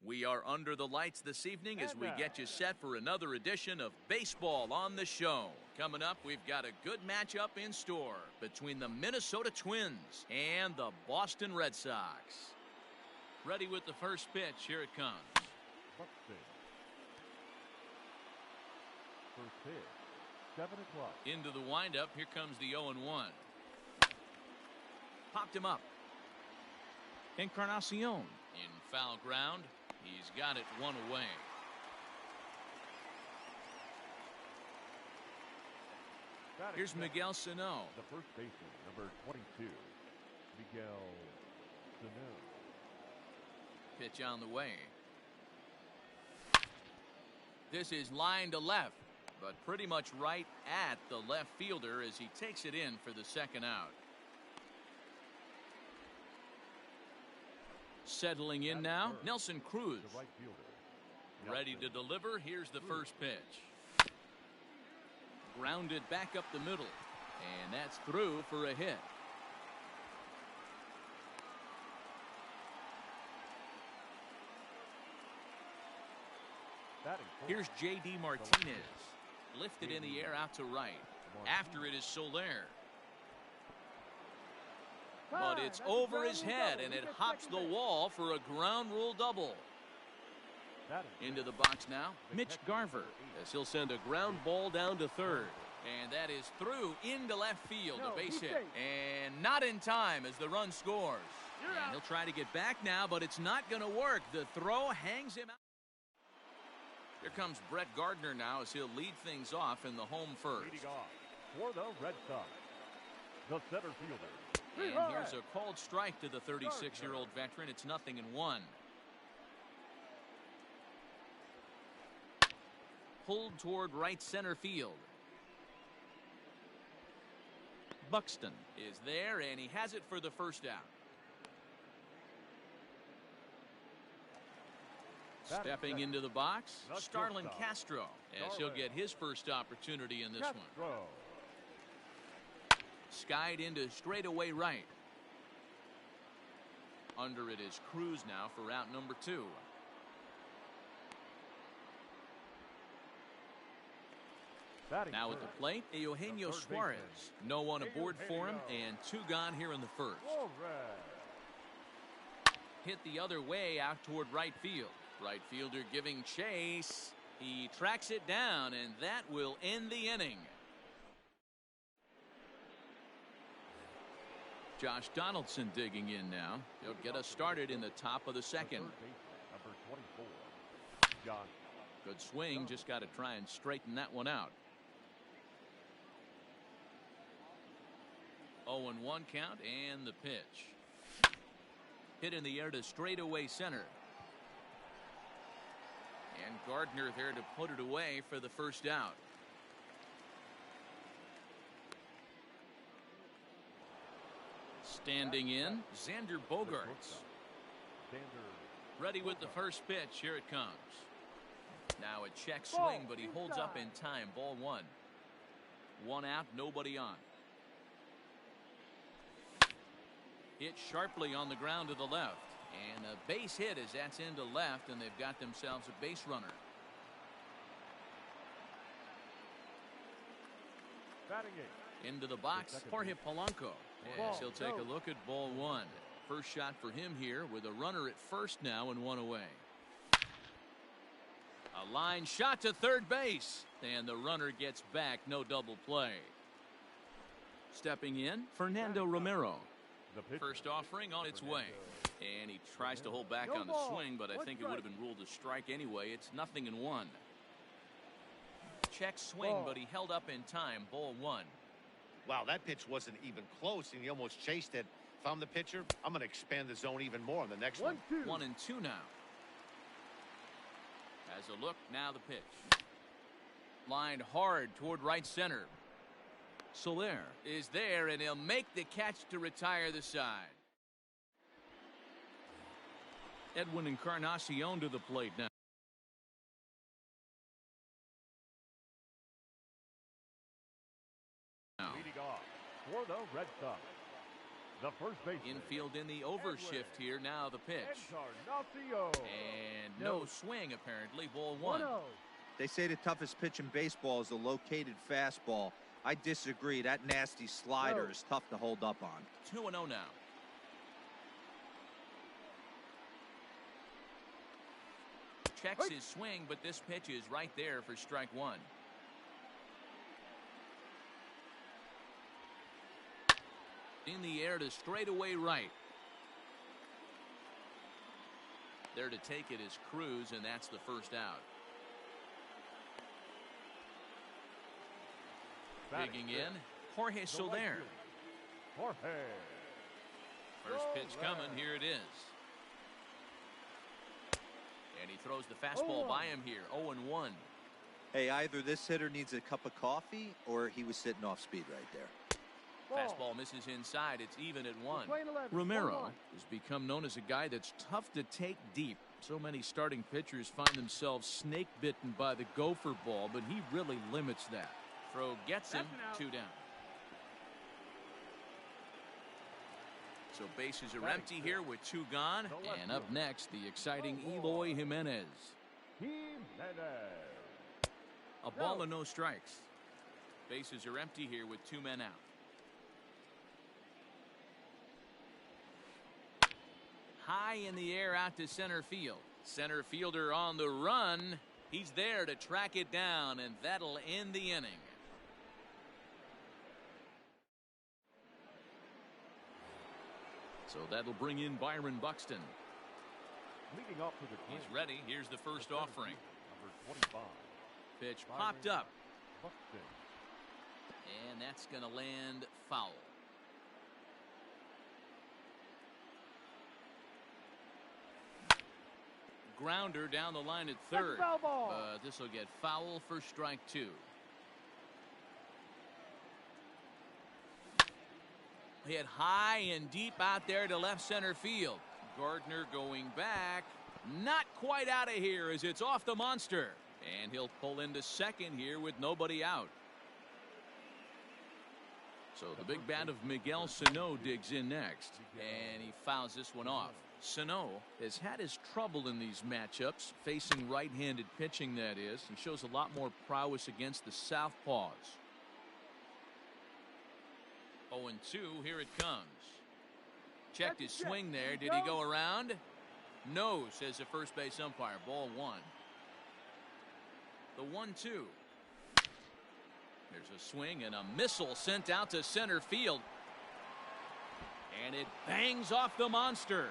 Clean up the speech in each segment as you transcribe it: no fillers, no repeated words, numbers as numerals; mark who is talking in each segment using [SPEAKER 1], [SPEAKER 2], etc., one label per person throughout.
[SPEAKER 1] We are under the lights this evening as we get you set for another edition of Baseball on the Show. Coming up, we've got a good matchup in store between the Minnesota Twins and the Boston Red Sox. Ready with the first pitch. Here it comes.
[SPEAKER 2] First pitch, 7 o'clock.
[SPEAKER 1] Into the windup. Here comes the 0-1. Popped him up. Encarnacion in foul ground. He's got it one away. Here's Miguel Sano.
[SPEAKER 2] The first baseman, number 22, Miguel Sano.
[SPEAKER 1] Pitch on the way. This is line to left, but pretty much right at the left fielder as he takes it in for the second out. Settling in now, Nelson Cruz.
[SPEAKER 2] The right fielder.
[SPEAKER 1] Ready to deliver. Here's the first pitch. Grounded back up the middle, and that's through for a hit. Here's J.D. Martinez. Lifted in the air out to right. After it is Soler. But it's over his head, and it hops the wall for a ground rule double. Into the box now, Mitch Garver, as he'll send a ground ball down to third. And that is through into left field, a base hit. And not in time as the run scores. And he'll try to get back now, but it's not going to work. The throw hangs him out. Here comes Brett Gardner now as he'll lead things off in the home first.
[SPEAKER 2] Leading off for the Red Sox, the center fielder.
[SPEAKER 1] And here's a called strike to the 36-year-old veteran. It's 0-1. Pulled toward right center field. Buxton is there, and he has it for the first out. Stepping into the box, Starlin Castro, as he'll get his first opportunity in this one. Skied into straightaway right. Under it is Cruz now for out number 2. Now at the plate, Eugenio Suarez. No one aboard for him, and 2 gone here in the first. Hit the other way out toward right field. Right fielder giving chase. He tracks it down, and that will end the inning. Josh Donaldson digging in now. He'll get us started in the top of the second.
[SPEAKER 2] Number 24,
[SPEAKER 1] Good swing, just got to try and straighten that one out. 0-1 count and the pitch. Hit in the air to straightaway center. And Gardner there to put it away for the first out. Standing in, Xander Bogaerts. Ready with the first pitch. Here it comes. Now a check swing, but he holds up in time. Ball 1. 1 out, nobody on. Hit sharply on the ground to the left. And a base hit as that's into left, and they've got themselves a base runner. Into the box, Jorge Polanco. As he'll take a look at ball 1. First shot for him here with a runner at first now and 1 away. A line shot to third base, and the runner gets back. No double play. Stepping in, Fernando Romero. First offering on its way. And he tries to hold back on the swing, but I think it would have been ruled a strike anyway. It's 0-1. Check swing, but he held up in time. Ball 1.
[SPEAKER 3] Wow, that pitch wasn't even close, and he almost chased it. If I'm the pitcher, I'm going to expand the zone even more on the next one.
[SPEAKER 1] 1-2 now. As a look, now the pitch. Lined hard toward right center. Soler is there, and he'll make the catch to retire the side. Edwin Encarnacion to the plate now.
[SPEAKER 2] Leading off for the Red Sox, The first baseman.
[SPEAKER 1] Infield in the overshift here. Now the pitch. And no swing, apparently. Ball 1.
[SPEAKER 4] They say the toughest pitch in baseball is a located fastball. I disagree. That nasty slider is tough to hold up on.
[SPEAKER 1] 2-0 now. Checks his swing, but this pitch is right there for strike 1. In the air to straightaway right. There to take it is Cruz, and that's the first out. Digging in, Jorge Soler. First pitch coming, here it is. And he throws the fastball by him here, 0-1.
[SPEAKER 4] Hey, either this hitter needs a cup of coffee or he was sitting off speed right there.
[SPEAKER 1] Fastball misses inside. It's even at 1. Romero has become known as a guy that's tough to take deep. So many starting pitchers find themselves snake bitten by the gopher ball, but he really limits that. Throw gets him. 2 down. So bases are empty here with 2 gone. And up next, the exciting Eloy Jimenez. A ball and no strikes. Bases are empty here with 2 men out. High in the air out to center field. Center fielder on the run. He's there to track it down, and that'll end the inning. So that'll bring in Byron Buxton.
[SPEAKER 2] Leading up to the
[SPEAKER 1] He's ready. Here's the first offering.
[SPEAKER 2] Number 25.
[SPEAKER 1] Pitch popped up.
[SPEAKER 2] Buxton.
[SPEAKER 1] And that's going to land foul. Grounder down the line at third. But this will get foul for strike 2. Hit high and deep out there to left center field. Gardner going back. Not quite out of here as it's off the monster. And he'll pull into second here with nobody out. So the big bat of Miguel Sano digs in next. And he fouls this one off. Sano has had his trouble in these matchups, facing right-handed pitching, that is, and shows a lot more prowess against the southpaws. 0-2, here it comes. Checked his swing there. Did he go around? No, says the first base umpire. Ball 1. The 1-2. There's a swing and a missile sent out to center field. And it bangs off the monster.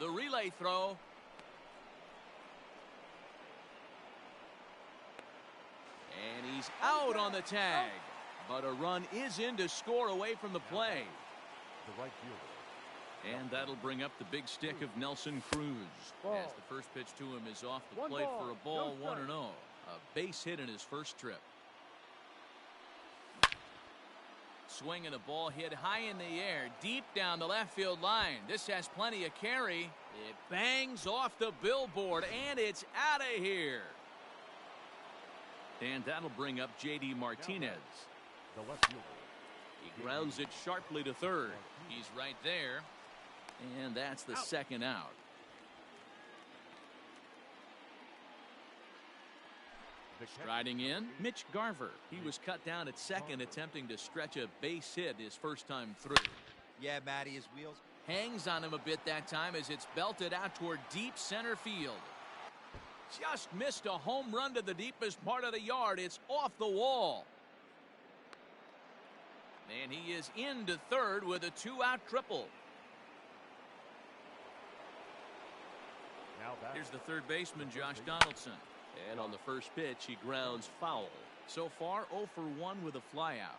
[SPEAKER 1] The relay throw. And he's out on the tag. But a run is in to score away from the play.
[SPEAKER 2] The right fielder.
[SPEAKER 1] And that'll bring up the big stick of Nelson Cruz. As the first pitch to him is off the plate for a ball, 1-0. A base hit in his first trip. Swing and a ball hit high in the air, deep down the left field line. This has plenty of carry. It bangs off the billboard, and it's out of here. And that'll bring up J.D. Martinez.
[SPEAKER 2] The left fielder.
[SPEAKER 1] He grounds it sharply to third. He's right there. And that's the second out. Striding in, Mitch Garver. He was cut down at second, attempting to stretch a base hit his first time through.
[SPEAKER 4] Yeah, Matty, his wheels.
[SPEAKER 1] Hangs on him a bit that time as it's belted out toward deep center field. Just missed a home run to the deepest part of the yard. It's off the wall. And he is into third with a 2-out triple. Here's the third baseman, Josh Donaldson. And on the first pitch, he grounds foul. So far, 0 for 1 with a flyout.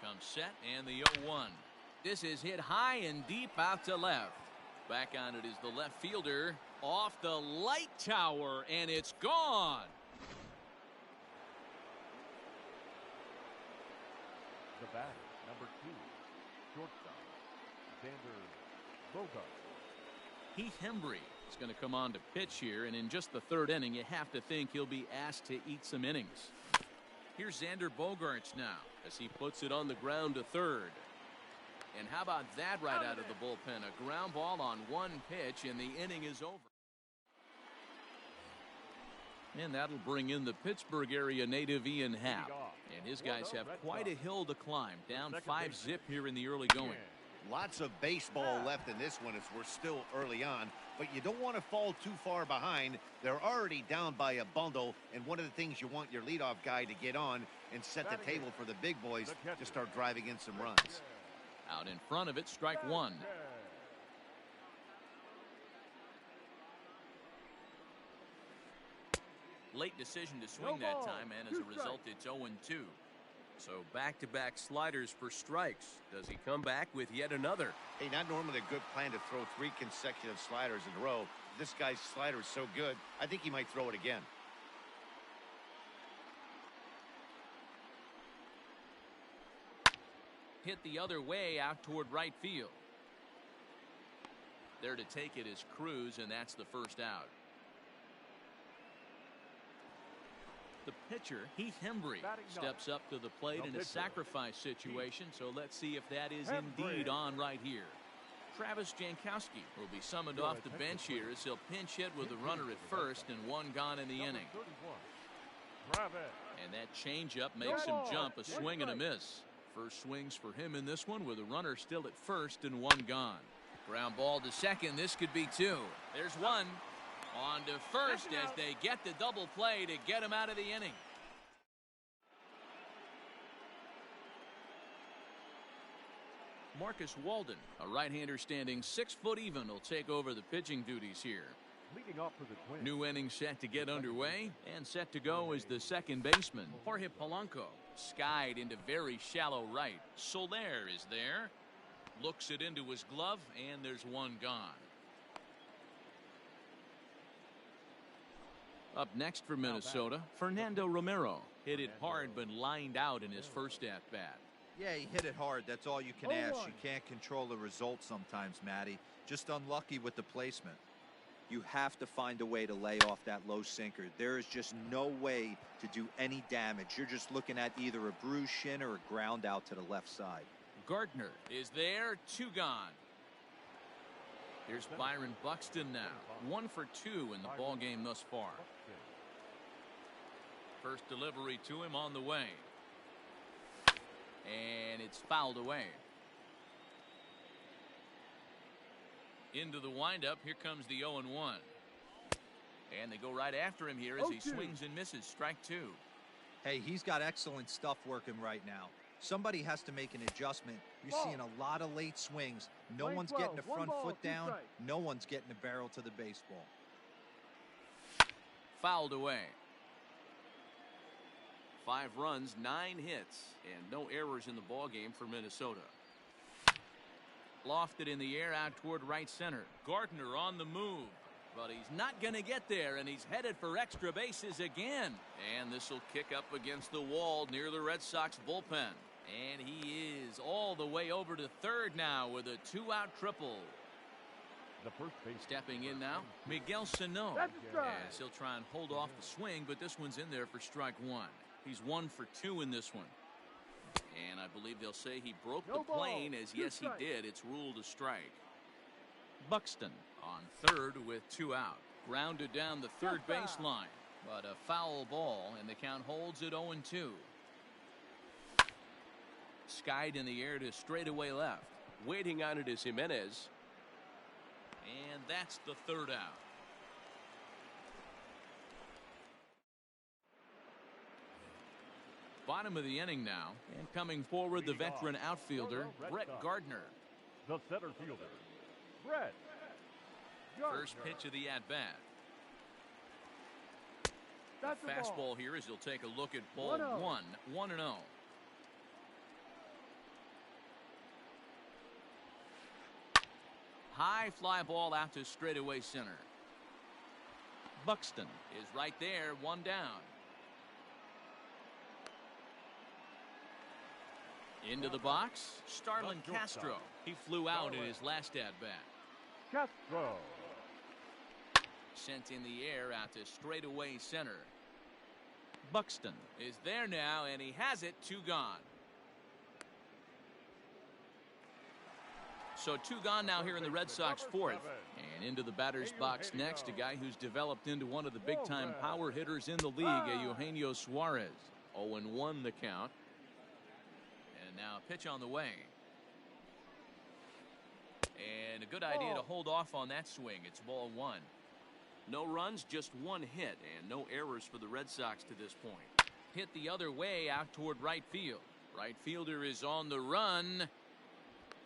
[SPEAKER 1] Comes set and the 0-1. This is hit high and deep out to left. Back on it is the left fielder. Off the light tower, and it's gone.
[SPEAKER 2] The batter, number 2, shortstop, Xander Bogart.
[SPEAKER 1] Heath Hembry is going to come on to pitch here, and in just the third inning, you have to think he'll be asked to eat some innings. Here's Xander Bogaerts now as he puts it on the ground to third. And how about that right out of the bullpen? A ground ball on one pitch, and the inning is over. And that'll bring in the Pittsburgh area native Ian Happ. And his guys have quite a hill to climb. Down 5-zip here in the early going.
[SPEAKER 3] Lots of baseball left in this one as we're still early on. But you don't want to fall too far behind. They're already down by a bundle. And one of the things you want your leadoff guy to get on and set the table for the big boys to start driving in some runs.
[SPEAKER 1] Out in front of it, strike one. Late decision to swing that time, and as a result, it's 0-2. So back-to-back sliders for strikes. Does he come back with yet another?
[SPEAKER 3] Hey, not normally a good plan to throw 3 consecutive sliders in a row. This guy's slider is so good, I think he might throw it again.
[SPEAKER 1] Hit the other way out toward right field. There to take it is Cruz, and that's the first out. The pitcher, Heath Hembry, steps up to the plate in a sacrifice situation, so let's see if that is indeed on right here. Travis Jankowski will be summoned off the bench here as he'll pinch hit with a runner at first and 1 gone in the inning. And that changeup makes him jump, a swing and a miss. First swings for him in this one with a runner still at first and 1 gone. Ground ball to second. This could be 2. There's 1. On to first as they get the double play to get him out of the inning. Marcus Walden, a right-hander standing 6 foot even, will take over the pitching duties here.
[SPEAKER 2] Leading off for the Twins.
[SPEAKER 1] New inning set to get underway, and set to go is the second baseman, Jorge Polanco. Skied into very shallow right. Soler is there. Looks it into his glove, and there's 1 gone. Up next for Minnesota, Fernando Romero. Hit it hard but lined out in his first at-bat.
[SPEAKER 4] Yeah, he hit it hard. That's all you can ask. You can't control the result sometimes, Matty. Just unlucky with the placement. You have to find a way to lay off that low sinker. There is just no way to do any damage. You're just looking at either a bruised shin or a ground out to the left side.
[SPEAKER 1] Gardner is there, 2 gone. Here's Byron Buxton now. 1 for 2 in the ball game thus far. First delivery to him on the way. And it's fouled away. Into the windup. Here comes the 0-1. And they go right after him here as he swings and misses. Strike 2.
[SPEAKER 4] Hey, he's got excellent stuff working right now. Somebody has to make an adjustment. You're seeing a lot of late swings. No one's getting the front foot down. No one's getting the barrel to the baseball.
[SPEAKER 1] Fouled away. 5 runs, 9 hits, and no errors in the ball game for Minnesota. Lofted in the air out toward right center. Gardner on the move, but he's not going to get there, and he's headed for extra bases again. And this will kick up against the wall near the Red Sox bullpen. And he is all the way over to third now with a 2-out triple.
[SPEAKER 2] The first base
[SPEAKER 1] stepping in now, Miguel Sano. As he'll try and hold off the swing, but this one's in there for strike 1. He's 1 for 2 in this one. And I believe they'll say he broke the plane, as yes, he did. It's ruled a strike. Buxton on third with 2 out. Grounded down the third baseline, but a foul ball, and the count holds at 0-2. Skied in the air to straightaway left. Waiting on it is Jimenez. And that's the 3rd out. Bottom of the inning now, and coming forward the veteran outfielder, Brett Gardner.
[SPEAKER 2] The center fielder, Brett Gardner.
[SPEAKER 1] First pitch of the at-bat. Fastball here as he'll take a look at ball 1, 1-0. High fly ball out to straightaway center. Buxton is right there, 1 down. Into the box, Starlin Castro. He flew out in his last at-bat.
[SPEAKER 2] Castro.
[SPEAKER 1] Sent in the air out to straightaway center. Buxton is there now, and he has it. 2 gone. So 2 gone now here in the Red Sox 4th. And into the batter's box next, a guy who's developed into one of the big-time power hitters in the league, Eugenio Suarez. 0-1 the count. And now a pitch on the way. And a good idea to hold off on that swing. It's ball 1. No runs, just 1 hit, and no errors for the Red Sox to this point. Hit the other way out toward right field. Right fielder is on the run.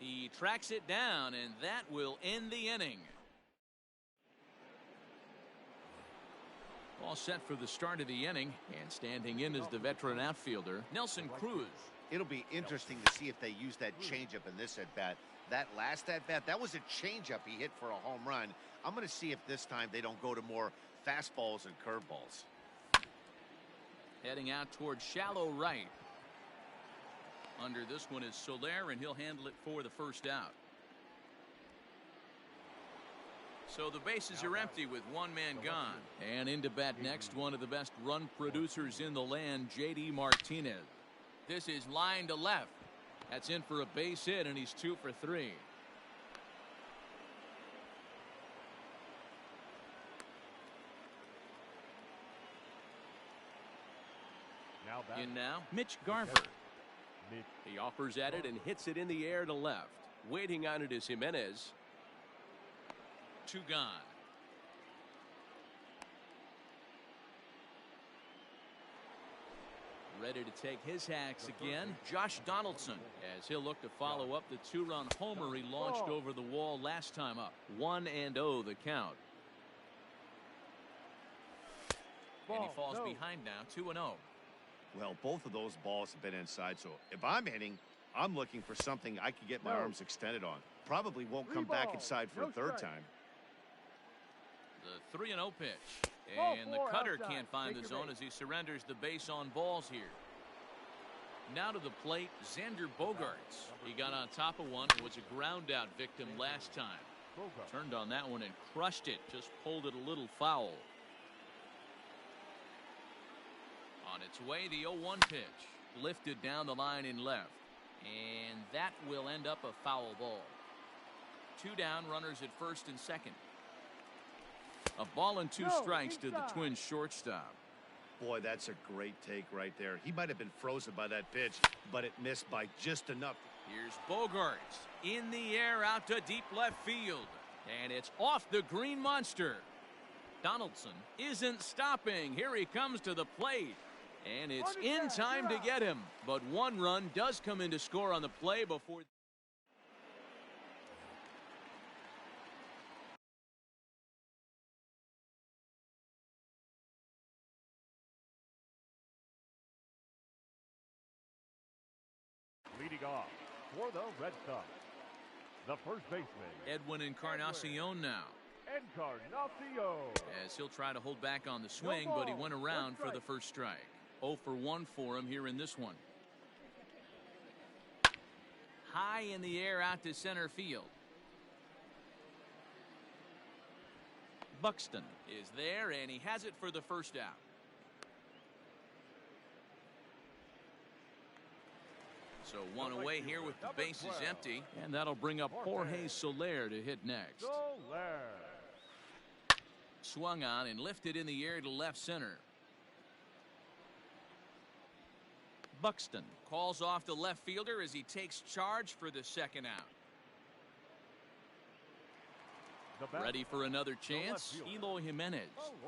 [SPEAKER 1] He tracks it down, and that will end the inning. All set for the start of the inning, and standing in is the veteran outfielder, Nelson Cruz.
[SPEAKER 3] It'll be interesting to see if they use that changeup in this at-bat. That last at-bat, that was a changeup he hit for a home run. I'm going to see if this time they don't go to more fastballs and curveballs.
[SPEAKER 1] Heading out toward shallow right. Under this one is Soler, and he'll handle it for the first out. So the bases are empty with 1 man gone. And into bat next, one of the best run producers in the land, J.D. Martinez. This is line to left. That's in for a base hit, and he's 2 for 3. In now, Mitch Garver. He offers at it and hits it in the air to left. Waiting on it is Jimenez. 2 gone. Ready to take his hacks again, Josh Donaldson, as he'll look to follow up the 2-run homer he launched over the wall last time up. 1-0 the count. And he falls behind now, 2-0.
[SPEAKER 3] Well, both of those balls have been inside, so if I'm hitting, I'm looking for something I can get my arms extended on. Probably won't come back inside for a third time.
[SPEAKER 1] The 3-0 pitch. And the cutter can't find the zone as he surrenders the base on balls here. Now to the plate, Xander Bogaerts. He got on top of one and was a ground out victim last time. Turned on that one and crushed it. Just pulled it a little foul. On its way, the 0-1 pitch. Lifted down the line in left. And that will end up a foul ball. 2 down, runners at first and second. A ball and 2 strikes to the Twins shortstop.
[SPEAKER 3] Boy, that's a great take right there. He might have been frozen by that pitch, but it missed by just enough.
[SPEAKER 1] Here's Bogaerts in the air out to deep left field. And it's off the green monster. Donaldson isn't stopping. Here he comes to the plate. And it's in time to get him. But 1 run does come in to score on the play before.
[SPEAKER 2] Leading off for the Red Sox, the first baseman,
[SPEAKER 1] Edwin Encarnacion now.
[SPEAKER 2] Encarnacion.
[SPEAKER 1] As he'll try to hold back on the swing, but he went around for the first strike. 0 for 1 for him here in this one. High in the air out to center field. Buxton is there, and he has it for the first out. So 1 away here with the bases empty, and that'll bring up Jorge Soler to hit next. Swung on and lifted in the air to left center. Buxton calls off the left fielder as he takes charge for the second out. Ready for another chance? Eloy Jimenez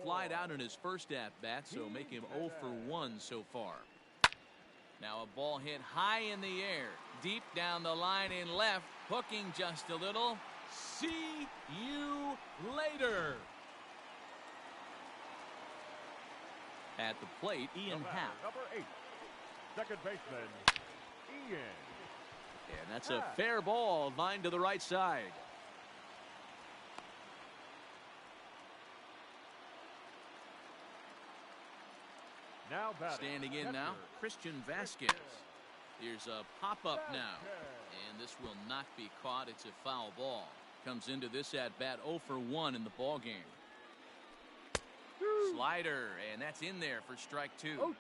[SPEAKER 1] flied out in his first at-bat, so make him 0 for 1 so far. Now a ball hit high in the air, deep down the line in left, hooking just a little. See you later. At the plate, Ian Happ.
[SPEAKER 2] Number 8, second baseman, Ian.
[SPEAKER 1] And that's a fair ball, line to the right side.
[SPEAKER 2] Now
[SPEAKER 1] standing in now, Christian Vasquez. Here's a pop-up now. And this will not be caught. It's a foul ball. Comes into this at-bat 0 for 1 in the ball game. slider, and that's in there for strike 2.
[SPEAKER 2] 0-2.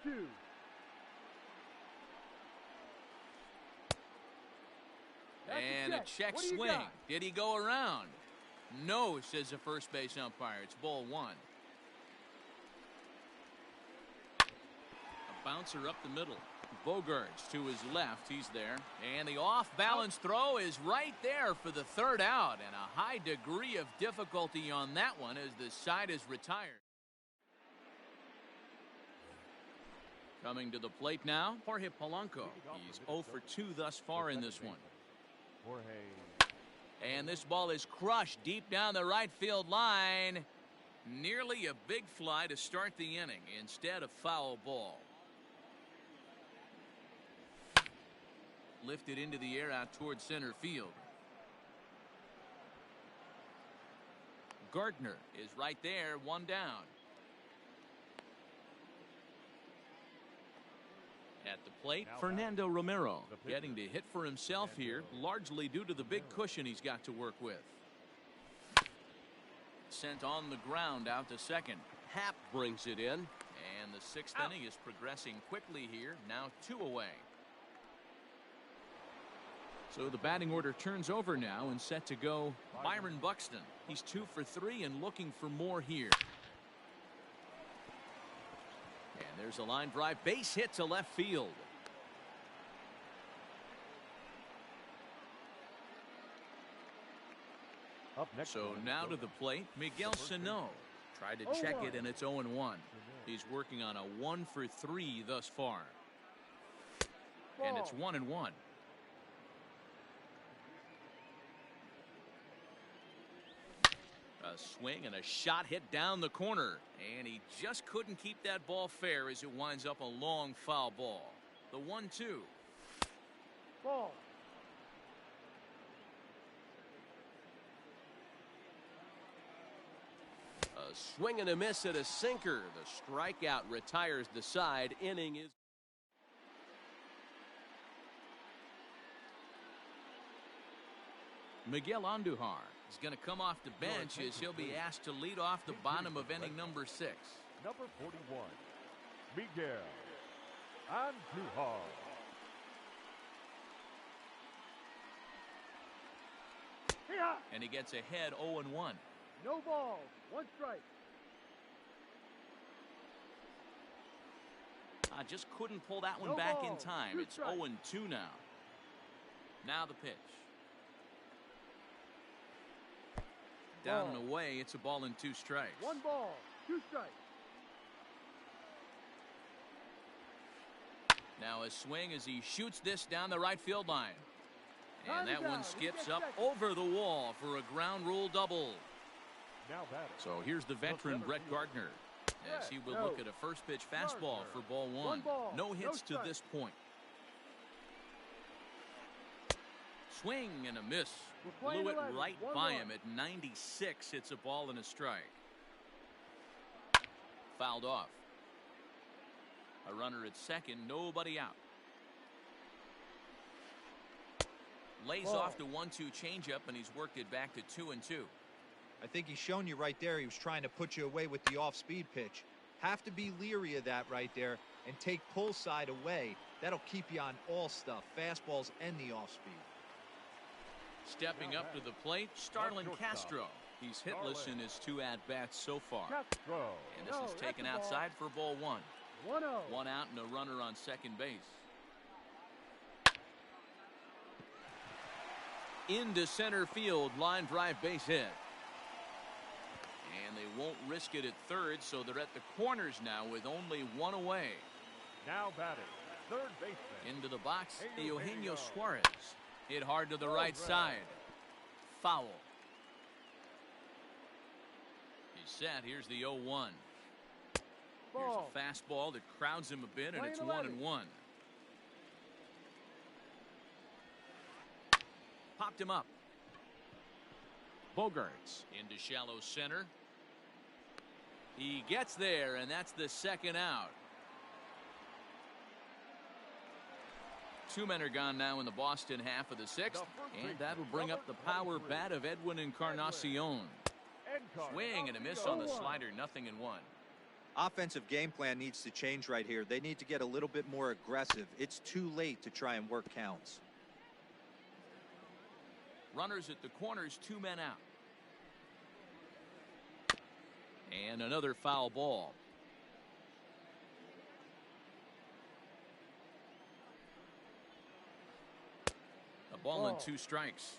[SPEAKER 1] And a check swing. Did he go around? No, says the first base umpire. It's ball 1. A bouncer up the middle. Bogarts to his left. He's there. And the off-balance throw is right there for the third out. And a high degree of difficulty on that one as the side is retired. Coming to the plate now, Jorge Polanco. He's 0 for 2 thus far in this one. And this ball is crushed deep down the right field line. Nearly a big fly to start the inning. Instead, a foul ball. Lifted into the air out towards center field. Gardner is right there, 1 down. At the plate, Fernando Romero getting to hit for himself here, largely due to the big cushion he's got to work with. Sent on the ground out to second. Happ brings it in. And the 6th inning is progressing quickly here. Now 2 away. So the batting order turns over now and set to go Byron Buxton. He's 2 for 3 and looking for more here. And there's a line drive base hit to left field.
[SPEAKER 2] Up next,
[SPEAKER 1] so now to the plate, Miguel Sano. Tried to check it and it's 0-1. He's working on a 1 for 3 thus far. And it's 1-1. A swing and a shot hit down the corner. And he just couldn't keep that ball fair as it winds up a long foul ball. The 1-2.
[SPEAKER 2] Ball.
[SPEAKER 5] A swing and a miss at a sinker. The strikeout retires the side. Inning is.
[SPEAKER 1] Miguel Andujar is going to come off the bench as he'll be asked to lead off the bottom of inning number 6.
[SPEAKER 2] Number 41, Miguel Andujar.
[SPEAKER 1] And he gets ahead 0-1.
[SPEAKER 2] No ball, 1 strike.
[SPEAKER 1] Just couldn't pull that one back in time. It's 0-2 now. Now the pitch. Down and away, it's a ball and 2 strikes.
[SPEAKER 2] 1 ball, 2 strikes.
[SPEAKER 1] Now a swing as he shoots this down the right field line. And that one skips up over the wall for a ground rule double. So here's the veteran Brett Gardner as he will look at a first pitch fastball for ball 1. No hits to this point. Swing and a miss. Blew it right by him at 96. It's a ball and a strike. Fouled off. A runner at second, nobody out. Lays off the 1-2 changeup, and he's worked it back to 2-2.
[SPEAKER 4] I think he's shown you right there. He was trying to put you away with the off-speed pitch. Have to be leery of that right there and take pull side away. That'll keep you on all stuff, fastballs and the off-speed.
[SPEAKER 1] Stepping up to the plate, Starlin Castro. He's hitless in his 2 at-bats so far. And this is taken outside for ball 1.
[SPEAKER 2] 1-0.
[SPEAKER 1] 1 out and a runner on second base. Into center field, line drive base hit. And they won't risk it at third, so they're at the corners now with only 1 away.
[SPEAKER 2] Now batting, third baseman.
[SPEAKER 1] Into the box, Eugenio Suarez. Hit hard to the right side. Foul. He's set. Here's the 0-1. Here's a fastball that crowds him a bit, and it's 1-1. Popped him up. Bogarts into shallow center. He gets there, and that's the 2nd out. 2 men are gone now in the Boston half of the 6th, and that'll bring up the power bat of Edwin Encarnacion. Swing and a miss on the slider, 0-1.
[SPEAKER 4] Offensive game plan needs to change right here. They need to get a little bit more aggressive. It's too late to try and work counts.
[SPEAKER 1] Runners at the corners, 2 men out. And another foul ball. A ball and 2 strikes.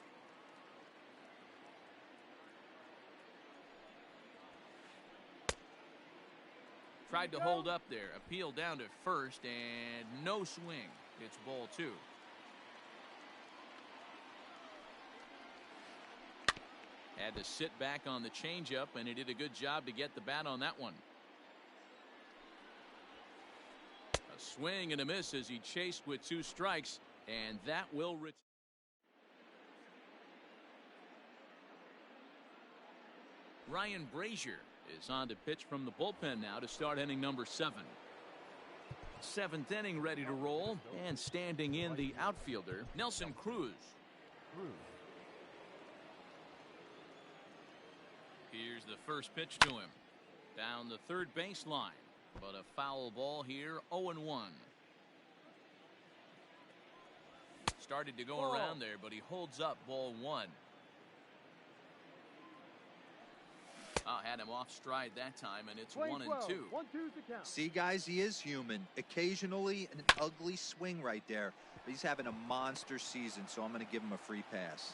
[SPEAKER 1] Tried to hold up there. Appeal down to first and no swing. It's ball 2. Had to sit back on the changeup, and he did a good job to get the bat on that one. A swing and a miss as he chased with 2 strikes, and that will return. Ryan Brazier is on to pitch from the bullpen now to start inning number 7. 7th inning ready to roll, and standing in the outfielder, Nelson Cruz. Here's the first pitch to him. Down the third baseline, but a foul ball here, 0-1. Started to go around there, but he holds up ball 1. Had him off stride that time, and it's 1-2.
[SPEAKER 4] See, guys, he is human. Occasionally an ugly swing right there, but he's having a monster season, so I'm going to give him a free pass.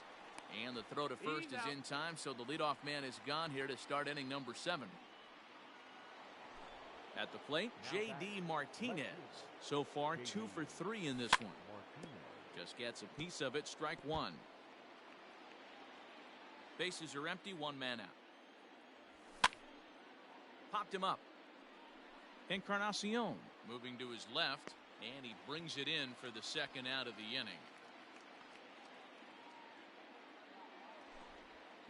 [SPEAKER 1] And the throw to first is in time, so the leadoff man is gone here to start inning number 7. At the plate, J.D. Martinez. So far, 2 for 3 in this one. Just gets a piece of it, strike 1. Bases are empty, 1 man out. Popped him up. Encarnacion moving to his left, and he brings it in for the second out of the inning.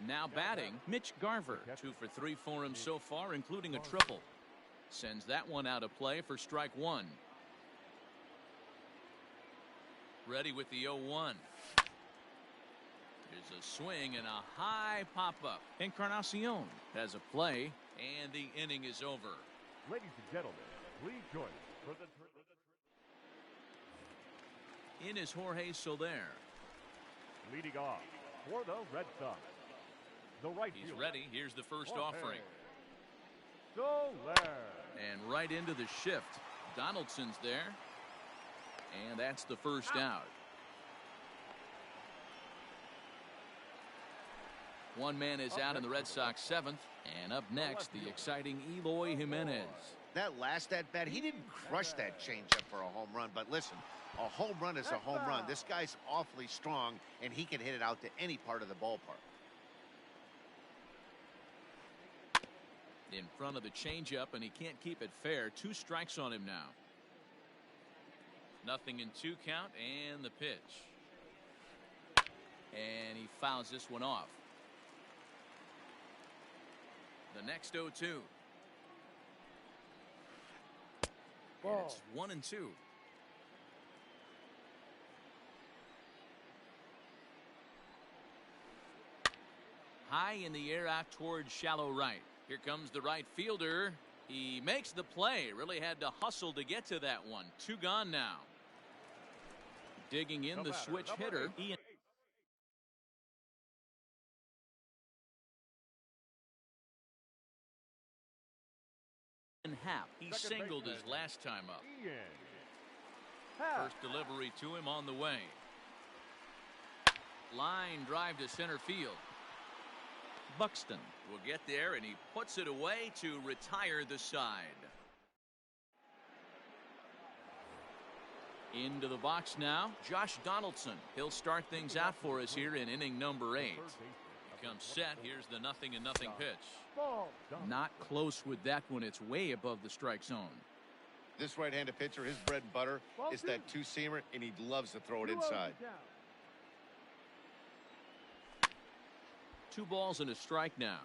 [SPEAKER 1] Now batting, Mitch Garver. 2 for 3 for him so far, including a triple. Sends that one out of play for strike 1. Ready with the 0-1. There's a swing and a high pop-up. Encarnacion has a play, and the inning is over.
[SPEAKER 2] Ladies and gentlemen, please join us for the...
[SPEAKER 1] In is Jorge Soler.
[SPEAKER 2] Leading off for the Red Sox, the right
[SPEAKER 1] He's
[SPEAKER 2] fielder,
[SPEAKER 1] ready. Here's the first
[SPEAKER 2] Jorge
[SPEAKER 1] offering.
[SPEAKER 2] Soler.
[SPEAKER 1] And right into the shift. Donaldson's there. And that's the first out. 1 man is out in the Red Sox 7th. And up next, the exciting Eloy Jimenez.
[SPEAKER 3] That last at-bat, he didn't crush that changeup for a home run. But listen, a home run is a home run. This guy's awfully strong, and he can hit it out to any part of the ballpark.
[SPEAKER 1] In front of the changeup, and he can't keep it fair. 2 strikes on him now. Nothing in 2 count, and the pitch. And he fouls this one off. The next 0-2. It's 1-2. High in the air out towards shallow right. Here comes the right fielder. He makes the play. Really had to hustle to get to that one. 2 gone now. Digging in the switch hitter, Ian. Happ. He singled his last time up. First delivery to him on the way. Line drive to center field. Buxton will get there, and he puts it away to retire the side. Into the box now, Josh Donaldson. He'll start things out for us here in inning number 8. He comes set. Here's the 0-0 pitch. Not close with that one. It's way above the strike zone.
[SPEAKER 3] This right-handed pitcher, his bread and butter is that 2-seamer, and he loves to throw it inside.
[SPEAKER 1] 2 balls and a strike now.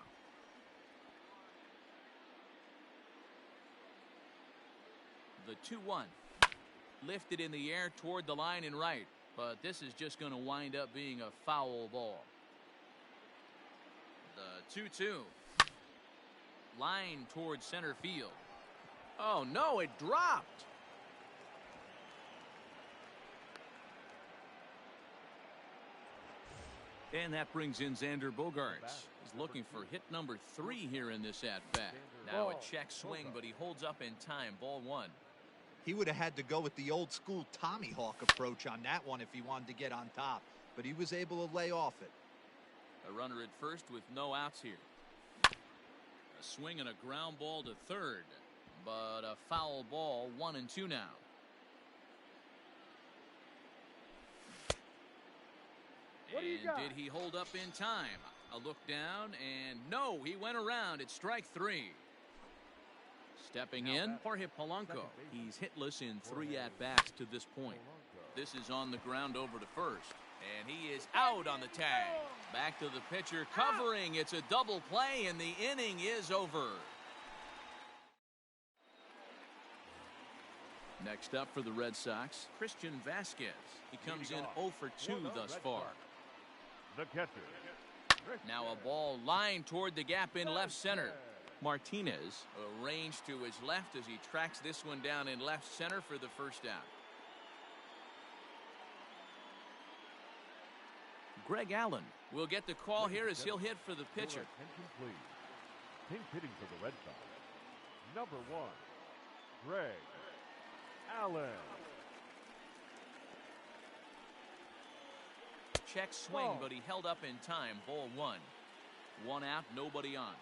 [SPEAKER 1] The 2-1. Lifted in the air toward the line and right, but this is just going to wind up being a foul ball. The 2-2. Line toward center field. Oh, no, it dropped. And that brings in Xander Bogaerts. He's looking for hit number 3 here in this at-bat. Now a check swing, but he holds up in time. Ball 1.
[SPEAKER 4] He would have had to go with the old school Tommy Hawk approach on that one if he wanted to get on top, but he was able to lay off it.
[SPEAKER 1] A runner at first with no outs here. A swing and a ground ball to third, but a foul ball. 1-2 now. And did he hold up in time? A look down, and no, he went around. It's strike 3. Stepping in, Jorge Polanco. He's hitless in 3 at-bats to this point. This is on the ground over to first, and he is out on the tag. Back to the pitcher, covering. It's a double play, and the inning is over. Next up for the Red Sox, Christian Vasquez. He comes in 0 for 2 thus far.
[SPEAKER 2] The catcher.
[SPEAKER 1] Now a ball lined toward the gap in left center. Martinez arranged to his left as he tracks this one down in left center for the first out. Greg Allen will get the call here as he'll hit for the pitcher.
[SPEAKER 2] Attention, please. Pinch hitting for the Red Sox. Number 1, Greg Allen.
[SPEAKER 1] Check swing, but he held up in time. Ball 1. 1 out, nobody on.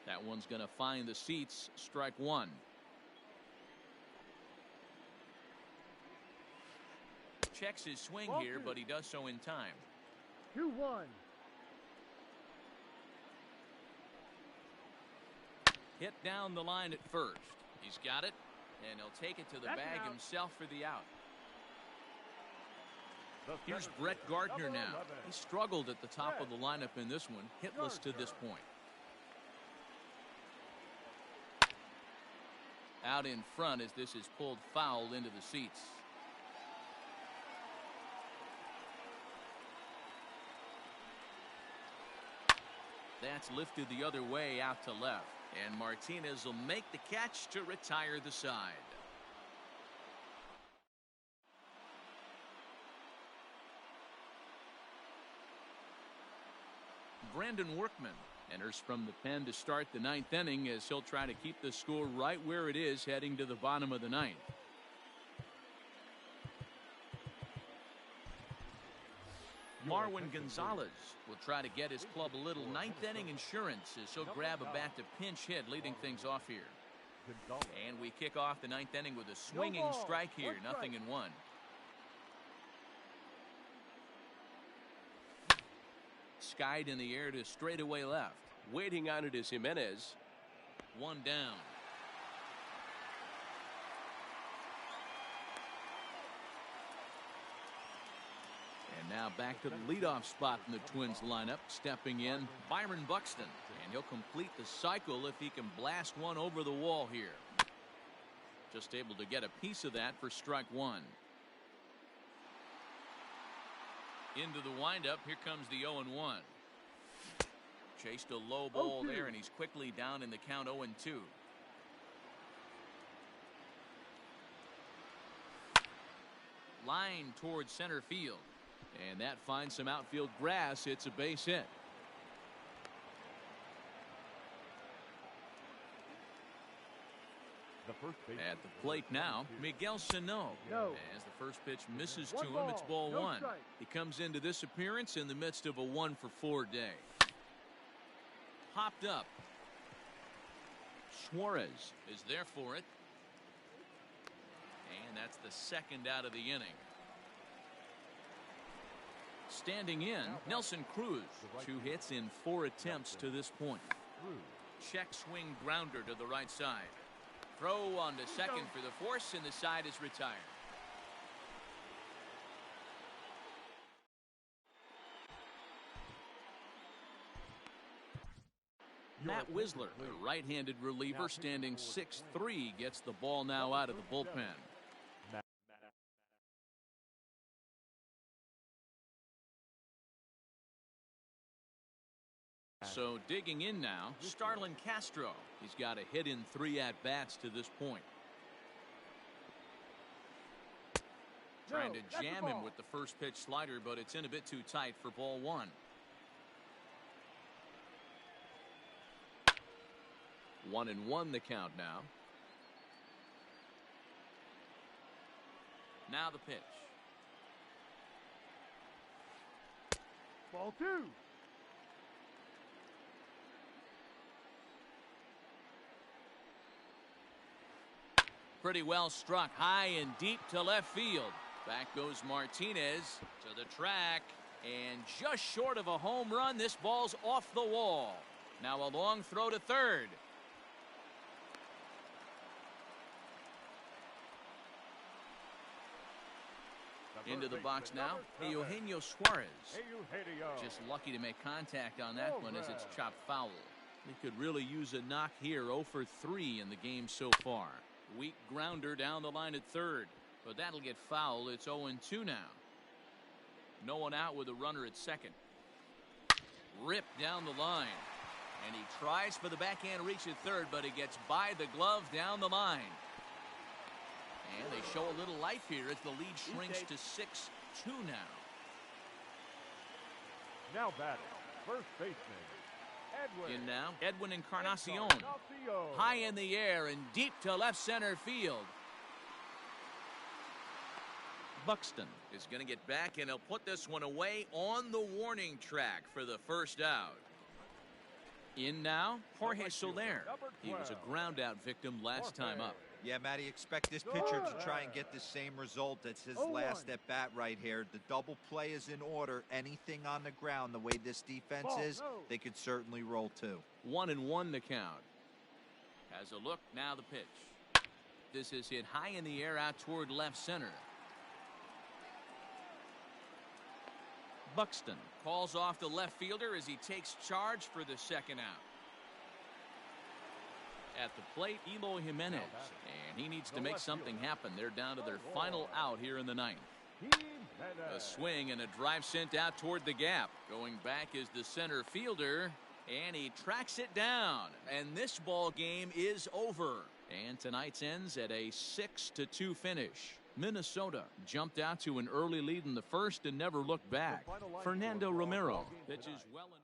[SPEAKER 1] That one's going to find the seats. Strike 1. Checks his swing here, but he does so in time.
[SPEAKER 6] 2-1.
[SPEAKER 1] Hit down the line at first. He's got it, and he'll take it to the bag himself for the out. Here's Brett Gardner now. He struggled at the top of the lineup in this one, hitless to this point. Out in front as this is pulled foul into the seats. That's lifted the other way out to left. And Martinez will make the catch to retire the side. Brandon Workman enters from the pen to start the 9th inning as he'll try to keep the score right where it is heading to the bottom of the 9th. Marwin Gonzalez will try to get his club a little 9th inning insurance as he'll grab a bat to pinch hit, leading things off here. And we kick off the 9th inning with a swinging strike here, 0-1. Skied in the air to straightaway left.
[SPEAKER 5] Waiting on it is Jimenez.
[SPEAKER 1] 1 down. And now back to the leadoff spot in the Twins lineup. Stepping in, Byron Buxton. And he'll complete the cycle if he can blast one over the wall here. Just able to get a piece of that for strike 1. Into the windup, here comes the 0-1. Chased a low ball there, and he's quickly down in the count 0-2. Line towards center field. And that finds some outfield grass. It's a base hit. At the plate now, Miguel Sano. As the first pitch misses to him, it's ball 1. He comes into this appearance in the midst of a 1-for-4 day. Popped up. Suarez is there for it. And that's the second out of the inning. Standing in, Nelson Cruz. 2 hits in 4 attempts to this point. Check swing grounder to the right side. Throw on to second for the force, and the side is retired. Matt Wisler, a right-handed reliever, standing 6'3", gets the ball now out of the bullpen. So digging in now, Starlin Castro. He's got a hit in 3 at-bats to this point. Trying to jam him with the first pitch slider, but it's in a bit too tight for ball 1. 1-1 the count now. Now the pitch.
[SPEAKER 2] Ball 2.
[SPEAKER 1] Pretty well struck high and deep to left field. Back goes Martinez to the track, and just short of a home run. This ball's off the wall. Now a long throw to third. Into the box now, Eugenio Suarez. Just lucky to make contact on that one as it's chopped foul. He could really use a knock here. 0 for 3 in the game so far. Weak grounder down the line at third, but that'll get foul. It's 0-2 now. No one out with a runner at second. Ripped down the line, and he tries for the backhand reach at third, but he gets by the glove down the line. And they show a little life here as the lead shrinks to 6-2 now.
[SPEAKER 2] Now batting, first baseman, Edwin.
[SPEAKER 1] In now, Edwin Encarnacion. High in the air and deep to left center field. Buxton is going to get back, and he'll put this one away on the warning track for the first out. In now, Jorge Soler. He was a ground out victim last time up.
[SPEAKER 4] Yeah, Matty, expect this pitcher to try and get the same result as his last at bat right here. The double play is in order. Anything on the ground, the way this defense is, they could certainly roll too.
[SPEAKER 1] 1-1 the count. Has a look, now the pitch. This is hit high in the air out toward left center. Buxton calls off the left fielder as he takes charge for the second out. At the plate, Eloy Jimenez, and he needs to make something happen. They're down to their final out here in the ninth. A swing and a drive sent out toward the gap. Going back is the center fielder, and he tracks it down. And this ball game is over. And tonight's ends at a 6-2 finish. Minnesota jumped out to an early lead in the first and never looked back. Fernando Romero pitches well enough.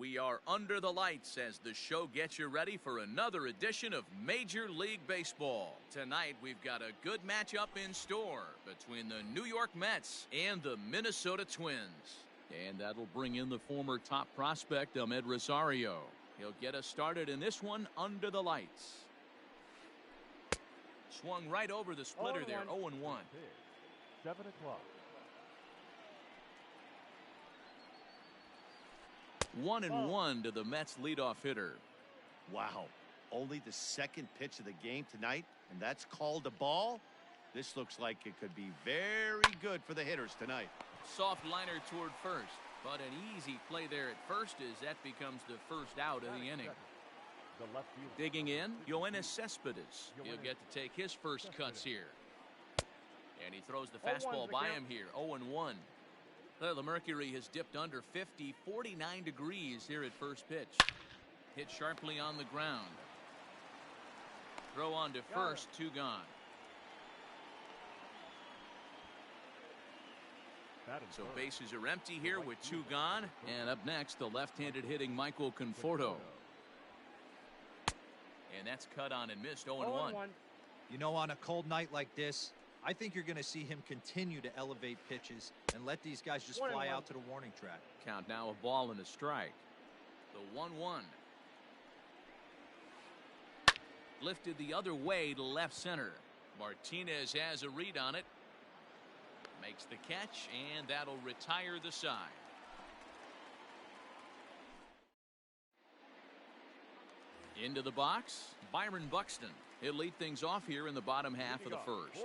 [SPEAKER 1] We are under the lights as the show gets you ready for another edition of Major League Baseball. Tonight, we've got a good matchup in store between the New York Mets and the Minnesota Twins. And that'll bring in the former top prospect, Amed Rosario. He'll get us started in this one under the lights. Swung right over the splitter there, 0-1.
[SPEAKER 2] 7 o'clock.
[SPEAKER 1] 1-1 to the Mets leadoff hitter.
[SPEAKER 3] Wow, only the second pitch of the game tonight, and that's called a ball. This looks like it could be very good for the hitters tonight.
[SPEAKER 1] Soft liner toward first, but an easy play there at first as that becomes the first out of the inning. Digging in, Yoenis Cespedes. He'll get to take his first cuts here. And he throws the fastball by him here, 0-1. Well, the mercury has dipped under 50, 49 degrees here at first pitch. Hit sharply on the ground. Throw on to first, 2 gone. So bases are empty here with 2 gone. And up next, the left-handed hitting Michael Conforto. And that's cut on and missed, 0-1.
[SPEAKER 4] You know, on a cold night like this, I think you're going to see him continue to elevate pitches and let these guys just fly out to the warning track.
[SPEAKER 1] Count now, a ball and a strike. The 1-1. Lifted the other way to left center. Martinez has a read on it. Makes the catch, and that'll retire the side. Into the box, Byron Buxton. He'll lead things off here in the bottom half of the first.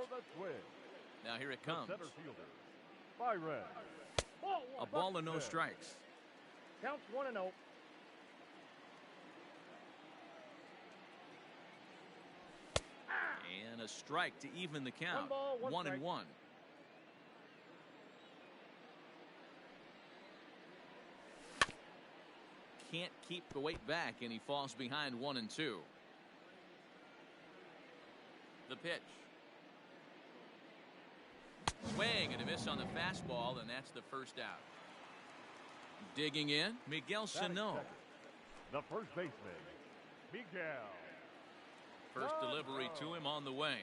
[SPEAKER 1] Now here it comes. A ball and no strikes.
[SPEAKER 6] Counts 1-0.
[SPEAKER 1] And a strike to even the count. 1-1. Can't keep the weight back, and he falls behind 1-2. The pitch. Swing and a miss on the fastball, and that's the first out. Digging in, Miguel Sano.
[SPEAKER 2] The first baseman, Miguel.
[SPEAKER 1] First delivery to him on the way.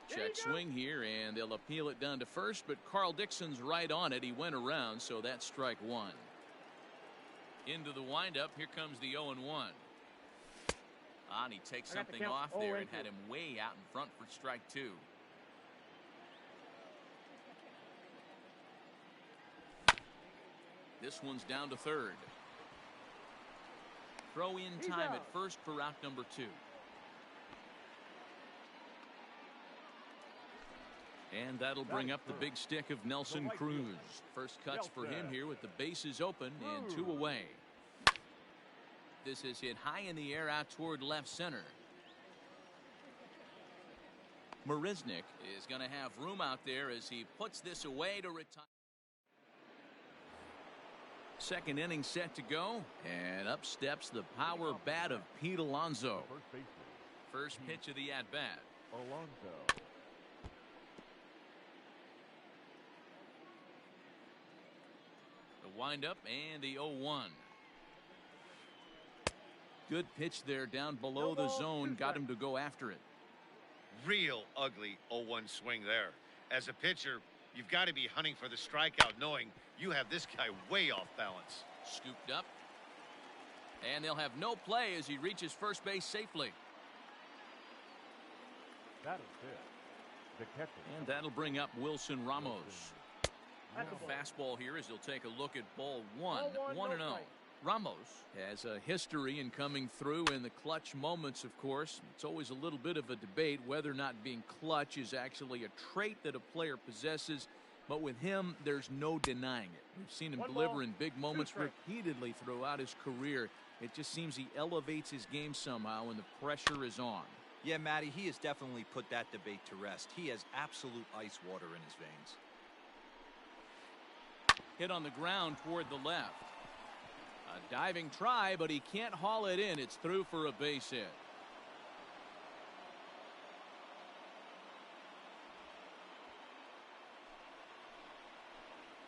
[SPEAKER 1] Check swing here, and they'll appeal it down to first, but Carl Dixon's right on it. He went around, so that's strike 1. Into the windup, here comes the 0-1. And he takes something off there and had him way out in front for strike 2. This one's down to third. Throw in time at first for out number 2. And that'll bring up the big stick of Nelson Cruz. First cuts for him here with the bases open and 2 away. This is hit high in the air out toward left center. Marisnick is going to have room out there as he puts this away to retire. Second inning set to go, and up steps the power bat of Pete Alonso. First pitch of the at-bat.
[SPEAKER 2] Alonso.
[SPEAKER 1] The windup and the 0-1. Good pitch there down below the zone. Got him to go after it.
[SPEAKER 3] Real ugly 0-1 swing there. As a pitcher, you've got to be hunting for the strikeout, knowing you have this guy way off balance.
[SPEAKER 1] Scooped up. And they'll have no play as he reaches first base safely.
[SPEAKER 2] That is it. The catcher.
[SPEAKER 1] And that'll bring up Wilson Ramos. A fastball here as he'll take a look at ball 1. 1-0. Ramos has a history in coming through in the clutch moments, of course. It's always a little bit of a debate whether or not being clutch is actually a trait that a player possesses. But with him, there's no denying it. We've seen him deliver in big moments repeatedly throughout his career. It just seems he elevates his game somehow when the pressure is on.
[SPEAKER 4] Yeah, Matty, he has definitely put that debate to rest. He has absolute ice water in his veins.
[SPEAKER 1] Hit on the ground toward the left. A diving try, but he can't haul it in. It's through for a base hit.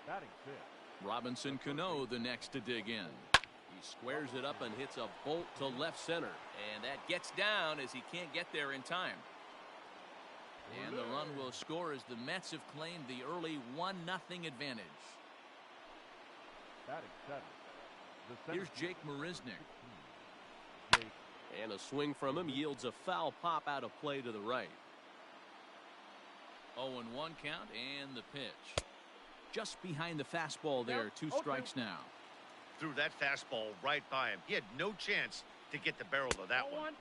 [SPEAKER 2] Batting fifth,
[SPEAKER 1] Robinson Cano the next to dig in.
[SPEAKER 5] He squares it up and hits a bolt to left center.
[SPEAKER 1] And that gets down as he can't get there in time. And the run will score as the Mets have claimed the early 1-0 advantage.
[SPEAKER 2] Batting seven.
[SPEAKER 1] Here's Jake Marisnick.
[SPEAKER 5] And a swing from him yields a foul pop out of play to the right.
[SPEAKER 1] 0-1 count and the pitch. Just behind the fastball there. 2 strikes now.
[SPEAKER 3] Threw that fastball right by him. He had no chance to get the barrel of that one.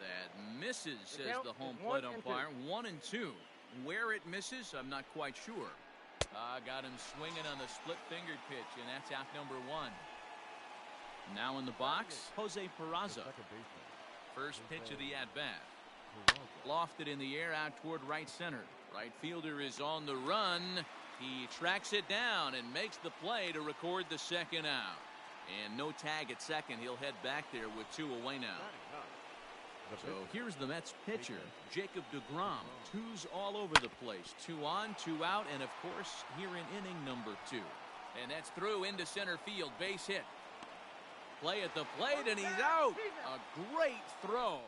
[SPEAKER 1] That misses, says the home plate umpire. 1-2. Where it misses, I'm not quite sure. Got him swinging on the split-fingered pitch, and that's out number 1. Now in the box, Jose Peraza. First pitch of the at-bat. Lofted in the air out toward right center. Right fielder is on the run. He tracks it down and makes the play to record the second out. And no tag at second. He'll head back there with 2 away now. So here's the Mets pitcher, Jacob deGrom. 2s all over the place. 2 on, 2 out, and of course here in inning number 2. And that's through into center field. Base hit. Play at the plate, and he's out. A great throw.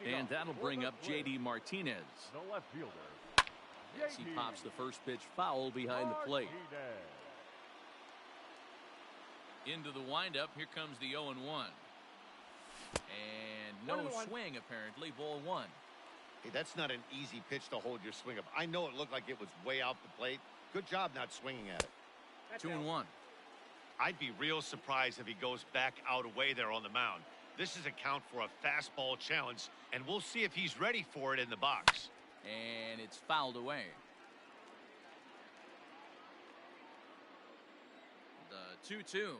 [SPEAKER 1] And that'll bring up J.D. Martinez.
[SPEAKER 2] The left fielder.
[SPEAKER 5] As he pops the first pitch foul behind the plate.
[SPEAKER 1] Into the windup. Here comes the 0-1. And no swing, apparently. Ball 1.
[SPEAKER 3] Hey, that's not an easy pitch to hold your swing up. I know it looked like it was way off the plate. Good job not swinging at it.
[SPEAKER 1] 2-1.
[SPEAKER 3] I'd be real surprised if he goes back out away there on the mound. This is a count for a fastball challenge, and we'll see if he's ready for it in the box.
[SPEAKER 1] And it's fouled away. The 2-2.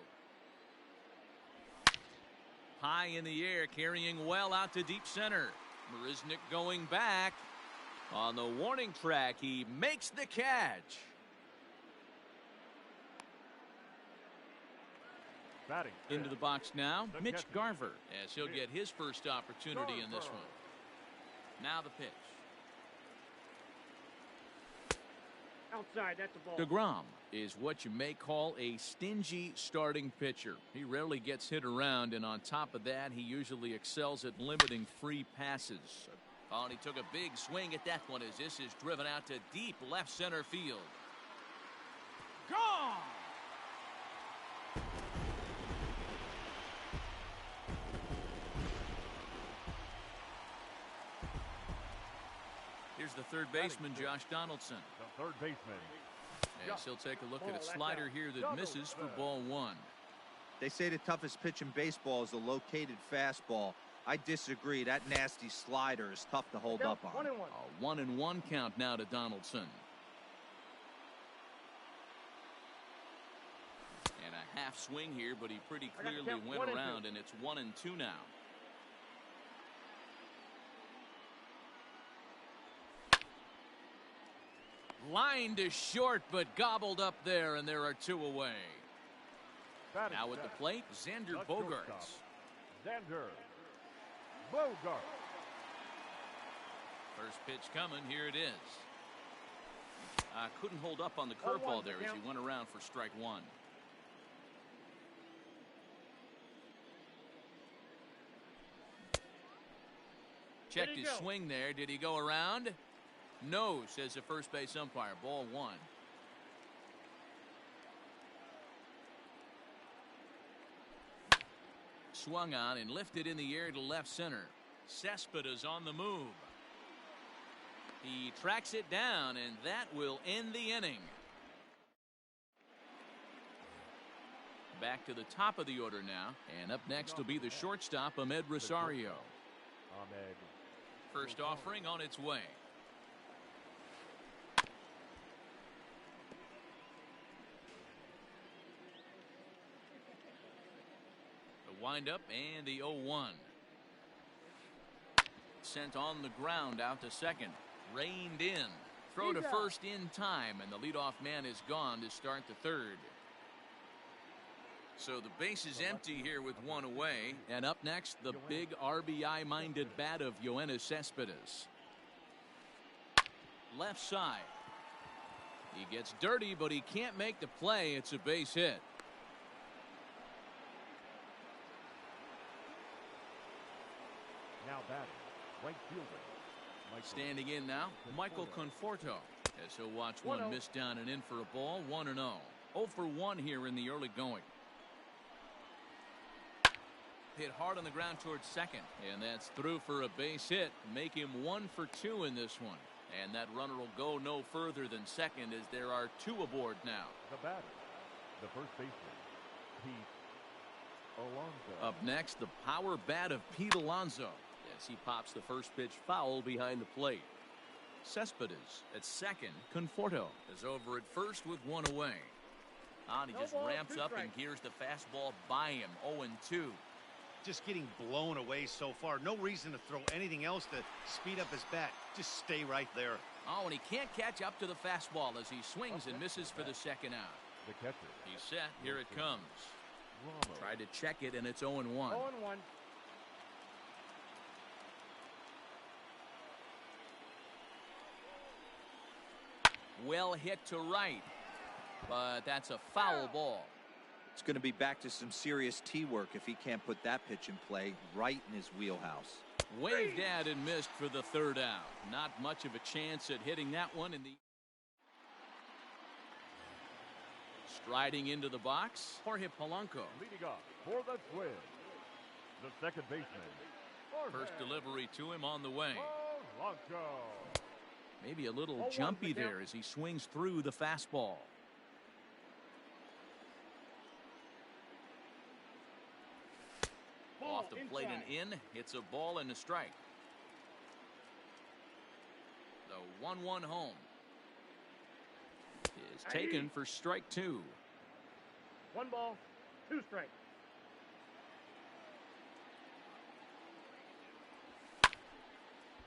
[SPEAKER 1] High in the air, carrying well out to deep center. Marisnick going back. On the warning track, he makes the catch.
[SPEAKER 2] Batting
[SPEAKER 1] into the box now, Mitch Garver, as he'll get his first opportunity in this one. Now the pitch.
[SPEAKER 6] Outside, that's a ball.
[SPEAKER 1] deGrom is what you may call a stingy starting pitcher. He rarely gets hit around, and on top of that, he usually excels at limiting free passes. Oh, and he took a big swing at that one as this is driven out to deep left center field. Gone! Here's the third baseman, Josh Donaldson.
[SPEAKER 2] The third baseman.
[SPEAKER 1] Yes, he'll take a look at a slider here that misses for ball 1.
[SPEAKER 4] They say the toughest pitch in baseball is a located fastball. I disagree. That nasty slider is tough to hold up on.
[SPEAKER 1] 1-1. A 1-1 count now to Donaldson. And a half swing here, but he pretty clearly went around, and it's 1-2 now. Line to short, but gobbled up there, and there are 2 away. Now at the plate, Xander Bogaerts.
[SPEAKER 2] Xander Bogaerts.
[SPEAKER 1] First pitch coming. Here it is. Couldn't hold up on the curveball there as he went around for strike 1. Checked his swing there. Did he go around? No, says the first base umpire. Ball 1. Swung on and lifted in the air to left center. Cespedes on the move. He tracks it down, and that will end the inning. Back to the top of the order now, and up next will be the shortstop, Ahmed Rosario. First offering on its way. Wind up and the 0-1. Sent on the ground out to second. Reined in. Throw to first in time, and the leadoff man is gone to start the third. So the base is empty here with 1 away. And up next, the big RBI-minded bat of Yoenis Cespedes. left side. He gets dirty, but he can't make the play. It's a base hit.
[SPEAKER 2] Now batting, right fielder.
[SPEAKER 1] Standing in now, Michael Conforto, as he'll watch one miss down and in for a ball. 1-0. 0 for 1 here in the early going. Hit hard on the ground towards second, and that's through for a base hit. Make him 1 for 2 in this one. And that runner will go no further than second, as there are 2 aboard now.
[SPEAKER 2] The batter, the first baseman, Pete Alonso.
[SPEAKER 5] Up next, the power bat of Pete Alonso, as he pops the first pitch foul behind the plate. Cespedes at second. Conforto is over at first with 1 away. And he just ramps up and gears the fastball by him. 0-2.
[SPEAKER 3] Just getting blown away so far. No reason to throw anything else to speed up his bat. Just stay right there.
[SPEAKER 1] Oh, and he can't catch up to the fastball as he swings and misses for the second out.
[SPEAKER 2] The catcher.
[SPEAKER 1] He's set. Here it comes.
[SPEAKER 2] Ramos.
[SPEAKER 1] Tried to check it, and it's 0-1.
[SPEAKER 6] 0-1.
[SPEAKER 1] Well hit to right, but that's a foul ball.
[SPEAKER 4] It's going to be back to some serious tee work if he can't put that pitch in play right in his wheelhouse.
[SPEAKER 1] Waved at and missed for the third out. Not much of a chance at hitting that one in the. Striding into the box, Jorge Polanco.
[SPEAKER 2] Leading up for the Twins, the second baseman.
[SPEAKER 1] First delivery to him on the way.
[SPEAKER 2] Polanco.
[SPEAKER 1] Maybe a little jumpy there as he swings through the fastball. Off the plate and in. It's a ball and a strike. The 1-1 home is taken for strike 2.
[SPEAKER 6] 1 ball, 2 strikes.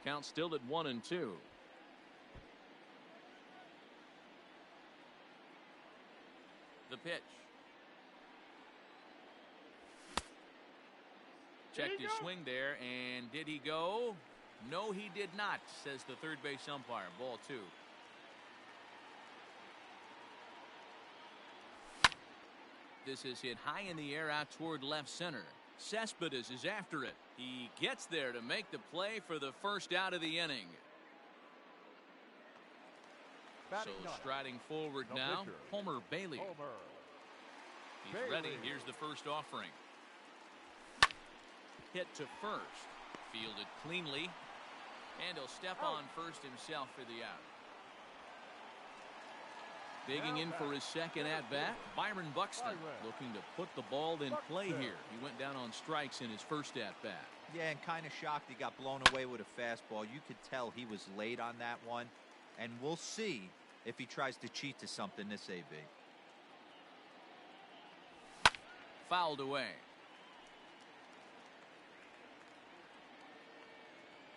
[SPEAKER 1] Count still at 1-2. The pitch. Checked his swing there, and did he go? No, he did not, says the third base umpire. Ball 2. This is hit high in the air out toward left center. Cespedes is after it. He gets there to make the play for the first out of the inning. So striding forward now, Homer Bailey. He's ready. Here's the first offering. Hit to first. Fielded cleanly. And he'll step on first himself for the out. Digging in for his second at-bat, Byron Buxton, looking to put the ball in play here. He went down on strikes in his first at-bat.
[SPEAKER 4] Yeah, and kind of shocked he got blown away with a fastball. You could tell he was late on that one. And we'll see if he tries to cheat to something this AB.
[SPEAKER 1] Fouled away.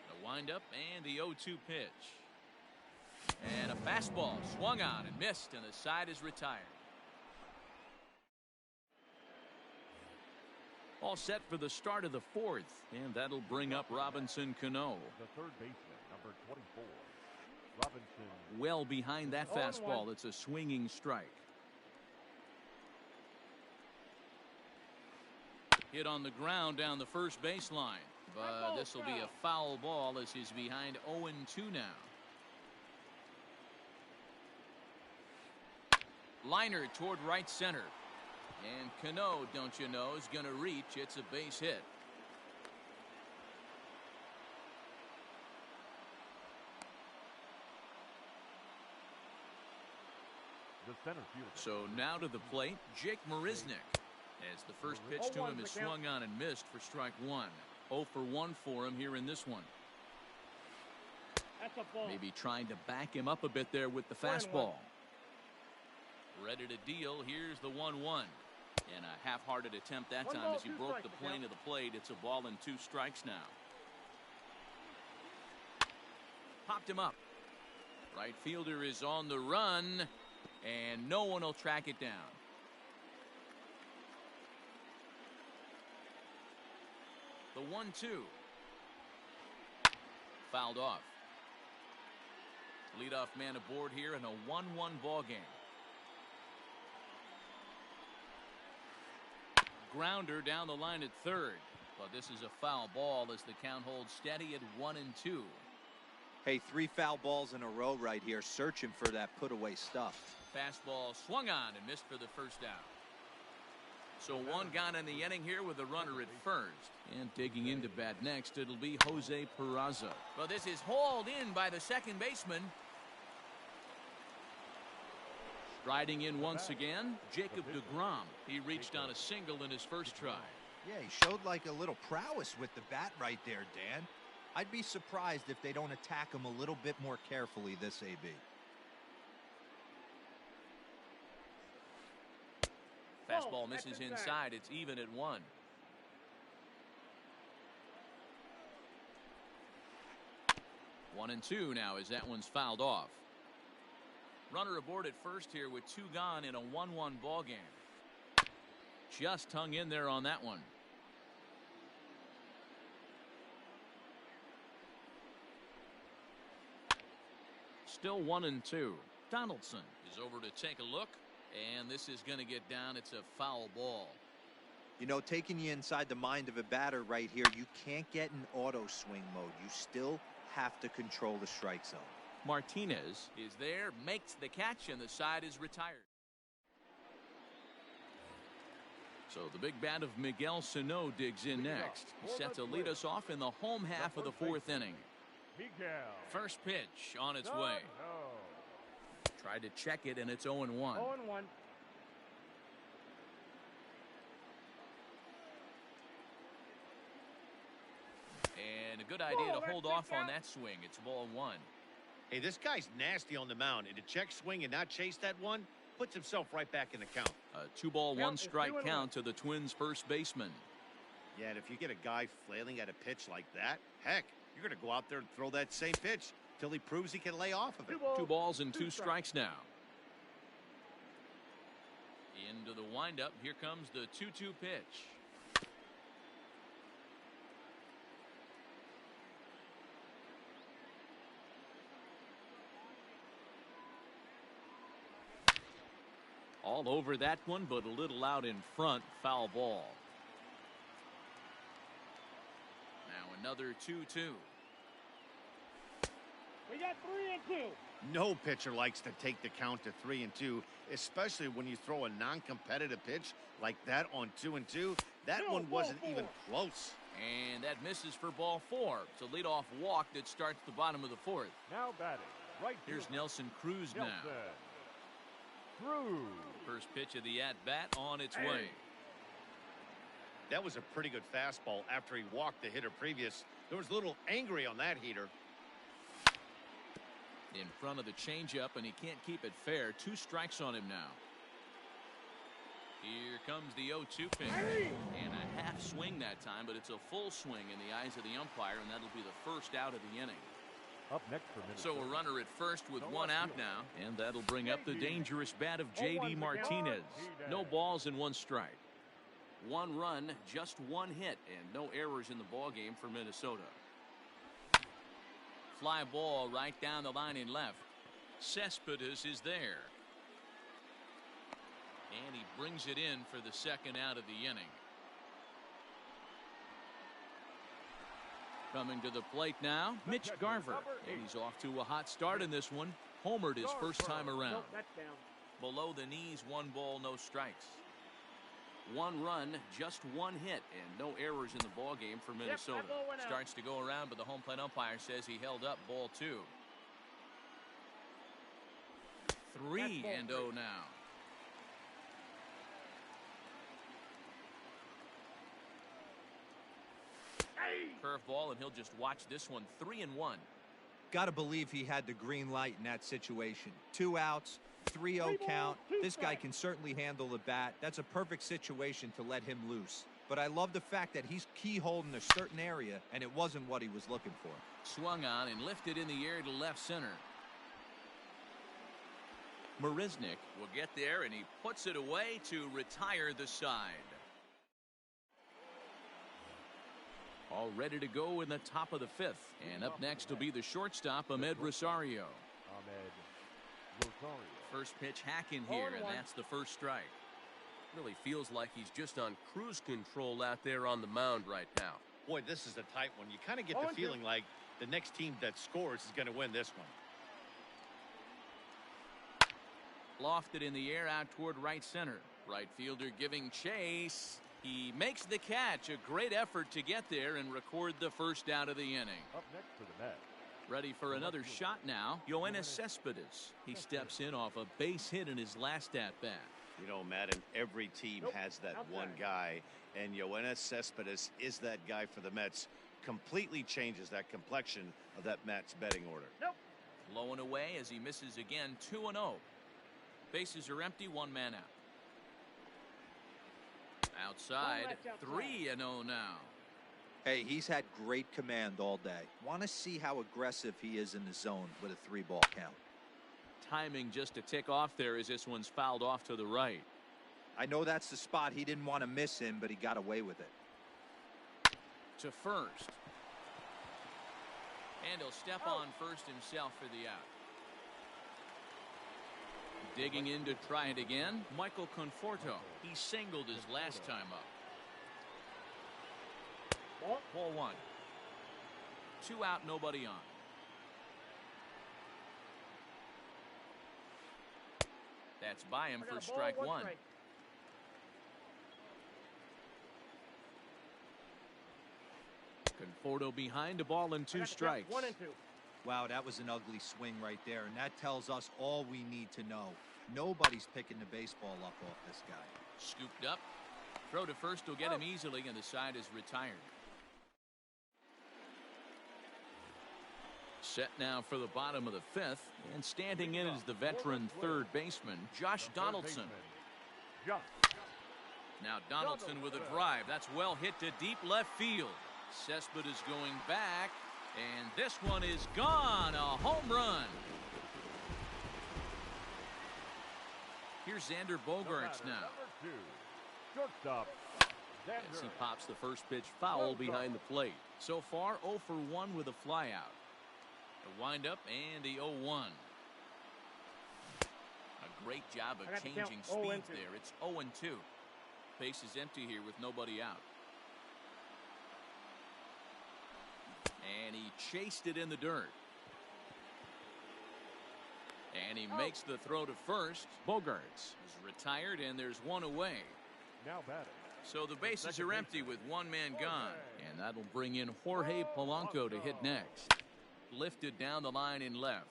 [SPEAKER 1] The windup and the 0-2 pitch. And a fastball swung on and missed, and the side is retired. All set for the start of the fourth, and that'll bring up Robinson Cano.
[SPEAKER 2] The third baseman, number 24, Robinson.
[SPEAKER 1] Well behind that fastball. It's a swinging strike. Hit on the ground down the first baseline, but this will be a foul ball as he's behind 0-2 now. Liner toward right center. And Cano, don't you know, is going to reach. It's a base hit.
[SPEAKER 2] The center fielder.
[SPEAKER 1] So now to the plate, Jake Marisnick. As the first pitch to him is swung on and missed for strike 1. 0 for 1 for him here in this one.
[SPEAKER 6] That's a ball.
[SPEAKER 1] Maybe trying to back him up a bit there with the fastball. Ready to deal. Here's the 1-1. And a half-hearted attempt that time as he broke the plane of the plate. It's a ball and 2 strikes now. Popped him up. Right fielder is on the run, and no one will track it down. The 1-2. Fouled off. Leadoff man aboard here in a 1-1 ball game. Grounder down the line at third, but this is a foul ball as the count holds steady at 1-2.
[SPEAKER 4] Hey, 3 foul balls in a row right here, searching for that put away stuff.
[SPEAKER 1] Fastball swung on and missed for the first out. So one gone in the inning here with a runner at first. And digging into bat next, it'll be Jose Peraza. Well, this is hauled in by the second baseman. Riding in once again, Jacob deGrom. He reached on a single in his first try.
[SPEAKER 4] Yeah, he showed like a little prowess with the bat right there, Dan. I'd be surprised if they don't attack him a little bit more carefully this AB.
[SPEAKER 1] Fastball misses inside. It's even at 1. One and two now as that one's fouled off. Runner aboard at first here with 2 gone in a 1-1 ball game. Just hung in there on that one. Still 1-2. Donaldson is over to take a look, and this is going to get down. It's a foul ball.
[SPEAKER 4] You know, taking you inside the mind of a batter right here, you can't get in auto swing mode. You still have to control the strike zone.
[SPEAKER 1] Martinez is there, makes the catch, and the side is retired. So the big bat of Miguel Sano digs in next. He's set to lead us off in the home half of the 4th inning. First pitch on its way. Tried to check it, and it's 0-1.
[SPEAKER 6] 0-1.
[SPEAKER 1] And a good idea to hold off on that swing. It's ball 1.
[SPEAKER 3] Hey, this guy's nasty on the mound, and to check swing and not chase that one puts himself right back in the count.
[SPEAKER 1] A 2-ball, 1-strike count to the Twins' first baseman.
[SPEAKER 3] Yeah, and if you get a guy flailing at a pitch like that, heck, you're going to go out there and throw that same pitch till he proves he can lay off of it.
[SPEAKER 1] 2 balls and 2 strikes now. Into the windup. Here comes the 2-2 pitch. All over that one, but a little out in front. Foul ball. Now another 2-2.
[SPEAKER 6] We got 3-2.
[SPEAKER 3] No pitcher likes to take the count to 3-2, especially when you throw a non-competitive pitch like that on 2-2. That one wasn't even close.
[SPEAKER 1] And that misses for ball 4. It's a leadoff walk that starts the bottom of the 4th.
[SPEAKER 2] Now batting, right.
[SPEAKER 1] Here's Nelson Cruz now.
[SPEAKER 2] Cruz.
[SPEAKER 1] First pitch of the at-bat on its way.
[SPEAKER 3] That was a pretty good fastball after he walked the hitter previous. There was a little angry on that heater.
[SPEAKER 1] In front of the changeup, and he can't keep it fair. 2 strikes on him now. Here comes the 0-2 pitch. And a half swing that time, but it's a full swing in the eyes of the umpire, and that'll be the first out of the inning.
[SPEAKER 2] Up next for
[SPEAKER 1] so a runner at first with 1 out now, and that'll bring up the dangerous bat of J.D. Martinez. No balls and 1 strike. 1 run, just 1 hit, and no errors in the ball game for Minnesota. Fly ball right down the line in left. Cespedes is there. And he brings it in for the 2nd out of the inning. Coming to the plate now, Mitch Garver. And he's off to a hot start in this one. Homered his first time around. Below the knees, 1 ball, no strikes. 1 run, just 1 hit, and no errors in the ball game for Minnesota. Starts to go around, but the home plate umpire says he held up ball 2. 3-0 now. Curveball, and he'll just watch this one. 3-1.
[SPEAKER 4] Gotta believe he had the green light in that situation. 2 outs, 3-0 count. This guy can certainly handle the bat. That's a perfect situation to let him loose. But I love the fact that he's keyholed in a certain area, and it wasn't what he was looking for.
[SPEAKER 1] Swung on and lifted in the air to left center. Marisnick will get there, and he puts it away to retire the side. All ready to go in the top of the 5th. And up next will be the shortstop, Ahmed Rosario.
[SPEAKER 5] First pitch hacking here, and that's the first strike. Really feels like he's just on cruise control out there on the mound right now.
[SPEAKER 3] Boy, this is a tight one. You kind of get the feeling like the next team that scores is going to win this one.
[SPEAKER 5] Lofted in the air out toward right center. Right fielder giving chase. He makes the catch. A great effort to get there and record the first out of the inning.
[SPEAKER 2] Up next for the Mets.
[SPEAKER 5] Ready for another shot now. Yoenis Cespedes. He steps in off a base hit in his last at-bat.
[SPEAKER 3] You know, Madden, every team has that one guy, and Yoenis Cespedes is that guy for the Mets. Completely changes that complexion of that Mets betting order.
[SPEAKER 5] Low and away as he misses again. 2-0. Bases are empty. One man out. Outside. 3-0 now.
[SPEAKER 4] Hey, he's had great command all day. Want to see how aggressive he is in the zone with a 3-ball count.
[SPEAKER 5] Timing just a tick off there as this one's fouled off to the right.
[SPEAKER 4] I know that's the spot. He didn't want to miss him, but he got away with it.
[SPEAKER 5] To first. And he'll step on first himself for the out. Digging in to try it again. Michael Conforto. He singled his last time up. Ball one. 2 out, nobody on. That's by him for strike one. Conforto behind, a ball and 2 strikes.
[SPEAKER 6] 1-2.
[SPEAKER 4] Wow, that was an ugly swing right there, and that tells us all we need to know. Nobody's picking the baseball up off this guy.
[SPEAKER 5] Scooped up. Throw to first will get him easily, and the side is retired. Set now for the bottom of the 5th, and standing in is the veteran third baseman, Josh Donaldson. Now Donaldson with a drive. That's well hit to deep left field. Cespedes going back, and this one is gone. A home run. Here's Xander Bogaerts now.
[SPEAKER 2] Shortstop.
[SPEAKER 5] As he pops the first pitch foul behind the plate. So far 0 for 1 with a flyout. The windup and the 0-1. A great job of changing speeds there. It's 0-2. Base is empty here with nobody out. And he chased it in the dirt. And he makes the throw to first. Bogaerts is retired, and there's one away.
[SPEAKER 2] Now batting.
[SPEAKER 5] So the bases are empty with one man gone. And that'll bring in Jorge Polanco to hit next. Lifted down the line in left.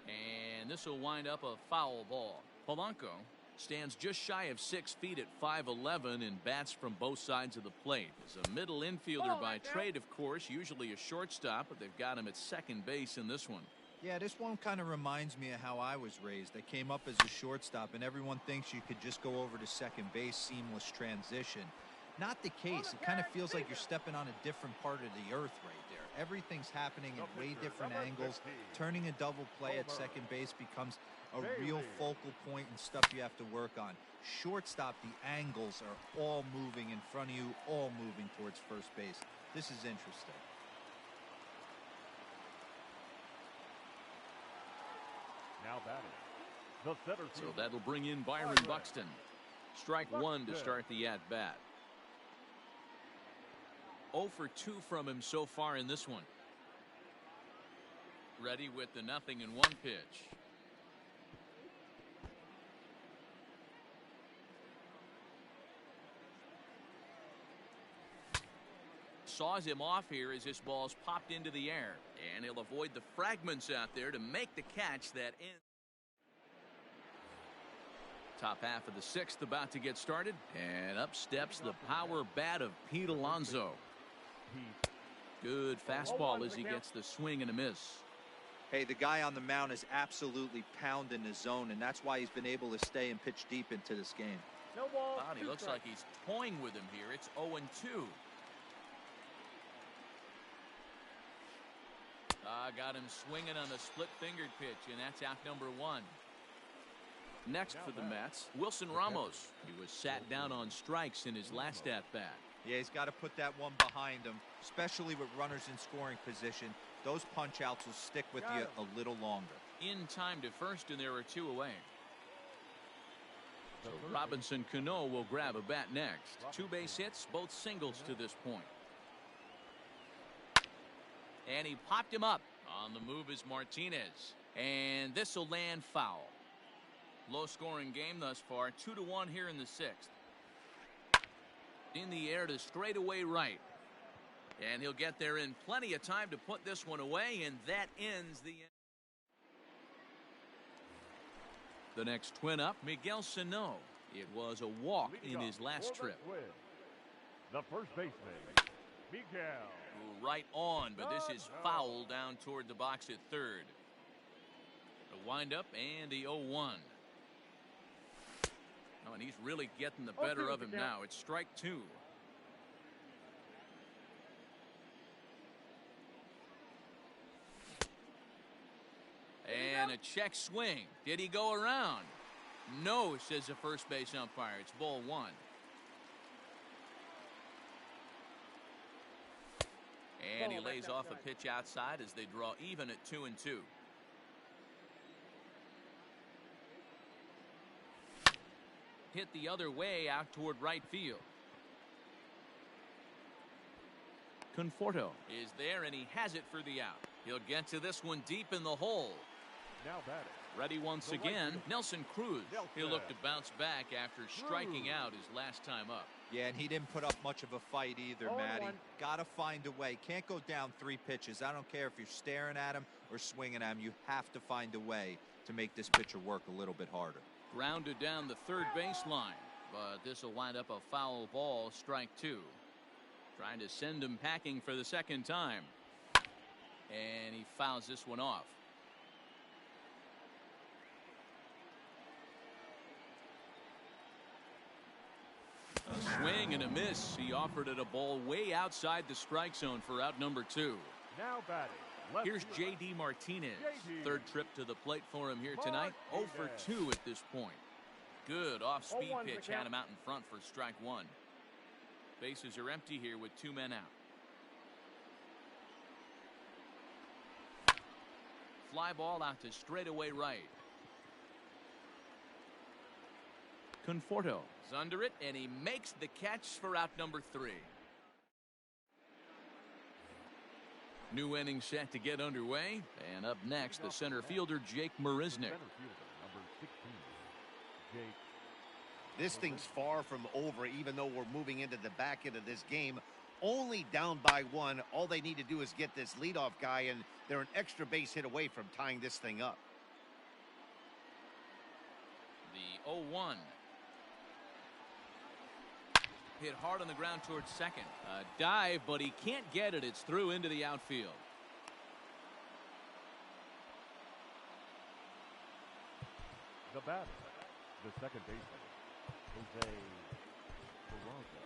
[SPEAKER 5] And this will wind up a foul ball. Polanco stands just shy of 6 feet at 5'11" and bats from both sides of the plate. He's a middle infielder by trade, of course, usually a shortstop, but they've got him at second base in this one.
[SPEAKER 4] Yeah, this one kind of reminds me of how I was raised. I came up as a shortstop, and everyone thinks you could just go over to second base, seamless transition. Not the case. It kind of feels like you're stepping on a different part of the earth right there. Everything's happening at way different angles. Turning a double play at second base becomes a real focal point and stuff you have to work on. Shortstop, the angles are all moving in front of you, all moving towards first base. This is interesting.
[SPEAKER 2] Now batting. The center
[SPEAKER 5] So
[SPEAKER 2] field.
[SPEAKER 5] that'll bring in Byron Buxton. Strike one to start the at-bat. 0 for 2 from him so far in this one. Ready with the 0-1 pitch. Saws him off here as this ball's popped into the air. And he'll avoid the fragments out there to make the catch that ends. Top half of the 6th about to get started. And up steps the power bat of Pete Alonso. Good fastball as he gets the swing and a miss.
[SPEAKER 4] Hey, the guy on the mound is absolutely pounding the zone, and that's why he's been able to stay and pitch deep into this game.
[SPEAKER 6] No ball.
[SPEAKER 5] He looks like he's toying with him here. It's 0-2. Got him swinging on the split-fingered pitch, and that's out number 1. Next for the Mets, Wilson Ramos. He was sat down on strikes in his last at-bat.
[SPEAKER 4] Yeah, he's got to put that one behind him, especially with runners in scoring position. Those punch-outs will stick with you a little longer.
[SPEAKER 5] In time to first, and there are 2 away. So Robinson Cano will grab a bat next. 2 base hits, both singles to this point. And he popped him up. On the move is Martinez. And this will land foul. Low-scoring game thus far, 2-1 here in the 6th. In the air to straightaway right. And he'll get there in plenty of time to put this one away, and that ends the inning. The next twin up, Miguel Sano. It was a walk in his last trip.
[SPEAKER 2] The first baseman, Miguel.
[SPEAKER 5] Right on, but this is foul down toward the box at third. The windup and the 0-1. Oh, and he's really getting the better of him now. It's strike 2. And a check swing. Did he go around? No, says the first base umpire. It's ball 1. And he lays off a pitch outside as they draw even at 2-2. Hit the other way out toward right field. Conforto is there, and he has it for the out. He'll get to this one deep in the hole.
[SPEAKER 2] Now batting.
[SPEAKER 5] Ready once again, Nelson Cruz. He'll look to bounce back after striking out his last time up.
[SPEAKER 4] Yeah, and he didn't put up much of a fight either, Matty. Got to find a way. Can't go down 3 pitches. I don't care if you're staring at him or swinging at him. You have to find a way to make this pitcher work a little bit harder.
[SPEAKER 5] Grounded down the third baseline, but this will wind up a foul ball, strike 2. Trying to send him packing for the second time. And he fouls this one off. A swing and a miss. He offered it a ball way outside the strike zone for out number 2.
[SPEAKER 2] Now batting.
[SPEAKER 5] Here's J.D. Martinez. Third trip to the plate for him here tonight. 0 for 2 at this point. Good off-speed pitch had him out in front for strike 1. Bases are empty here with 2 men out. Fly ball out to straightaway right. Conforto is under it, and he makes the catch for out number 3. New inning set to get underway, and up next the center fielder Jake Marisnick.
[SPEAKER 3] This thing's far from over, even though we're moving into the back end of this game. Only down by 1. All they need to do is get this leadoff guy, and they're an extra base hit away from tying this thing up.
[SPEAKER 5] The 0-1. Hit hard on the ground towards second. A dive, but he can't get it. It's through into the outfield.
[SPEAKER 2] The batter, the second baseman, Jose Peraza.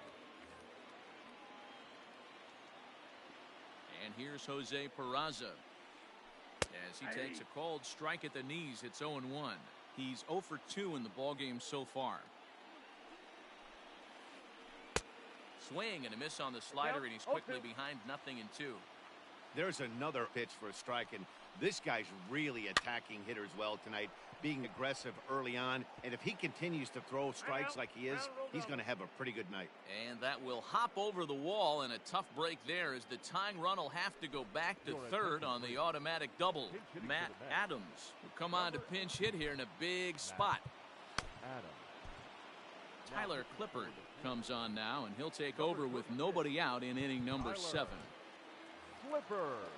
[SPEAKER 5] And here's Jose Peraza. As he takes a called strike at the knees, it's 0-1. He's 0 for 2 in the ballgame so far. Swing and a miss on the slider, and he's quickly behind 0-2.
[SPEAKER 3] There's another pitch for a strike, and this guy's really attacking hitters well tonight, being aggressive early on, and if he continues to throw strikes like he is, he's going to have a pretty good night.
[SPEAKER 5] And that will hop over the wall, and a tough break there as the tying run will have to go back to third on the automatic double. Matt Adams will come on to pinch hit here in a big spot. Tyler Clippard comes on now, and he'll take over with nobody out in inning number 7.
[SPEAKER 2] Clippard.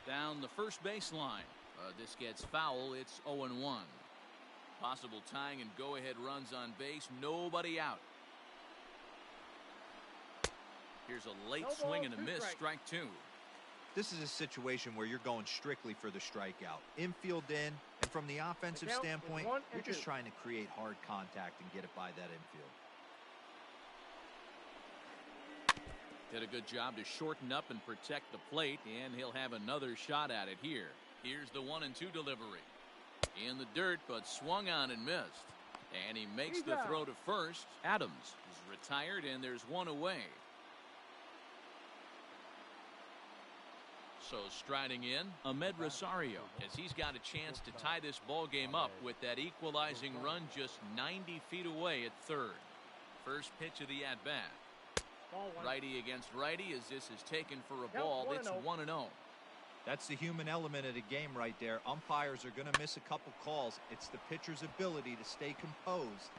[SPEAKER 5] Down the first baseline. This gets foul. It's 0-1. Possible tying and go-ahead runs on base. Nobody out. Here's a late swing and a miss. Strike 2.
[SPEAKER 4] This is a situation where you're going strictly for the strikeout. Infield in, and from the offensive standpoint, you're just trying to create hard contact and get it by that infield.
[SPEAKER 5] Did a good job to shorten up and protect the plate, and he'll have another shot at it here. Here's the 1-2 delivery. In the dirt, but swung on and missed.
[SPEAKER 1] And he makes the throw to first. Adams is retired, and there's one away. So striding in, Ahmed Rosario, as he's got a chance to tie this ball game up with that equalizing run just 90 feet away at third. First pitch of the at-bat. Righty against righty, as this is taken for a ball. It's 1-0.
[SPEAKER 4] That's the human element of the game right there. Umpires are going to miss a couple calls. It's the pitcher's ability to stay composed.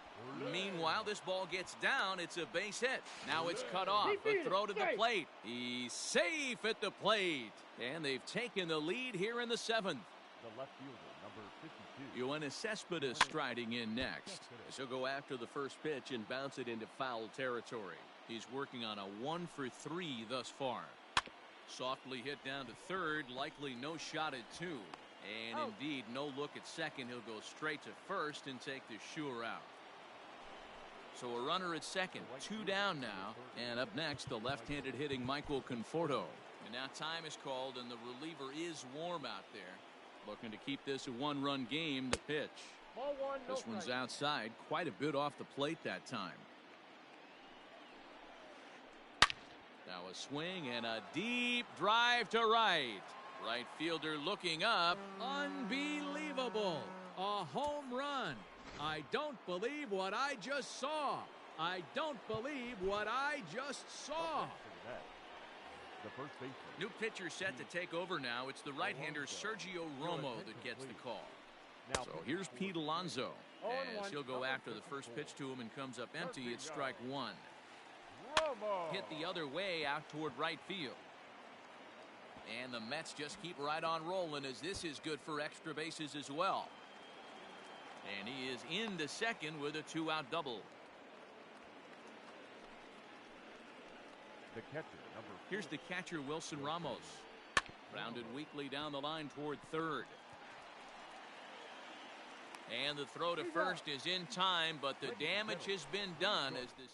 [SPEAKER 1] Meanwhile, this ball gets down. It's a base hit. Now it's cut off. A throw to the plate. He's safe at the plate. And they've taken the lead here in the seventh.
[SPEAKER 2] The left fielder, number 52.
[SPEAKER 1] Yoenis Cespedes striding in next. He'll go after the first pitch and bounce it into foul territory. He's working on a 1-for-3 thus far. Softly hit down to third, likely no shot at two. And indeed, no look at second. He'll go straight to first and take the sure out. So a runner at second, 2 down now. And up next, the left-handed hitting Michael Conforto. And now time is called, and the reliever is warm out there. Looking to keep this a 1-run game. The pitch.
[SPEAKER 6] Ball one, no
[SPEAKER 1] This one's
[SPEAKER 6] strike.
[SPEAKER 1] outside, quite a bit off the plate that time. Now a swing and a deep drive to right. Right fielder looking up. Unbelievable. A home run. I don't believe what I just saw. I don't believe what I just saw.
[SPEAKER 2] The first baseman.
[SPEAKER 1] New pitcher set to take over now. It's the right-hander Sergio Romo that gets the call. So here's Pete Alonso. As he'll go after the first pitch to him and comes up empty. It's strike one. Hit the other way out toward right field. And the Mets just keep right on rolling, as this is good for extra bases as well. And he is into second with a 2-out double.
[SPEAKER 2] The catcher, number 4.
[SPEAKER 1] Here's the catcher, Wilson Ramos. Rounded weakly down the line toward third. And the throw to first is in time, but the damage has been done as this.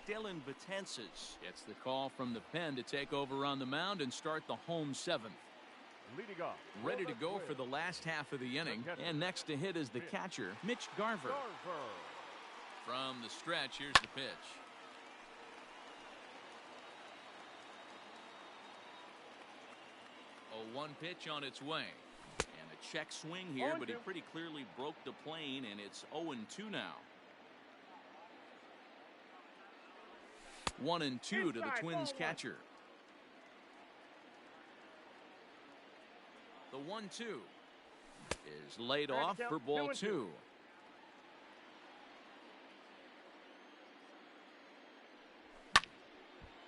[SPEAKER 1] Dylan Betances gets the call from the pen to take over on the mound and start the home seventh.
[SPEAKER 2] Leading off.
[SPEAKER 1] Ready to go for the last half of the inning. And next to hit is the catcher, Mitch Garver. From the stretch, here's the pitch. A 1 pitch on its way. And a check swing here, but he pretty clearly broke the plane, and it's 0-2 now. 1-2 to the Twins catcher. The 1-2 is laid off for ball 2.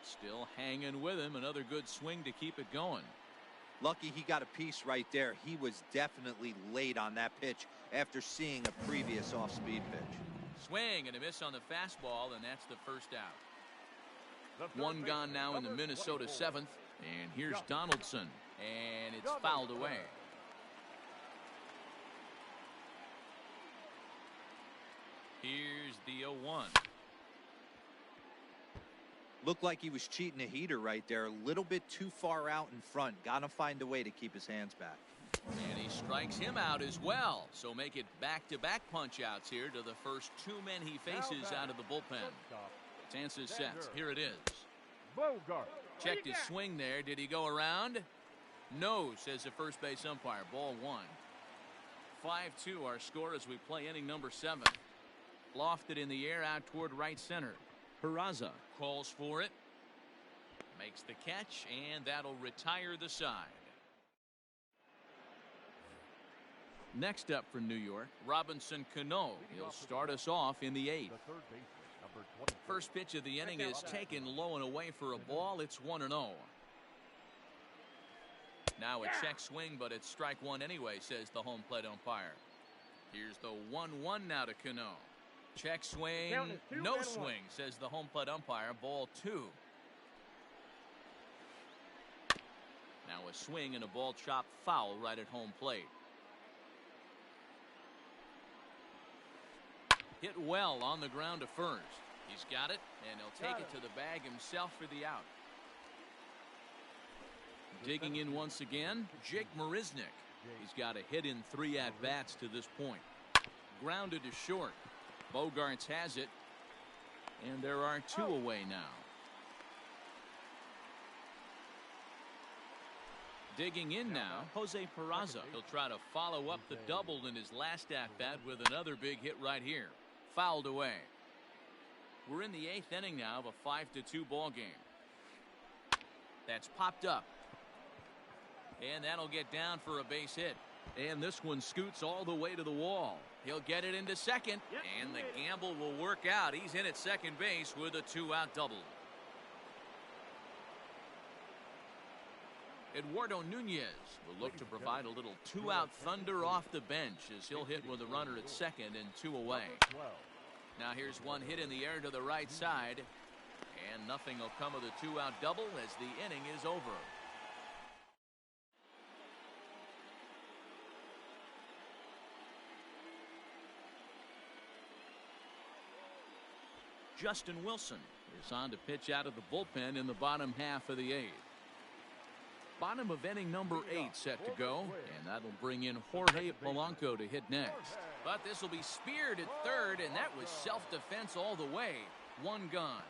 [SPEAKER 1] Still hanging with him. Another good swing to keep it going.
[SPEAKER 4] Lucky he got a piece right there. He was definitely late on that pitch after seeing a previous off-speed pitch.
[SPEAKER 1] Swing and a miss on the fastball, and that's the first out. One gone now in the Minnesota seventh. And here's Donaldson. And it's fouled away. Here's the 0-1.
[SPEAKER 4] Looked like he was cheating a heater right there. A little bit too far out in front. Got to find a way to keep his hands back.
[SPEAKER 1] And he strikes him out as well. So make it back-to-back punch-outs here to the first 2 men he faces out of the bullpen. Betances sets. Here it is.
[SPEAKER 2] Bogart.
[SPEAKER 1] Checked his swing there. Did he go around? No, says the first base umpire. Ball 1. 5-2 our score as we play inning number 7. Lofted in the air out toward right center. Peraza calls for it. Makes the catch, and that'll retire the side. Next up for New York, Robinson Cano. He'll start us off in the 8th. First pitch of the inning is taken low and away for a ball. It's 1-0. Now a check swing, but it's strike one anyway, says the home plate umpire. Here's the 1-1 now to Cano. Check swing, no swing, says the home plate umpire. Ball 2. Now a swing and a ball chopped foul right at home plate. Hit well on the ground to first. He's got it, and he'll take it to the bag himself for the out. Digging in once again, Jake Marisnick. He's got a hit in 3 at-bats to this point. Grounded to short. Bogarts has it. And there are 2 away now. Digging in now, Jose Peraza. He'll try to follow up the double in his last at-bat with another big hit right here. Fouled away. We're in the 8th inning now of a 5-2 ball game. That's popped up. And that'll get down for a base hit. And this one scoots all the way to the wall. He'll get it into second. And the gamble will work out. He's in at second base with a 2-out double. Eduardo Nunez will look to provide a little 2-out thunder off the bench as he'll hit with a runner at second and 2 away. Now here's one hit in the air to the right side. And nothing will come of the 2-out double as the inning is over. Justin Wilson is on to pitch out of the bullpen in the bottom half of the 8th. Bottom of inning number 8 set to go, and that'll bring in Jorge Polanco to hit next. But this will be speared at third, and that was self-defense all the way. 1 gone.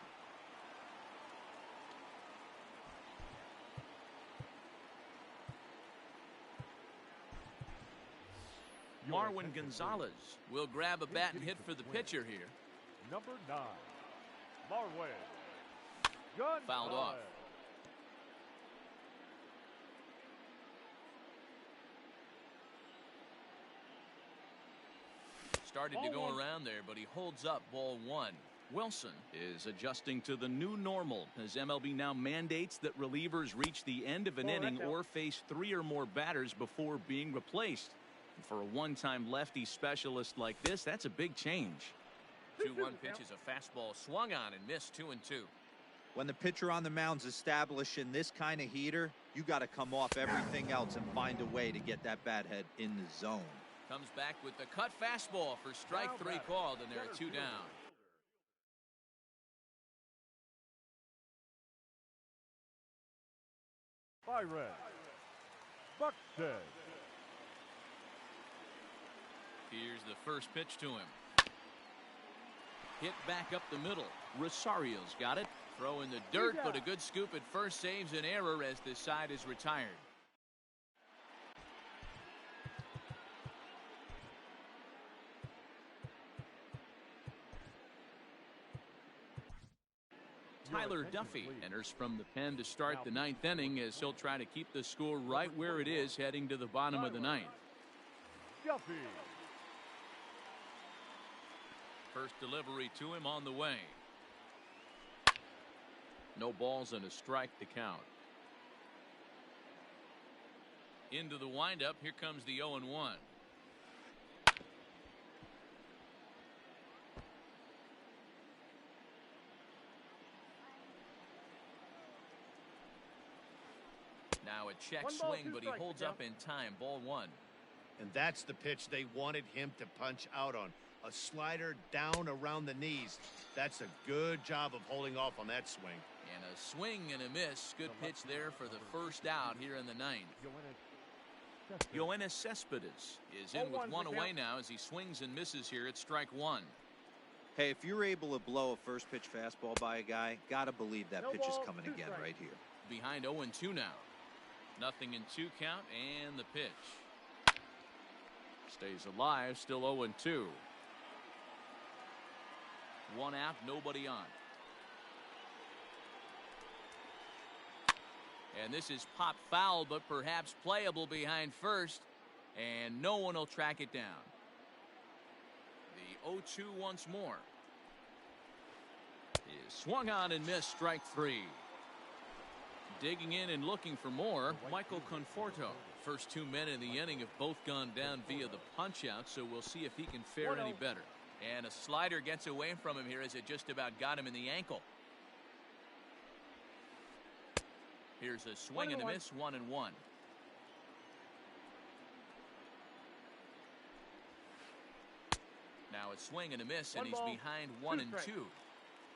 [SPEAKER 1] Marwin Gonzalez will grab a bat and hit for the pitcher here.
[SPEAKER 2] Number 9, Marwin.
[SPEAKER 1] Fouled off. Started to go around there, but he holds up ball 1. Wilson is adjusting to the new normal as MLB now mandates that relievers reach the end of an inning or face 3 or more batters before being replaced. And for a one-time lefty specialist like this, that's a big change. 2-1 pitch is a fastball swung on and missed. 2-2.
[SPEAKER 4] When the pitcher on the mound's establishing this kind of heater, you got to come off everything else and find a way to get that bat head in the zone.
[SPEAKER 1] Comes back with the cut fastball for strike 3 called, and there are 2 down.
[SPEAKER 2] Byron Buxton.
[SPEAKER 1] Here's the first pitch to him. Hit back up the middle. Rosario's got it. Throw in the dirt, but a good scoop at first saves an error as the side is retired. Tyler Duffy enters from the pen to start the 9th inning as he'll try to keep the score right where it is heading to the bottom of the 9th.
[SPEAKER 2] Duffy.
[SPEAKER 1] First delivery to him on the way. No balls and a strike to count. Into the windup. Here comes the 0-1. Now a check swing, but he holds up in time. Ball 1.
[SPEAKER 3] And that's the pitch they wanted him to punch out on. A slider down around the knees. That's a good job of holding off on that swing.
[SPEAKER 1] And a swing and a miss. Good pitch there for the first out here in the 9th. Yoenis Cespedes is in with 1 away now as he swings and misses here at strike 1.
[SPEAKER 4] Hey, if you're able to blow a first pitch fastball by a guy, gotta believe that pitch is coming again right here.
[SPEAKER 1] Behind 0-2 now. Nothing in 2 count, and the pitch. Stays alive, still 0-2. 1 out, nobody on. And this is pop foul, but perhaps playable behind first, and no one will track it down. The 0-2 once more. Is swung on and missed, strike 3. Digging in and looking for more, Michael Conforto. First 2 men in the inning have both gone down via the punch-out, so we'll see if he can fare any better. And a slider gets away from him here as it just about got him in the ankle. Here's a swing and a miss, 1-1. Now a swing and a miss, and he's behind 1-2.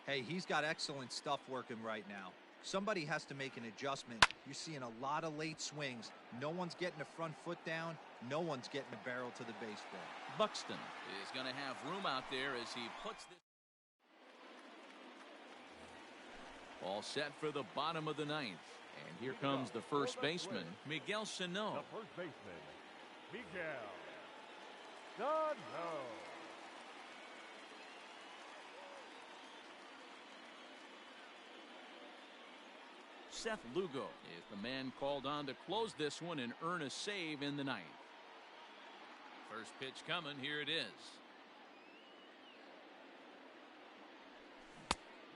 [SPEAKER 4] Hey, he's got excellent stuff working right now. Somebody has to make an adjustment. You're seeing a lot of late swings. No one's getting the front foot down. No one's getting the barrel to the baseball.
[SPEAKER 1] Buxton is going to have room out there as he puts this. All set for the bottom of the ninth. And here comes the first baseman, Miguel Sano.
[SPEAKER 2] The first baseman, Miguel Sano.
[SPEAKER 1] Seth Lugo is the man called on to close this one and earn a save in the ninth. First pitch coming. Here it is.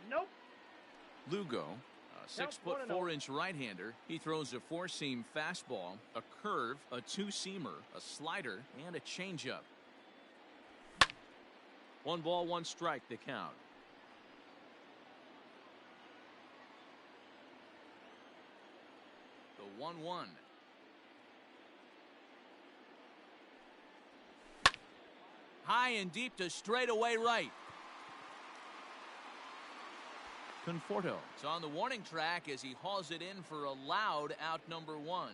[SPEAKER 6] Nope.
[SPEAKER 1] Lugo, a 6'4" right-hander. He throws a four-seam fastball, a curve, a two-seamer, a slider, and a changeup. 1 ball, 1 strike to count. The 1-1. High and deep to straightaway right. Conforto is on the warning track as he hauls it in for a loud out number 1.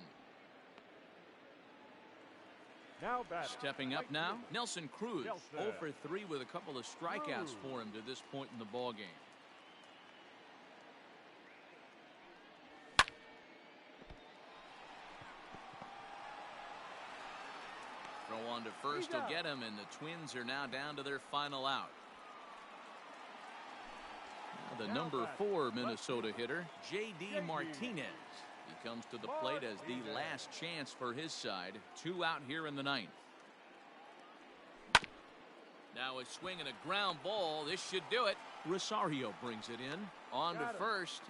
[SPEAKER 2] Now batting.
[SPEAKER 1] Stepping up now, Nelson Cruz.
[SPEAKER 2] Nelson.
[SPEAKER 1] 0 for 3 with a couple of strikeouts for him to this point in the ballgame. Throw on to first will get him, and the Twins are now down to their final out. Now the number 4 Minnesota hitter, J.D. Martinez. He comes to the plate as the last chance for his side. 2 out here in the ninth. Now a swing and a ground ball. This should do it. Rosario brings it in. On to first,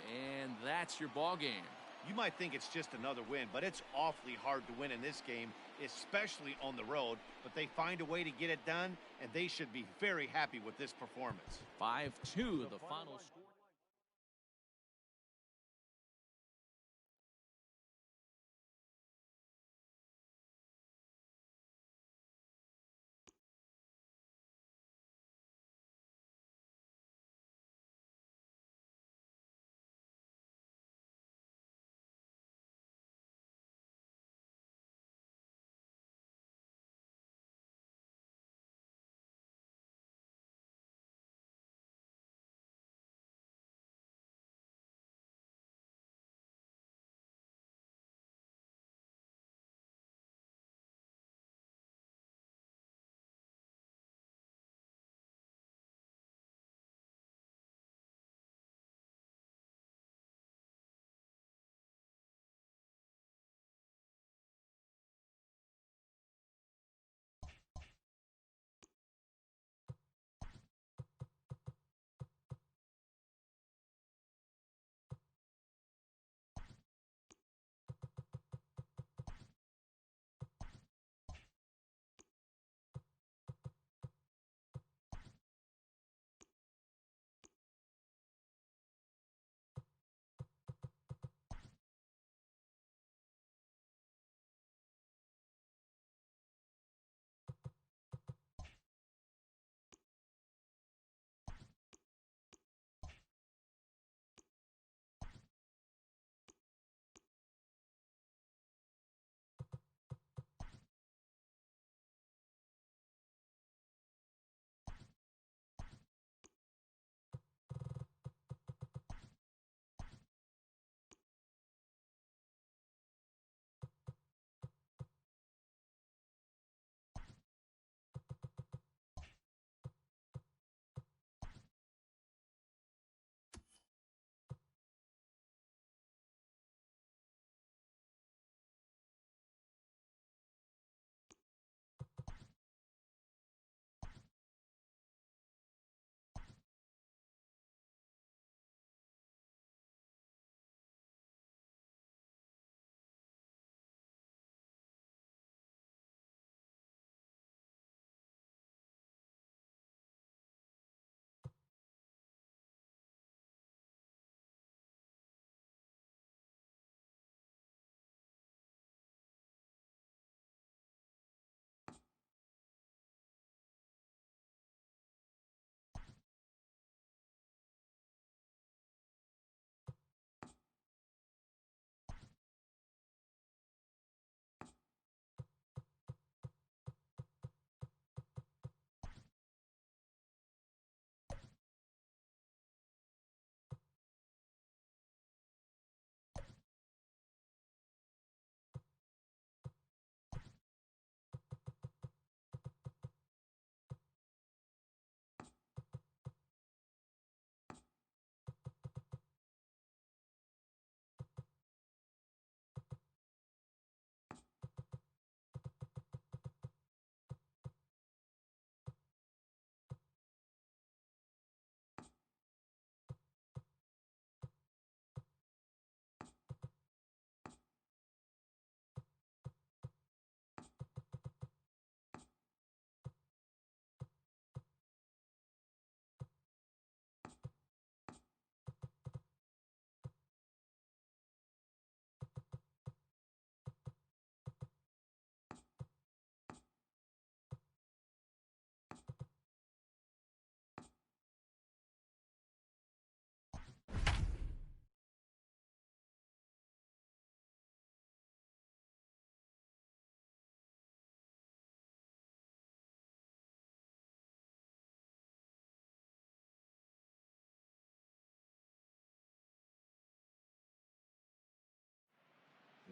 [SPEAKER 1] and that's your ball game.
[SPEAKER 3] You might think it's just another win, but it's awfully hard to win in this game, especially on the road. But they find a way to get it done, and they should be very happy with this performance.
[SPEAKER 1] 5-2 the final score.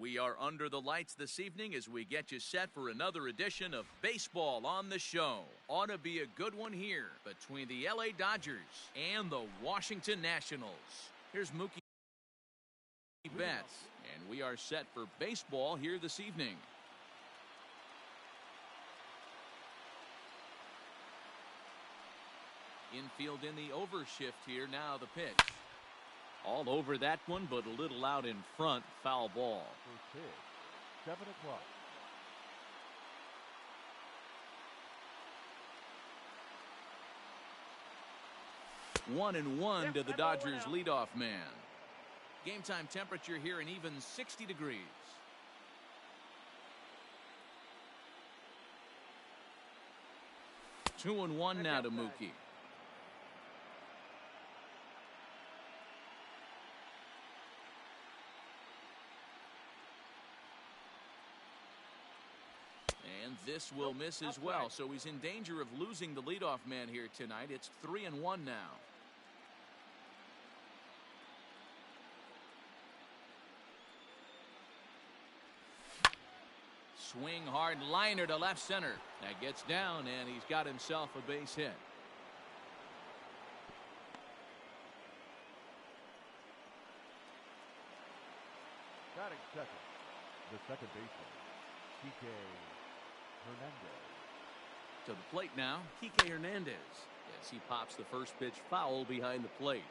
[SPEAKER 1] We are under the lights this evening as we get you set for another edition of Baseball on the Show. Ought to be a good one here between the LA Dodgers and the Washington Nationals. Here's Mookie Betts, and we are set for baseball here this evening. Infield in the overshift here. Now the pitch. All over that one, but a little out in front. Foul ball.
[SPEAKER 2] First pitch, 7 o'clock.
[SPEAKER 1] One and one to the Dodgers leadoff man. Game time temperature here an even 60 degrees. 2-1 now to Mookie. And this will miss as well, so he's in danger of losing the leadoff man here tonight. It's 3-1 now. Swing hard liner to left center. That gets down, and he's got himself a base hit.
[SPEAKER 2] Batting second, the second baseman, KK Hernandez.
[SPEAKER 1] To the plate now, KK Hernandez. As he pops the first pitch foul behind the plate.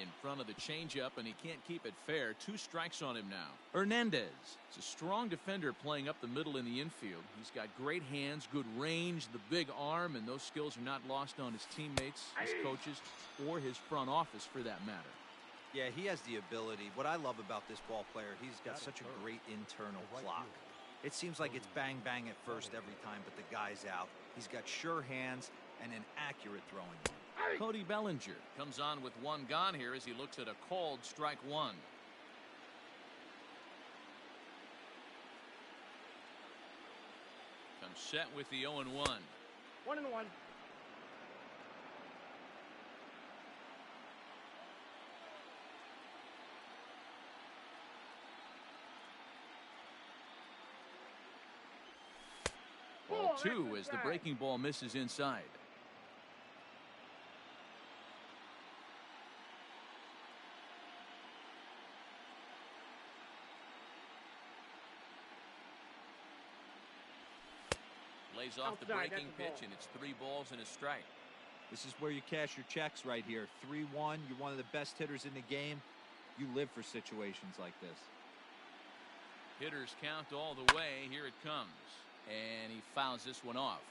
[SPEAKER 1] In front of the changeup, and he can't keep it fair. 2 strikes on him now. Hernandez is a strong defender playing up the middle in the infield. He's got great hands, good range, the big arm, and those skills are not lost on his teammates, his coaches, or his front office for that matter.
[SPEAKER 4] Yeah, he has the ability. What I love about this ball player, he's got such a great internal clock. It seems like it's bang bang at first every time, but the guy's out. He's got sure hands and an accurate throwing arm.
[SPEAKER 1] Cody Bellinger comes on with 1 gone here as he looks at a called strike 1. Comes set with the 0-1.
[SPEAKER 6] 1-1.
[SPEAKER 1] Ball 2 as the breaking ball misses inside. Lays off the breaking pitch, and it's 3 balls and a strike.
[SPEAKER 4] This is where you cash your checks right here. 3-1. You're one of the best hitters in the game. You live for situations like this.
[SPEAKER 1] Hitters count all the way. Here it comes. And he fouls this one off.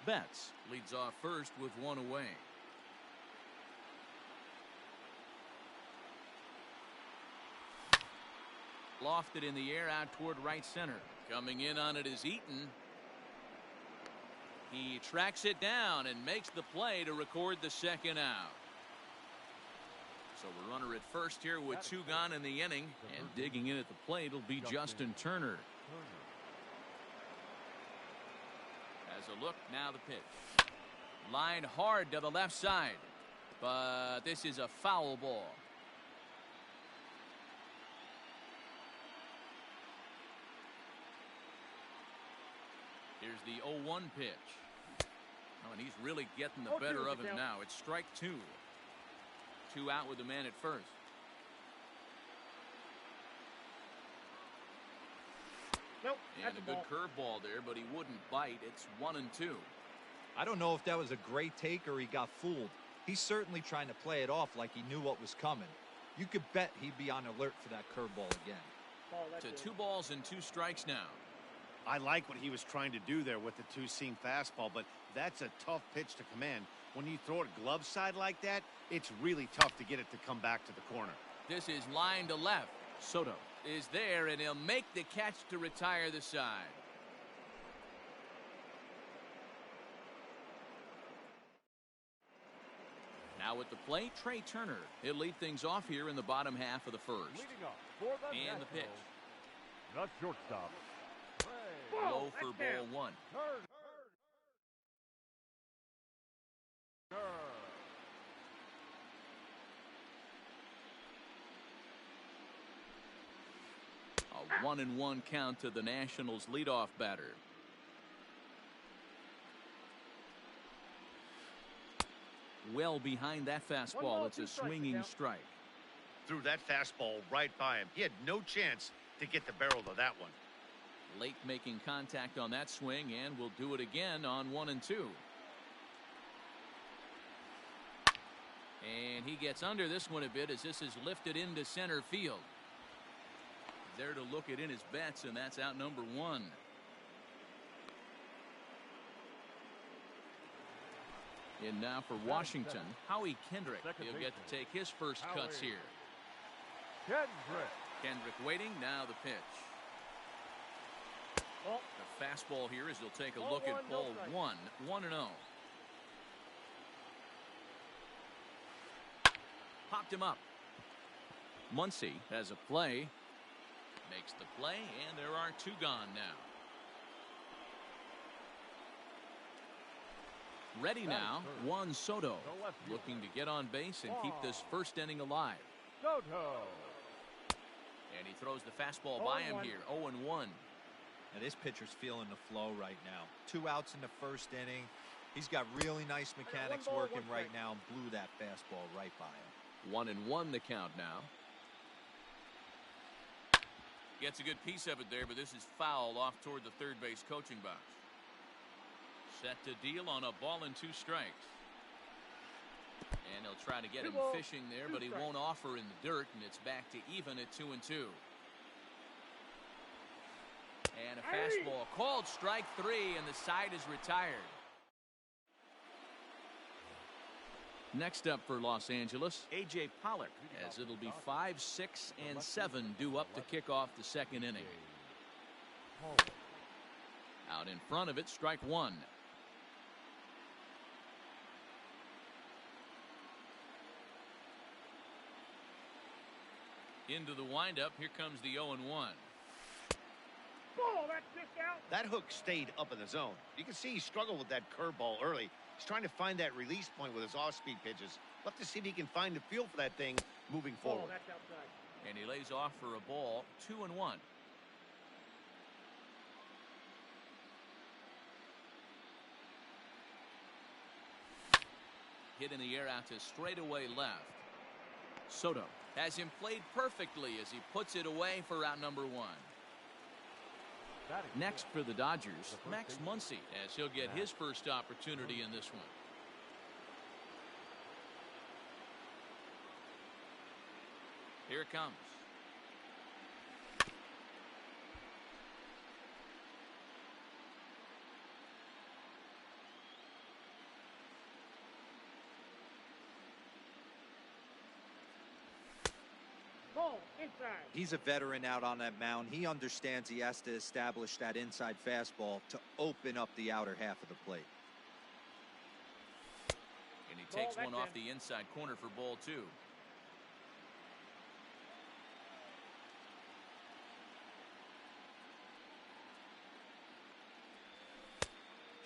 [SPEAKER 1] Betts leads off first with 1 away. Lofted in the air out toward right center. Coming in on it is Eaton. He tracks it down and makes the play to record the second out. So a runner at first here with 2 gone in the inning, and digging in at the plate will be Justin Turner. As a look, now the pitch. Line hard to the left side, but this is a foul ball. Here's the 0-1 pitch. Oh, and he's really getting the better of him now. It's strike 2. 2 out with the man at first.
[SPEAKER 6] Nope.
[SPEAKER 1] And a good curveball there, but he wouldn't bite. It's 1-2.
[SPEAKER 4] I don't know if that was a great take or he got fooled. He's certainly trying to play it off like he knew what was coming. You could bet he'd be on alert for that curveball again.
[SPEAKER 1] To 2 balls and 2 strikes now.
[SPEAKER 3] I like what he was trying to do there with the 2-seam fastball, but that's a tough pitch to command. When you throw it glove side like that, it's really tough to get it to come back to the corner.
[SPEAKER 1] This is line to left. Soto is there, and he'll make the catch to retire the side. Now at the plate, Trey Turner. He'll lead things off here in the bottom half of the first.
[SPEAKER 2] Leading off for the
[SPEAKER 1] And the pitch.
[SPEAKER 2] The shortstop.
[SPEAKER 1] Low for ball 1.
[SPEAKER 2] Turner.
[SPEAKER 1] 1-1 count to the Nationals leadoff batter. Well behind that fastball. It's a swinging strike.
[SPEAKER 3] Threw that fastball right by him. He had no chance to get the barrel of that one.
[SPEAKER 1] Late making contact on that swing, and will do it again on 1-2. And he gets under this one a bit as this is lifted into center field. There to look it in his bets, and that's out number 1. And now for Washington, Howie Kendrick. He'll get to take his first cuts here. Kendrick waiting. Now the pitch. The fastball here as he'll take a look at ball 1. 1-0. Popped him up. Muncy has a play. Makes the play, and there are 2 gone now. Ready now, Juan Soto, looking to get on base and keep this first inning alive.
[SPEAKER 2] Soto.
[SPEAKER 1] And he throws the fastball by him here, 0-1.
[SPEAKER 4] And this pitcher's feeling the flow right now. 2 outs in the first inning. He's got really nice mechanics working right now and blew that fastball right by him.
[SPEAKER 1] 1-1 the count now. Gets a good piece of it there, but this is foul off toward the third base coaching box. Set to deal on a ball and 2 strikes. And he'll try to get him fishing there, but he won't offer in the dirt, and it's back to even at 2-2. And a fastball called strike 3, and the side is retired. Next up for Los Angeles, A.J. Pollock, as it'll be 5, 6, and 7 due up to kick off the second inning. Out in front of it, strike 1. Into the windup, here comes the 0-1.
[SPEAKER 3] That hook stayed up in the zone. You can see he struggled with that curveball early. He's trying to find that release point with his off-speed pitches. We'll have to see if he can find the feel for that thing moving forward.
[SPEAKER 1] And he lays off for a ball, 2-1. Hit in the air out to straightaway left. Soto has him played perfectly as he puts it away for out number 1. Next for the Dodgers, Max Muncy, as he'll get his first opportunity in this one. Here it comes.
[SPEAKER 4] He's a veteran out on that mound. He understands he has to establish that inside fastball to open up the outer half of the plate.
[SPEAKER 1] And he takes one off the inside corner for ball 2.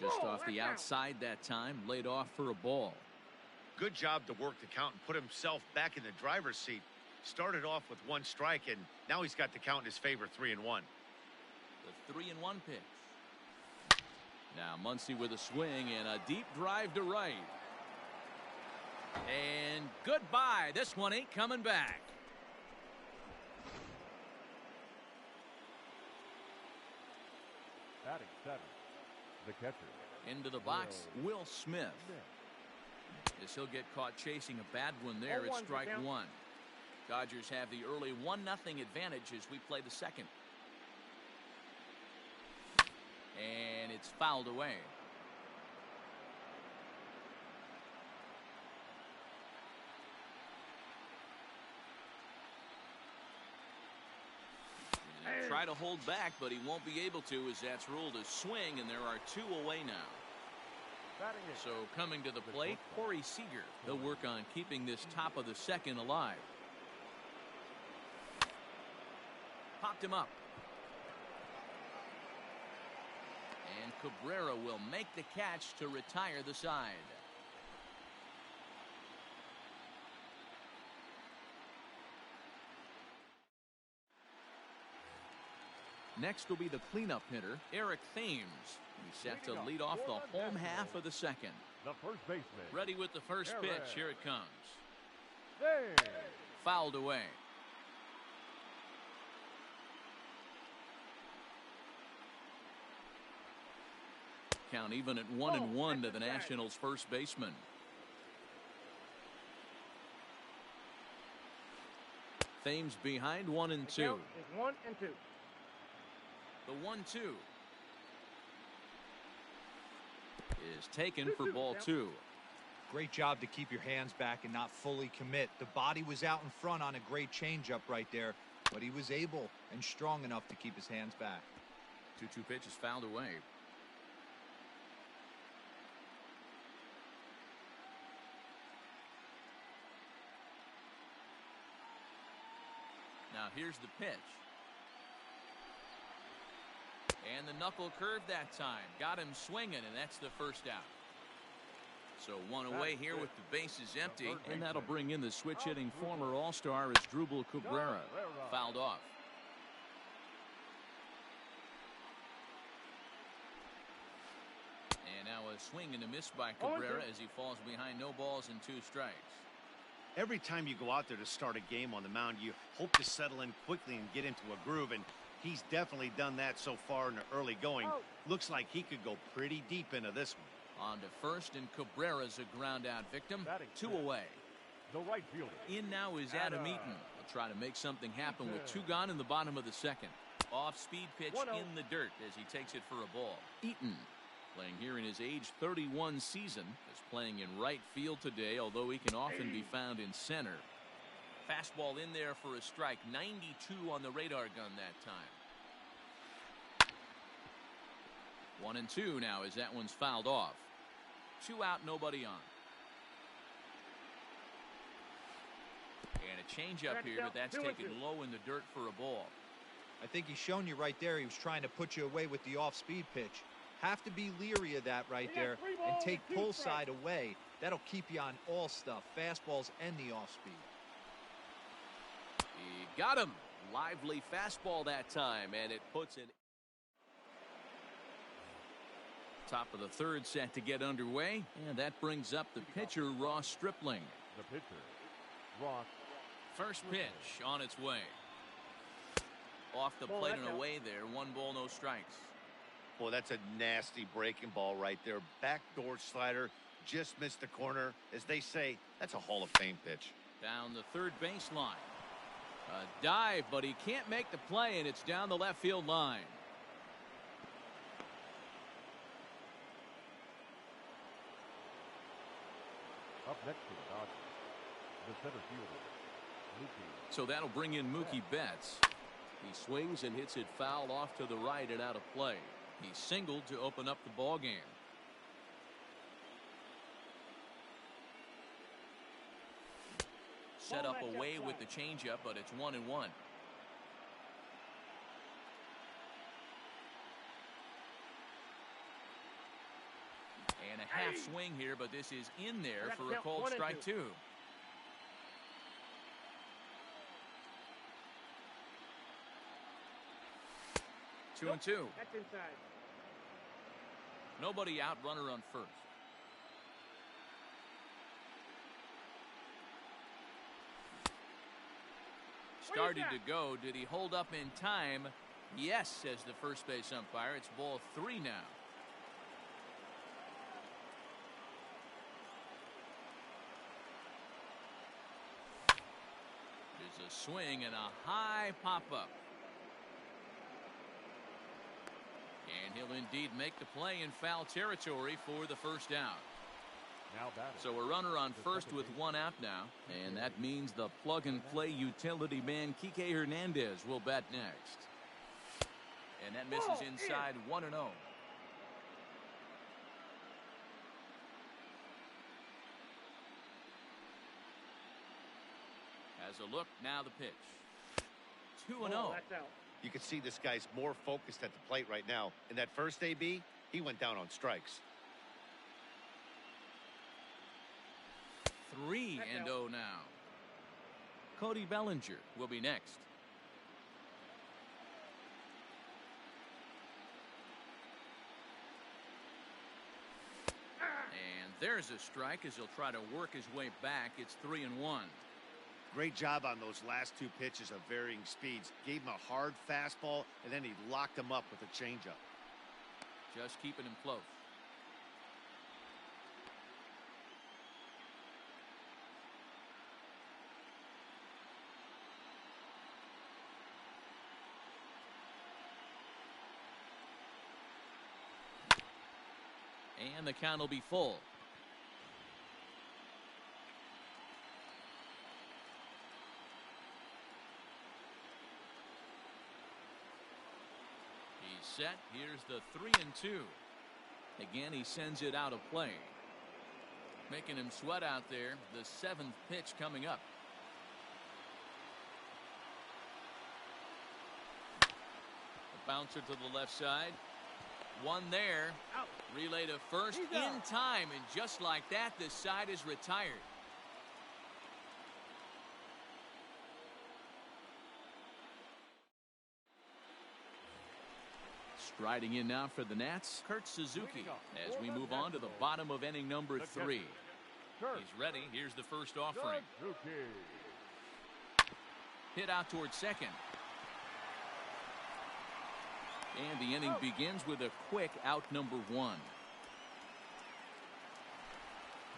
[SPEAKER 1] Just off the outside that time, laid off for a ball.
[SPEAKER 3] Good job to work the count and put himself back in the driver's seat. Started off with 1 strike, and now he's got the count in his favor, 3-1.
[SPEAKER 1] The 3-1 pitch. Now Muncy with a swing and a deep drive to right. And goodbye. This one ain't coming back.
[SPEAKER 2] Batting 7, the catcher.
[SPEAKER 1] Into the box, Will Smith. As he'll get caught chasing a bad one there at strike 1. Dodgers have the early 1-0 advantage as we play the second. And it's fouled away. He'll try to hold back, but he won't be able to as that's ruled a swing, and there are 2 away now. So coming to the plate, Corey Seager. They'll work on keeping this top of the second alive. Popped him up. And Cabrera will make the catch to retire the side.
[SPEAKER 5] Next will be the cleanup hitter, Eric Thames. He's set to lead off the home half of the second.
[SPEAKER 2] The first baseman.
[SPEAKER 5] Ready with the first pitch. Here it comes.
[SPEAKER 2] Thames.
[SPEAKER 5] Fouled away. Count even at 1-1 to the Nationals' first baseman. Thames behind 1-2.
[SPEAKER 6] The count is 1-2.
[SPEAKER 5] The 1-2 is taken for ball 2.
[SPEAKER 4] Great job to keep your hands back and not fully commit. The body was out in front on a great changeup right there, but he was able and strong enough to keep his hands back.
[SPEAKER 5] 2-2 pitch is fouled away. Now here's the pitch. And the knuckle curve that time. Got him swinging, and that's the first out. So one away here with the bases empty. And that'll bring in the switch-hitting former All-Star Asdrubal Cabrera. Fouled off. And now a swing and a miss by Cabrera as he falls behind no balls and 2 strikes.
[SPEAKER 3] Every time you go out there to start a game on the mound, you hope to settle in quickly and get into a groove, and he's definitely done that so far in the early going. Looks like he could go pretty deep into this one.
[SPEAKER 5] On to first, and Cabrera's a ground-out victim. 2 away.
[SPEAKER 2] The right fielder.
[SPEAKER 5] In now is Adam Eaton. He'll try to make something happen with 2 gone in the bottom of the second. Off-speed pitch in the dirt as he takes it for a ball. Eaton, playing here in his age 31 season, is playing in right field today, although he can often be found in center. Fastball in there for a strike. 92 on the radar gun that time. 1-2 now as that one's fouled off. 2 out, nobody on. And a changeup here, but that's taken low in the dirt for a ball.
[SPEAKER 4] I think he's shown you right there. He was trying to put you away with the off-speed pitch. Have to be leery of that right there and take pull side away. That'll keep you on all stuff, fastballs and the off-speed.
[SPEAKER 5] He got him. Lively fastball that time, and it puts it. Top of the third set to get underway, and that brings up the pitcher, Ross Stripling.
[SPEAKER 2] The pitcher, Ross.
[SPEAKER 5] First pitch on its way. Off the plate and away there. 1 ball, no strikes.
[SPEAKER 3] Boy, that's a nasty breaking ball right there. Backdoor slider, just missed the corner. As they say, that's a Hall of Fame pitch.
[SPEAKER 5] Down the third baseline. A dive, but he can't make the play, and it's down the left field line.
[SPEAKER 2] Up next to the Dodgers, the center fielder, Mookie.
[SPEAKER 5] So that'll bring in Mookie Betts. He swings and hits it foul off to the right and out of play. He singled to open up the ball game. Set up away with the changeup, but it's 1-1. And a half swing here, but this is in there for a called strike 2. Two and two.
[SPEAKER 6] That's inside.
[SPEAKER 5] Nobody out, runner on first. Started to go. Did he hold up in time? Yes, says the first base umpire. It's ball 3 now. There's a swing and a high pop-up. And he'll indeed make the play in foul territory for the first out. So a runner on first with 1 out now, and that means the plug-and-play utility man Kike Hernandez will bat next. And that misses inside 1-0. Has a look, now the pitch. 2-0.
[SPEAKER 6] That's out.
[SPEAKER 3] You can see this guy's more focused at the plate right now. In that first AB, he went down on strikes.
[SPEAKER 5] 3-0 now. Cody Bellinger will be next.
[SPEAKER 1] There's a strike as he'll try to work his way back. It's 3-1.
[SPEAKER 3] Great job on those last two pitches of varying speeds. Gave him a hard fastball, and then he locked him up with a changeup.
[SPEAKER 1] Just keeping him close. And the count will be full. He's set. Here's the 3-2. Again, he sends it out of play. Making him sweat out there. The 7th pitch coming up. A bouncer to the left side. One there.
[SPEAKER 6] Out.
[SPEAKER 1] Relay to first in time, and just like that, the side is retired. Striding in now for the Nats, Kurt Suzuki, as we move on to the bottom of inning number 3. He's ready. Here's the first offering. Hit out towards second. And the inning begins with a quick out number 1.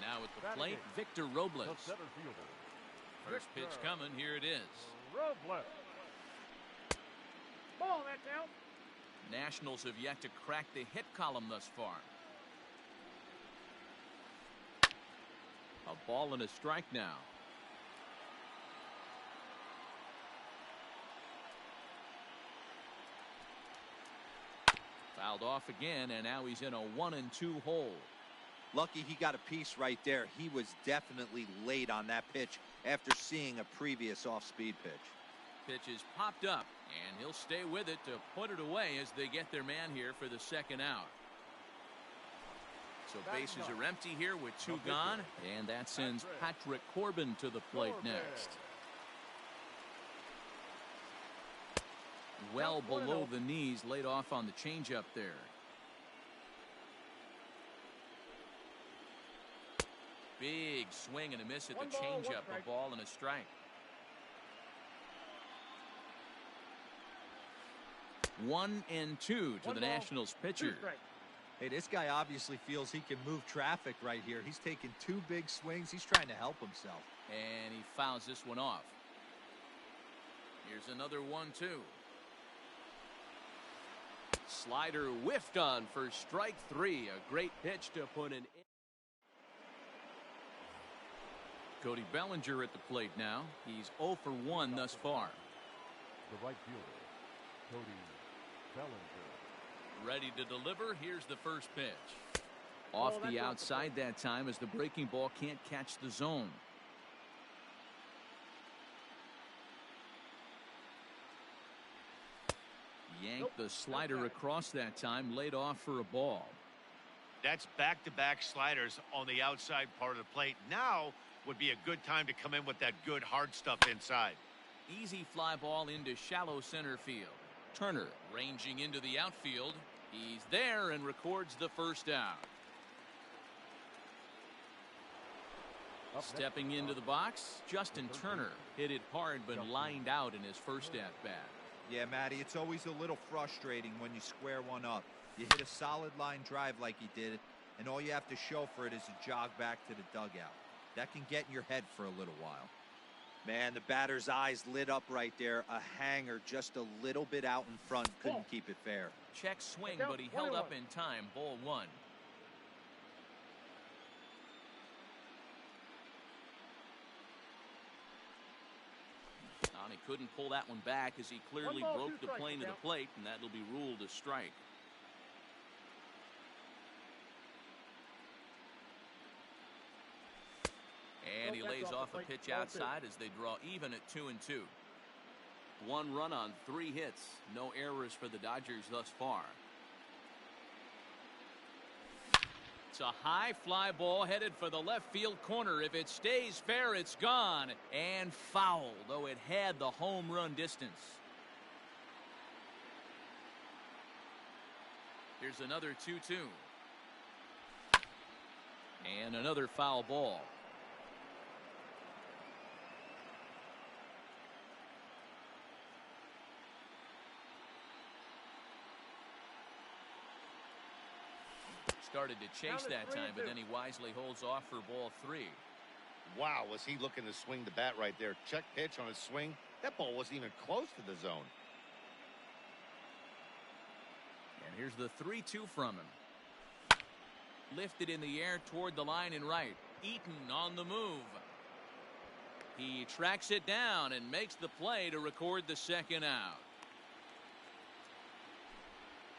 [SPEAKER 1] Now at the plate, Victor Robles. First pitch coming. Here it is.
[SPEAKER 6] Robles. Ball, that's out.
[SPEAKER 1] Nationals have yet to crack the hit column thus far. A ball and a strike now. Fouled off again, and now he's in a 1-2 hole.
[SPEAKER 4] Lucky he got a piece right there. He was definitely late on that pitch after seeing a previous off-speed pitch.
[SPEAKER 1] Pitch is popped up, and he'll stay with it to put it away as they get their man here for the second out. So bases are empty here with 2 gone, and that sends Patrick Corbin to the plate next. Well below the knees, laid off on the changeup there. Big swing and a miss at the changeup. A ball and a strike. 1-2 to the Nationals pitcher.
[SPEAKER 4] Hey, this guy obviously feels he can move traffic right here. He's taking 2 big swings. He's trying to help himself.
[SPEAKER 1] And he fouls this one off. Here's another 1-2. Slider whiffed on for strike 3. A great pitch to put an. Cody Bellinger at the plate now. He's 0 for 1 thus far.
[SPEAKER 2] The right fielder, Cody Bellinger.
[SPEAKER 1] Ready to deliver. Here's the first pitch. Off the outside that time as the breaking ball can't catch the zone. Yanked the slider across that time, laid off for a ball.
[SPEAKER 3] That's back-to-back sliders on the outside part of the plate. Now would be a good time to come in with that good hard stuff inside.
[SPEAKER 1] Easy fly ball into shallow center field. Turner ranging into the outfield. He's there and records the first out. Stepping into the box, Justin Turner hit it hard but lined out in his first at-bat.
[SPEAKER 4] Yeah, Matty, it's always a little frustrating when you square one up. You hit a solid line drive like he did, and all you have to show for it is a jog back to the dugout. That can get in your head for a little while. Man, the batter's eyes lit up right there. A hanger just a little bit out in front. Couldn't keep it fair.
[SPEAKER 1] Check swing, but he held up in time. Ball 1. He couldn't pull that one back as he clearly broke the plane of the plate, and that'll be ruled a strike. And he lays off a pitch outside as they draw even at 2-2. 1 run on 3 hits. No errors for the Dodgers thus far. It's a high fly ball headed for the left field corner. If it stays fair, it's gone. And foul, though it had the home run distance. Here's another 2-2. And another foul ball. Started to chase that time, but then he wisely holds off for ball 3.
[SPEAKER 3] Wow, was he looking to swing the bat right there. Check pitch on his swing. That ball wasn't even close to the zone.
[SPEAKER 1] And here's the 3-2 from him. Lifted in the air toward the line and right. Eaton on the move. He tracks it down and makes the play to record the second out.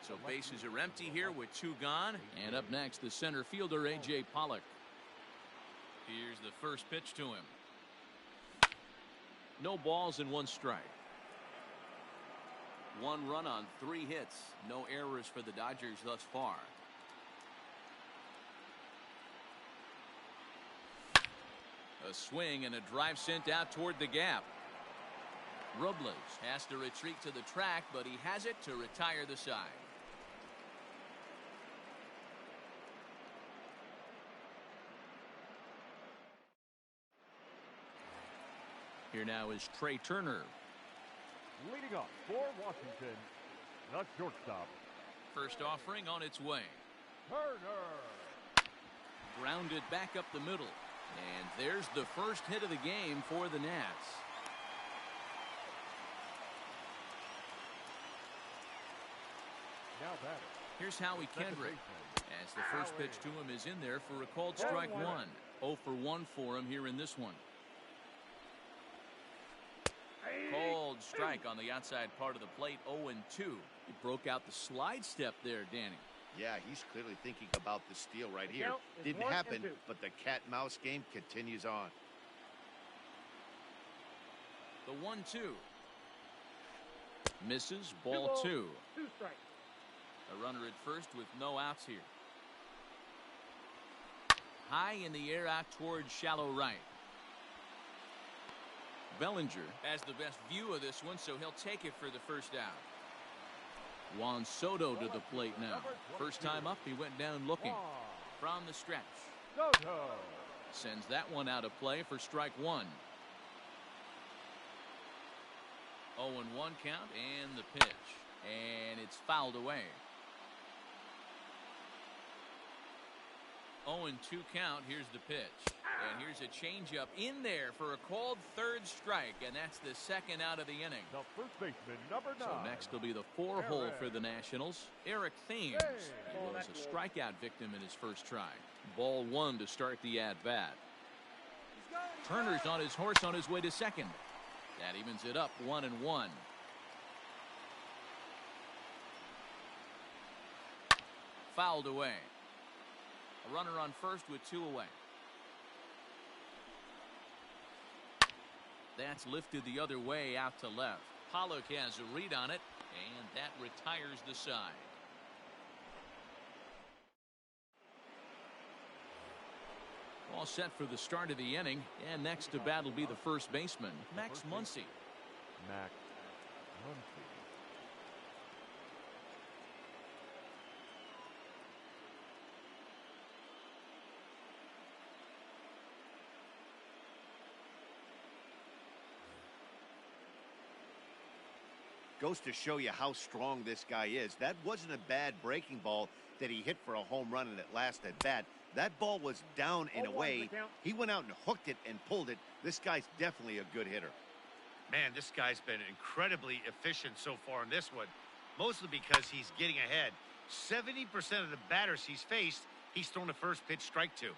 [SPEAKER 1] So bases are empty here with 2 gone. And up next, the center fielder, A.J. Pollock. Here's the first pitch to him. No balls and 1 strike. 1 run on 3 hits. No errors for the Dodgers thus far. A swing and a drive sent out toward the gap. Robles has to retreat to the track, but he has it to retire the side. Here now is Trey Turner.
[SPEAKER 2] Leading up for Washington, the shortstop.
[SPEAKER 1] First offering on its way.
[SPEAKER 2] Turner.
[SPEAKER 1] Grounded back up the middle. And there's the first hit of the game for the Nats.
[SPEAKER 2] Now batter.
[SPEAKER 1] Here's Howie Kendrick. As the first pitch to him is in there for a called strike 1. 0 for 1 for him here in this one. Called strike on the outside part of the plate. 0-2. He broke out the slide step there, Danny.
[SPEAKER 3] Yeah, he's clearly thinking about the steal right here. Didn't happen, but the cat-mouse game continues on.
[SPEAKER 1] The 1-2. Misses. Ball 2.
[SPEAKER 6] 2 strikes.
[SPEAKER 1] A runner at first with no outs here. High in the air out towards shallow right. Bellinger has the best view of this one, so he'll take it for the first out. Juan Soto to the plate now. First time up, he went down looking. From the stretch.
[SPEAKER 2] Soto.
[SPEAKER 1] Sends that one out of play for strike 1. 0-1 count and the pitch. And it's fouled away. 0-2 count. Here's the pitch. And here's a changeup in there for a called 3rd strike. And that's the second out of the inning.
[SPEAKER 2] The first baseman, number 9.
[SPEAKER 1] So next will be the 4-hole for the Nationals. Eric Thames. He was a strikeout victim in his first try. Ball 1 to start the at-bat. Turner's on his horse on his way to second. That evens it up 1-1. Fouled away. A runner on first with 2 away. That's lifted the other way out to left. Pollock has a read on it, and that retires the side. All set for the start of the inning, and next to bat will be the first baseman, Max Muncy.
[SPEAKER 2] Max Muncy.
[SPEAKER 3] Goes to show you how strong this guy is. That wasn't a bad breaking ball that he hit for a home run in that last at bat. That ball was down and away. He went out and hooked it and pulled it. This guy's definitely a good hitter.
[SPEAKER 7] Man, this guy's been incredibly efficient so far in this one, mostly because he's getting ahead. 70% of the batters he's faced, he's thrown a first pitch strike to.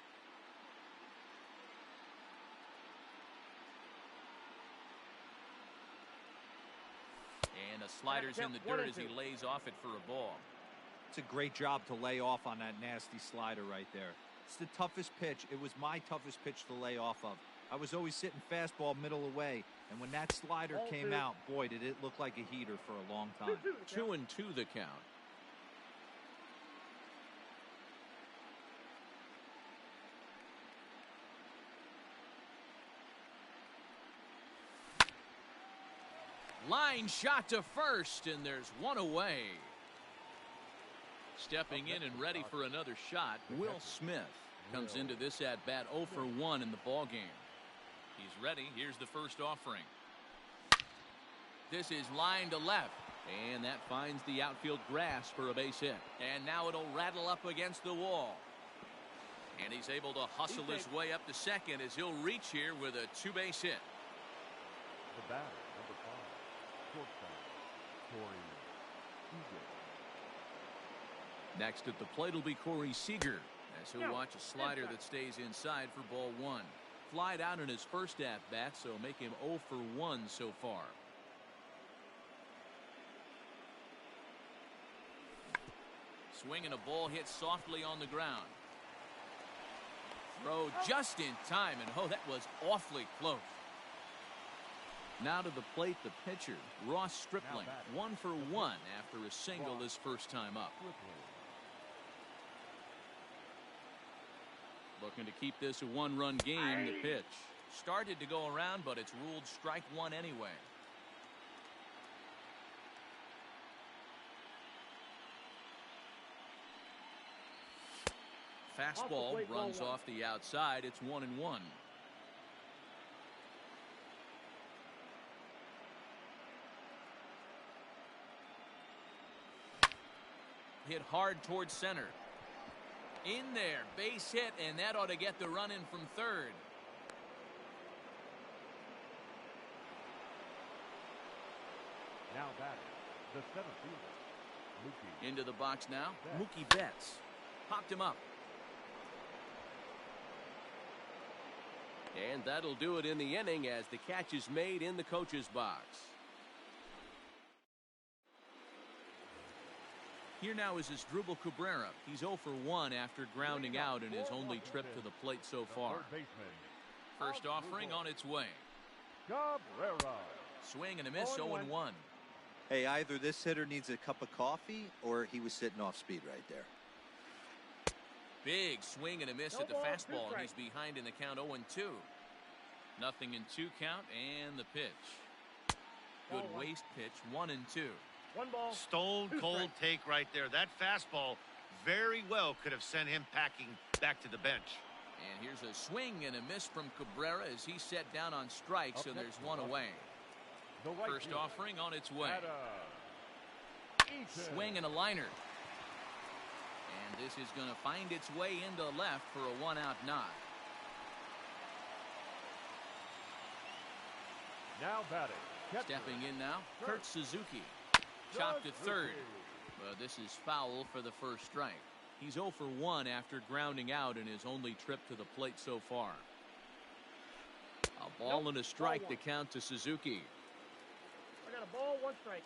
[SPEAKER 1] And the slider's in the dirt as he lays off it for a ball.
[SPEAKER 4] It's a great job to lay off on that nasty slider right there. It's the toughest pitch. It was my toughest pitch to lay off of. I was always sitting fastball middle away, and when that slider came out, boy, did it look like a heater for a long time.
[SPEAKER 1] 2-2 the count. Line shot to first, and there's one away. Stepping in and ready for another shot, Will Smith. Comes into this at bat 0 for 1 in the ball game. He's ready. Here's the first offering. This is line to left, and that finds the outfield grass for a base hit. And now it'll rattle up against the wall. And he's able to hustle his way up to second as he'll reach here with a 2-base hit.
[SPEAKER 2] The batter, number 5, shortstop, Corey Seager.
[SPEAKER 1] Next at the plate will be Corey Seager, as he'll watch a slider that stays inside for ball 1. Flied out in his first at-bat, so make him 0 for 1 so far. Swinging a ball hit softly on the ground. Throw just in time, and oh, that was awfully close. Now to the plate, the pitcher, Ross Stripling, 1 for 1 after a single his first time up. Looking to keep this a 1-run game. The pitch started to go around, but it's ruled strike 1 anyway. Fastball runs off the outside. It's 1-1. Hit hard towards center. In there, base hit, and that ought to get the run in from third.
[SPEAKER 2] Now batting, the center fielder, Mookie.
[SPEAKER 1] Into the box now, Mookie Betts. Popped him up. And that'll do it in the inning as the catch is made in the coach's box. Here now is Asdrubal Cabrera. He's 0 for 1 after grounding out in his only trip to the plate so far. First offering on its way.
[SPEAKER 2] Cabrera.
[SPEAKER 1] Swing and a miss, 0-1.
[SPEAKER 4] Hey, either this hitter needs a cup of coffee or he was sitting off speed right there.
[SPEAKER 1] Big swing and a miss at the fastball, and he's behind in the count 0-2. Nothing in 2 count, and the pitch. Good waste pitch, 1-2.
[SPEAKER 6] 1 ball.
[SPEAKER 7] Stone cold take right there. That fastball very well could have sent him packing back to the bench.
[SPEAKER 1] And here's a swing and a miss from Cabrera as he's set down on strike, so there's 1 away. First offering on its way. Swing and a liner. And this is going to find its way into left for a 1-out knock.
[SPEAKER 2] Now batting.
[SPEAKER 1] Stepping in now, Kurt Suzuki. Chopped to third. But this is foul for the first strike. He's 0 for 1 after grounding out in his only trip to the plate so far. A ball and a strike to count to Suzuki.
[SPEAKER 6] I got a ball, 1 strike.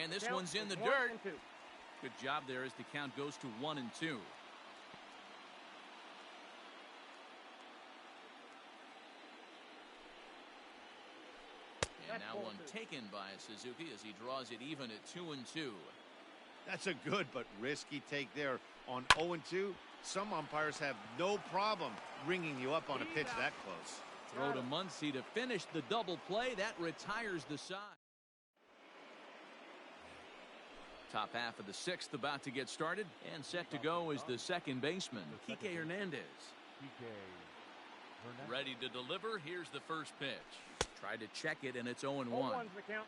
[SPEAKER 1] And this one's in the dirt. Good job there as the count goes to 1-2. And now one taken by Suzuki as he draws it even at 2-2.
[SPEAKER 3] That's a good but risky take there. On 0-2, some umpires have no problem ringing you up on a pitch that close.
[SPEAKER 1] Throw to Muncy to finish the double play. That retires the side. Top half of the 6th about to get started, and set to go is the second baseman, Kike Hernandez. Ready to deliver. Here's the first pitch. Tried to check it, and it's 0-1.
[SPEAKER 6] 0-1's the count.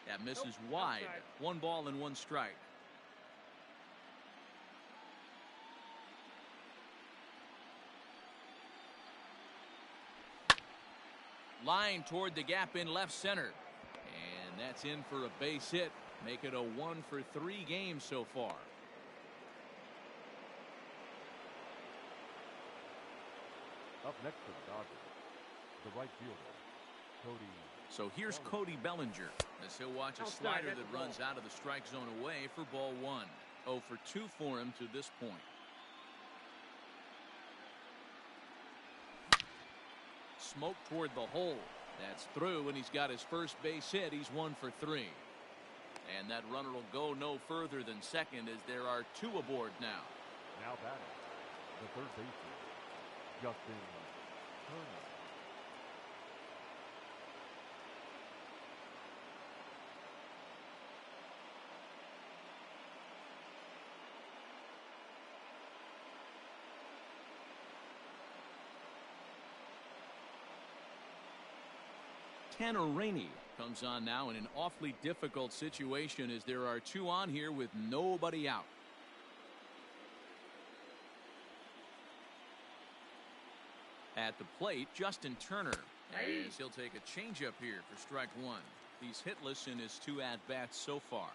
[SPEAKER 1] That misses wide. 1 ball and 1 strike. Line toward the gap in left center. And that's in for a base hit. Make it a 1 for 3 game so far.
[SPEAKER 2] Up next for the Dodgers, the right fielder, Cody.
[SPEAKER 1] So here's Cody Bellinger as he'll watch a slider that runs out of the strike zone away for ball 1. 0 for 2 for him to this point. Smoke toward the hole. That's through, and he's got his first base hit. He's 1 for 3. And that runner will go no further than second as there are 2 aboard now.
[SPEAKER 2] Now batting, the third baseman, Justin Turner.
[SPEAKER 1] Tanner Rainey comes on now in an awfully difficult situation as there are two on here with nobody out. At the plate, Justin Turner, as he'll take a changeup here for strike one. He's hitless in his 2 at-bats so far.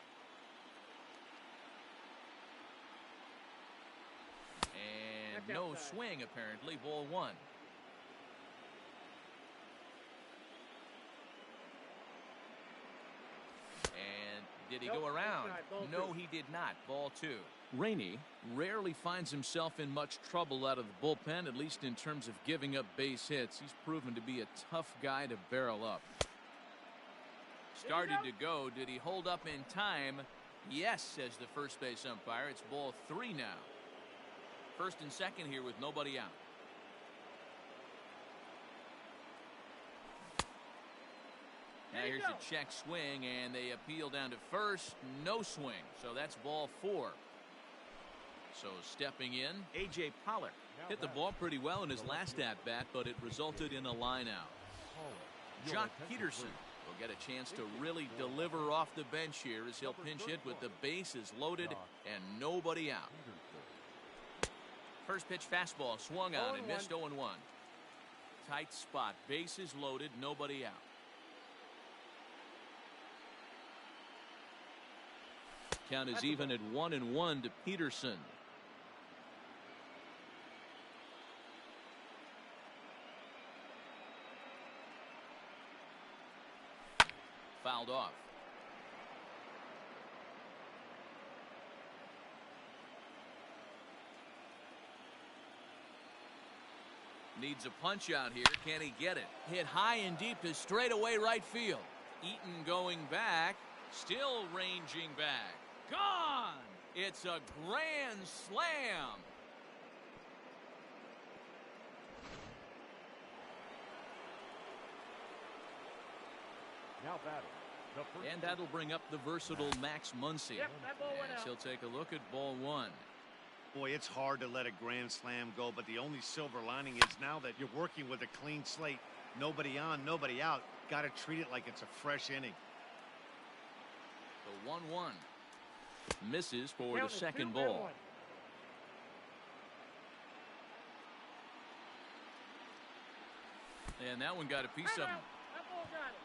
[SPEAKER 1] And no swing, apparently. Ball 1. And did he go around? No, he did not. Ball 2. Rainey rarely finds himself in much trouble out of the bullpen, at least in terms of giving up base hits. He's proven to be a tough guy to barrel up. Started to go. Did he hold up in time? Yes, says the first base umpire. It's ball 3 now. First and second here with nobody out. Now here's a check swing, and they appeal down to first. No swing, so that's ball 4. So stepping in, A.J. Pollock hit the ball pretty well in his last at-bat, but it resulted in a line-out. Jock Peterson will get a chance to really deliver off the bench here as he'll pinch hit with the bases loaded and nobody out. First pitch fastball swung on and missed 0-1. Tight spot, bases loaded, nobody out. Count is even at 1-1 to Peterson. Fouled off. Needs a punch out here. Can he get it? Hit high and deep to straightaway right field. Eaton going back. Still ranging back. Gone! It's a grand slam.
[SPEAKER 2] Now batting.
[SPEAKER 1] And that'll bring up the versatile Max Muncy.
[SPEAKER 6] Yep, that ball went out.
[SPEAKER 1] He'll take a look at ball 1.
[SPEAKER 3] Boy, it's hard to let a grand slam go, but the only silver lining is now that you're working with a clean slate. Nobody on, nobody out. Got to treat it like it's a fresh inning.
[SPEAKER 1] The 1-1. Misses for the second ball. And that one got a piece of him.
[SPEAKER 6] That ball got it.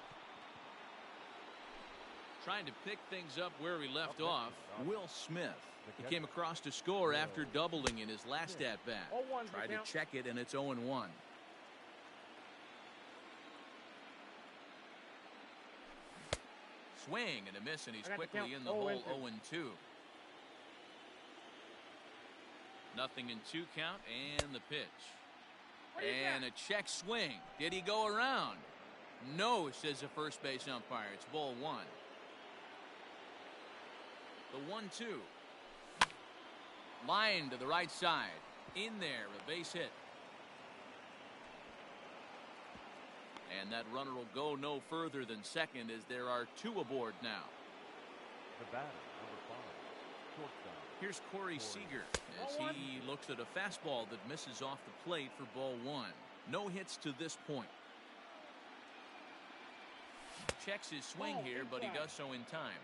[SPEAKER 1] Trying to pick things up where we left off, Will Smith. He came across to score after doubling in his last at-bat. Tried to check it, and it's 0-1. Swing and a miss, and he's quickly in the hole. 0-2. Nothing in 2 count, and the pitch. And a check swing. Did he go around? No, says the first base umpire. It's ball 1. The 1-2. Line to the right side. In there, a base hit. And that runner will go no further than second as there are 2 aboard now.
[SPEAKER 2] The batter, number 5, shortstop.
[SPEAKER 1] Here's Corey Seager as he looks at a fastball that misses off the plate for ball 1. No hits to this point. Checks his swing here, but he does so in time.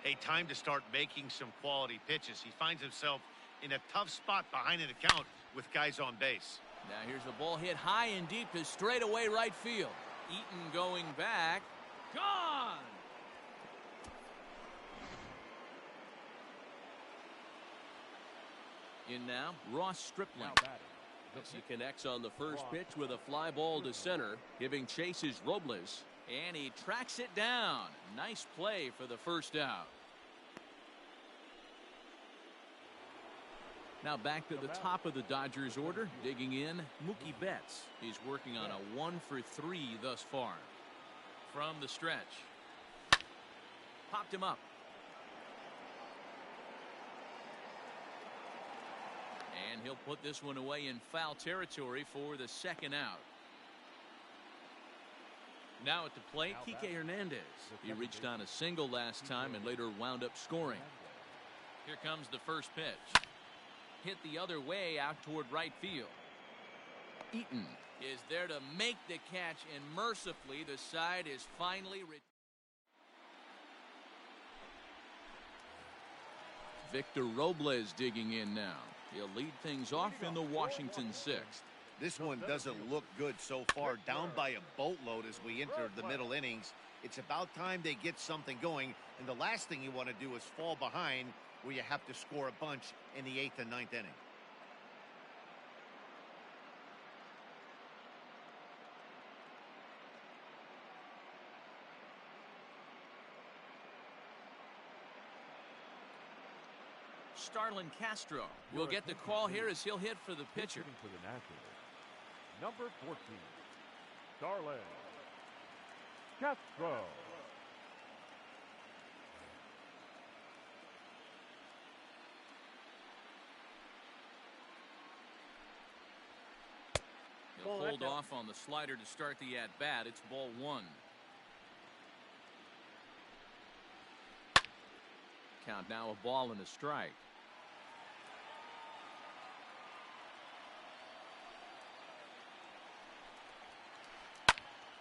[SPEAKER 7] Hey, time to start making some quality pitches. He finds himself in a tough spot behind an account with guys on base.
[SPEAKER 1] Now here's a ball hit high and deep to straightaway right field. Eaton going back. Gone! In now, Ross Stripling. As he connects on the first pitch with a fly ball to center, giving chase is Robles. And he tracks it down. Nice play for the first out. Now back to the top of the Dodgers order. Digging in, Mookie Betts. He's working on a 1 for 3 thus far. From the stretch. Popped him up. And he'll put this one away in foul territory for the second out. Now at the plate, Kike Hernandez. He reached on a single last time and later wound up scoring. Here comes the first pitch. Hit the other way out toward right field. Eaton is there to make the catch, and mercifully the side is finally Victor Robles digging in now. He'll lead things off in the Washington sixth.
[SPEAKER 3] This one doesn't look good so far. Down by a boatload as we enter the middle innings. It's about time they get something going. And the last thing you want to do is fall behind where you have to score a bunch in the 8th and 9th inning.
[SPEAKER 1] Starlin Castro will get the call here as he'll hit for the pitcher.
[SPEAKER 2] To the Nationals, number 14, Starlin Castro.
[SPEAKER 1] He'll hold off on the slider to start the at-bat. It's ball one. Count now a ball and a strike.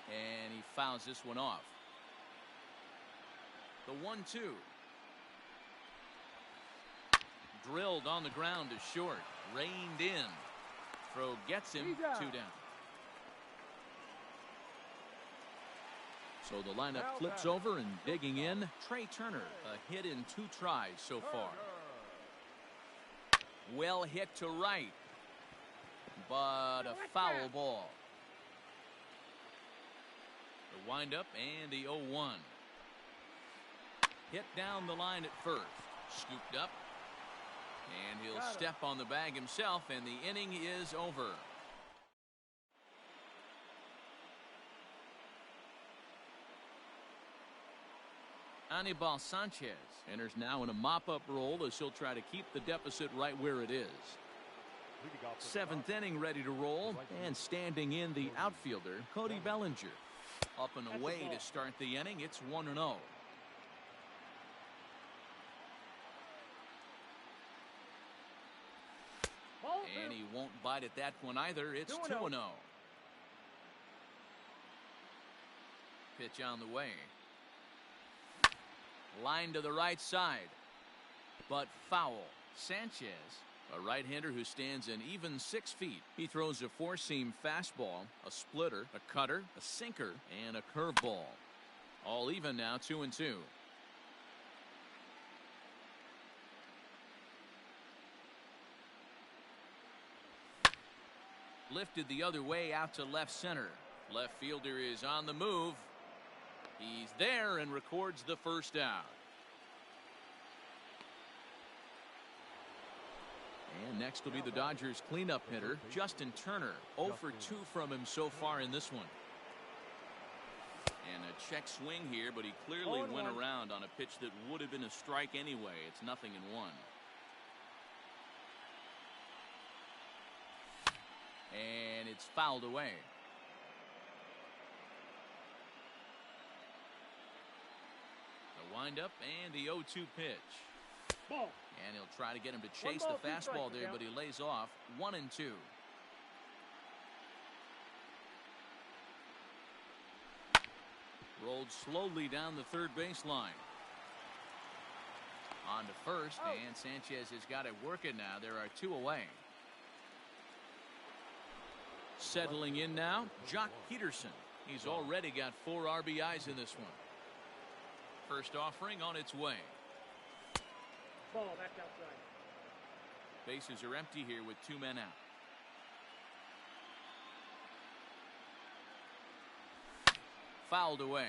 [SPEAKER 1] And he fouls this one off. The 1-2. Drilled on the ground to short. Reined in. Throw gets him 2 down. So the lineup flips over, and digging in, Trey Turner. A hit in 2 tries so far. Well hit to right. But a foul ball. The windup and the 0-1. Hit down the line at first. Scooped up. And he'll step on the bag himself, and the inning is over. Anibal Sanchez enters now in a mop-up role as he'll try to keep the deficit right where it is. 7th inning ready to roll, and standing in the outfielder, Cody Bellinger. Up and away to start the inning. It's 1-0. And he won't bite at that one either. It's 2-0. Pitch on the way. Line to the right side. But foul. Sanchez, a right-hander who stands an even 6 feet. He throws a 4-seam fastball, a splitter, a cutter, a sinker, and a curveball. All even now, 2-2. Lifted the other way out to left center. Left fielder is on the move. He's there and records the first out. And next will be the Dodgers cleanup hitter, Justin Turner. 0 for 2 from him so far in this one. And a check swing here, but he clearly went around on a pitch that would have been a strike anyway. It's 0-1. And it's fouled away. The windup and the 0-2 pitch.
[SPEAKER 6] Ball.
[SPEAKER 1] And he'll try to get him to chase the fastball there, but he lays off. 1-2. Rolled slowly down the third baseline. On to first, and Sanchez has got it working now. There are 2 away. Settling in now, Jock Peterson. He's already got 4 RBIs in this one. First offering on its way.
[SPEAKER 6] Ball back outside.
[SPEAKER 1] Bases are empty here with 2 men out. Fouled away.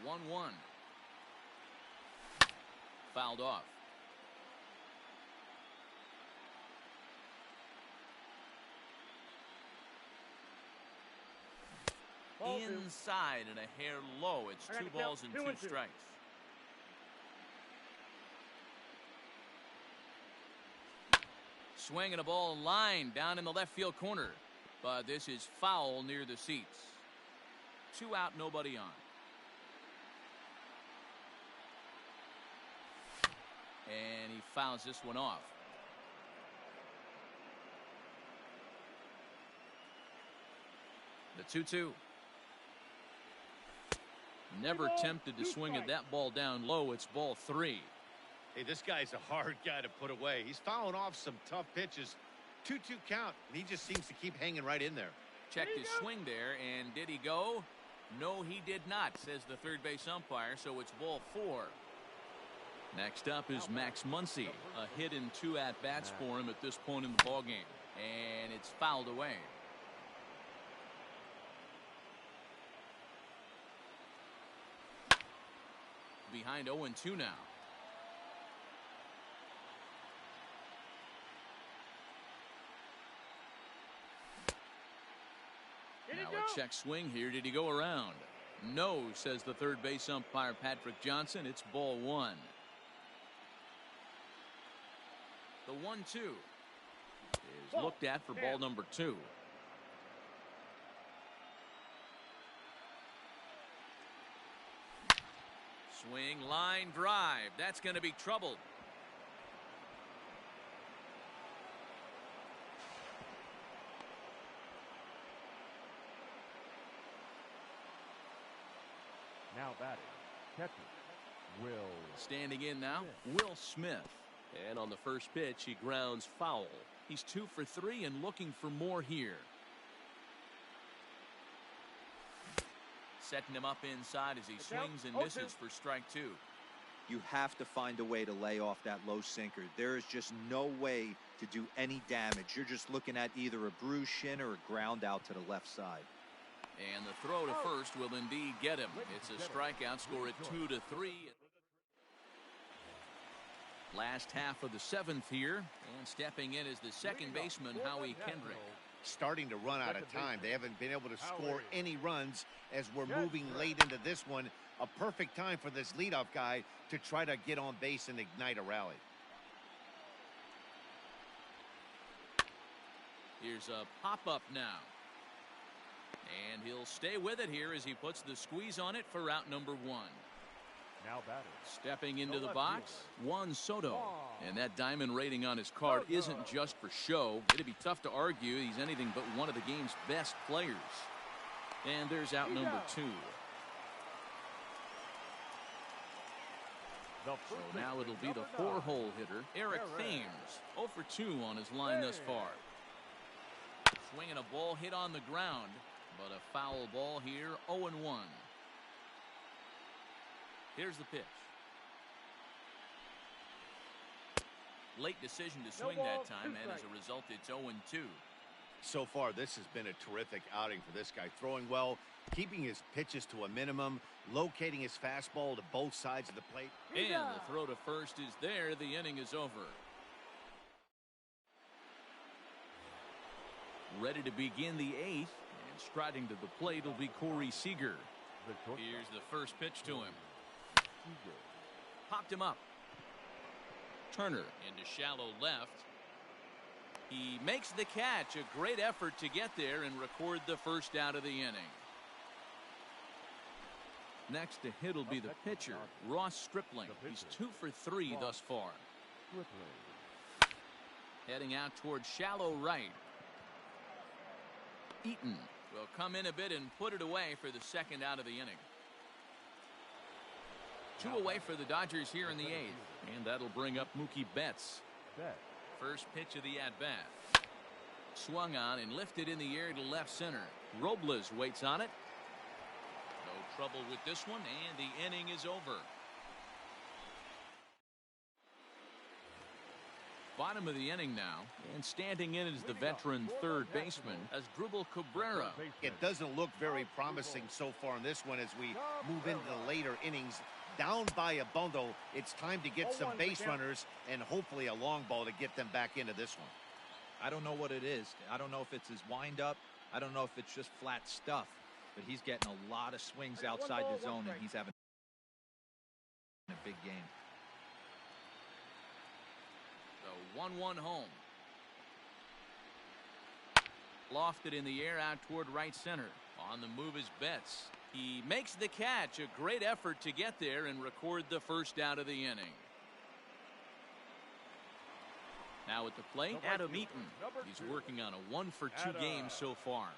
[SPEAKER 1] The 1-1. Fouled off.
[SPEAKER 6] Ball
[SPEAKER 1] Inside and a hair low. It's 2 balls and 2 strikes. swinging a ball line down in the left field corner. But this is foul near the seats. 2 out, nobody on. And he fouls this one off. The 2-2. Never tempted to swing at that ball down low. It's ball 3.
[SPEAKER 7] Hey, this guy's a hard guy to put away. He's fouling off some tough pitches. 2-2 count, and he just seems to keep hanging right in there.
[SPEAKER 1] Checked his swing there, and did he go? No, he did not, says the third base umpire, so it's ball 4. Next up is Max Muncy. A hit in 2 at-bats for him at this point in the ballgame, and it's fouled away. Behind 0-2 now. Now a check swing here. Did he go around? No, says the third base umpire Patrick Johnson. It's ball 1. The 1-2 is looked at for ball number 2. Swing, line, drive. That's going to be trouble.
[SPEAKER 2] Now batting, catcher, Will.
[SPEAKER 1] Standing in now, Will Smith. And on the first pitch, he grounds foul. He's 2 for 3 and looking for more here. Setting him up inside as he swings and misses for strike 2.
[SPEAKER 4] You have to find a way to lay off that low sinker. There is just no way to do any damage. You're just looking at either a bruised shin or a ground out to the left side.
[SPEAKER 1] And the throw to first will indeed get him. It's a strikeout, score at 2-3. Last half of the 7th here, and stepping in is the second baseman, Howie Kendrick.
[SPEAKER 3] Starting to run out of time. They haven't been able to score any runs as we're moving late into this one. A perfect time for this leadoff guy to try to get on base and ignite a rally.
[SPEAKER 1] Here's a pop-up now. And he'll stay with it here as he puts the squeeze on it for out number 1.
[SPEAKER 2] Now batting.
[SPEAKER 1] Stepping into the box, Juan Soto. And that diamond rating on his card isn't just for show. It'd be tough to argue he's anything but one of the game's best players. And there's out number 2. So now it'll be the 4-hole hitter, Eric Thames. 0 for 2 on his line thus far. Swinging a ball hit on the ground, but a foul ball here, 0-1. Here's the pitch. Late decision to swing that time, and as a result, it's 0-2.
[SPEAKER 3] So far, this has been a terrific outing for this guy. Throwing well, keeping his pitches to a minimum, locating his fastball to both sides of the plate.
[SPEAKER 1] And the throw to first is there. The inning is over. Ready to begin the 8th, and striding to the plate will be Corey Seager. Here's the first pitch to him. Popped him up. Turner into shallow left. He makes the catch. A great effort to get there and record the first out of the inning. Next to hit will be the pitcher, Ross Stripling. He's 2 for 3 thus far. Heading out towards shallow right. Eaton will come in a bit and put it away for the second out of the inning. 2 away for the Dodgers here in the 8th. And that'll bring up Mookie Betts. First pitch of the at-bat. Swung on and lifted in the air to left center. Robles waits on it. No trouble with this one, and the inning is over. Bottom of the inning now, and standing in is the veteran third baseman, Asdrubal Cabrera.
[SPEAKER 3] It doesn't look very promising so far in this one as we move into the later innings. Down by a bundle, it's time to get some base runners and hopefully a long ball to get them back into this one.
[SPEAKER 4] I don't know what it is. I don't know if it's his windup. I don't know if it's just flat stuff. But he's getting a lot of swings outside the zone, and he's having a big game.
[SPEAKER 1] The 1-1 home. Lofted in the air out toward right center. On the move is Betts. He makes the catch. A great effort to get there and record the first out of the inning. Now at the plate, Adam Eaton. He's working on a 1-for-2 game so far.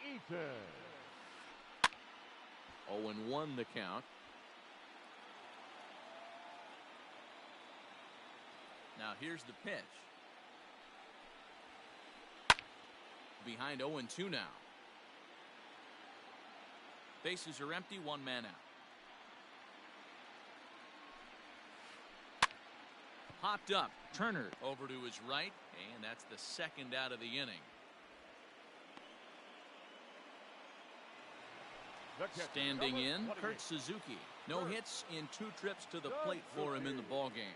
[SPEAKER 2] Eaton.
[SPEAKER 1] 0-1 the count. Now here's the pitch. Behind 0-2 now. Bases are empty, one man out. Popped up. Turner over to his right, and that's the second out of the inning. Standing in, Kurt Suzuki. No hits in 2 trips to the plate for him in the ballgame.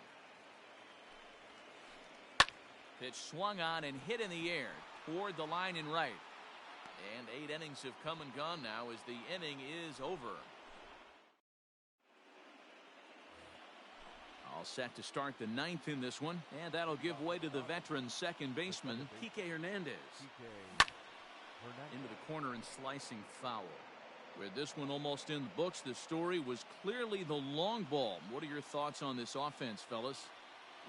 [SPEAKER 1] Pitch swung on and hit in the air toward the line in right. And 8 innings have come and gone now as the inning is over. All set to start the 9th in this one, and that'll give way to the veteran second baseman, Kike Hernandez. Into the corner and slicing foul. With this one almost in the books, the story was clearly the long ball. What are your thoughts on this offense, fellas?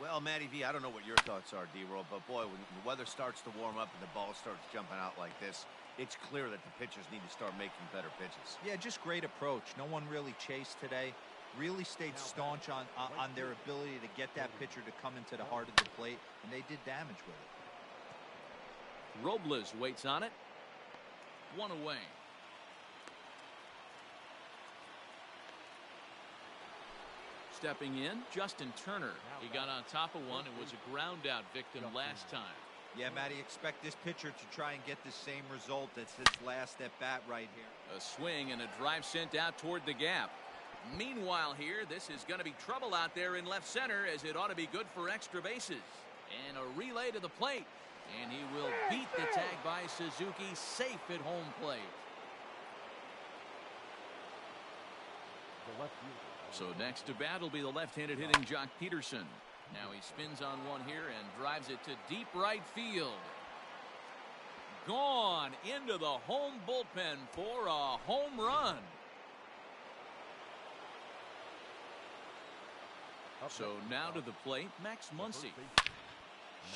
[SPEAKER 3] Well, Matty V, I don't know what your thoughts are, D-Roll, but boy, when the weather starts to warm up and the ball starts jumping out like this, it's clear that the pitchers need to start making better pitches.
[SPEAKER 4] Yeah, just great approach. No one really chased today. Really stayed staunch on their ability to get that pitcher to come into the heart of the plate, and they did damage with it.
[SPEAKER 1] Robles waits on it. 1 away. Stepping in, Justin Turner. He got on top of one and was a ground out victim last time.
[SPEAKER 4] Yeah, Matty, expect this pitcher to try and get the same result. That's his last at bat right here.
[SPEAKER 1] A swing and a drive sent out toward the gap. Meanwhile here, this is going to be trouble out there in left center, as it ought to be good for extra bases. And a relay to the plate. And he will beat the tag by Suzuki, safe at home plate. So next to bat will be the left-handed hitting Jock Peterson. Now he spins on one here and drives it to deep right field. Gone into the home bullpen for a home run. So now to the plate, Max Muncy.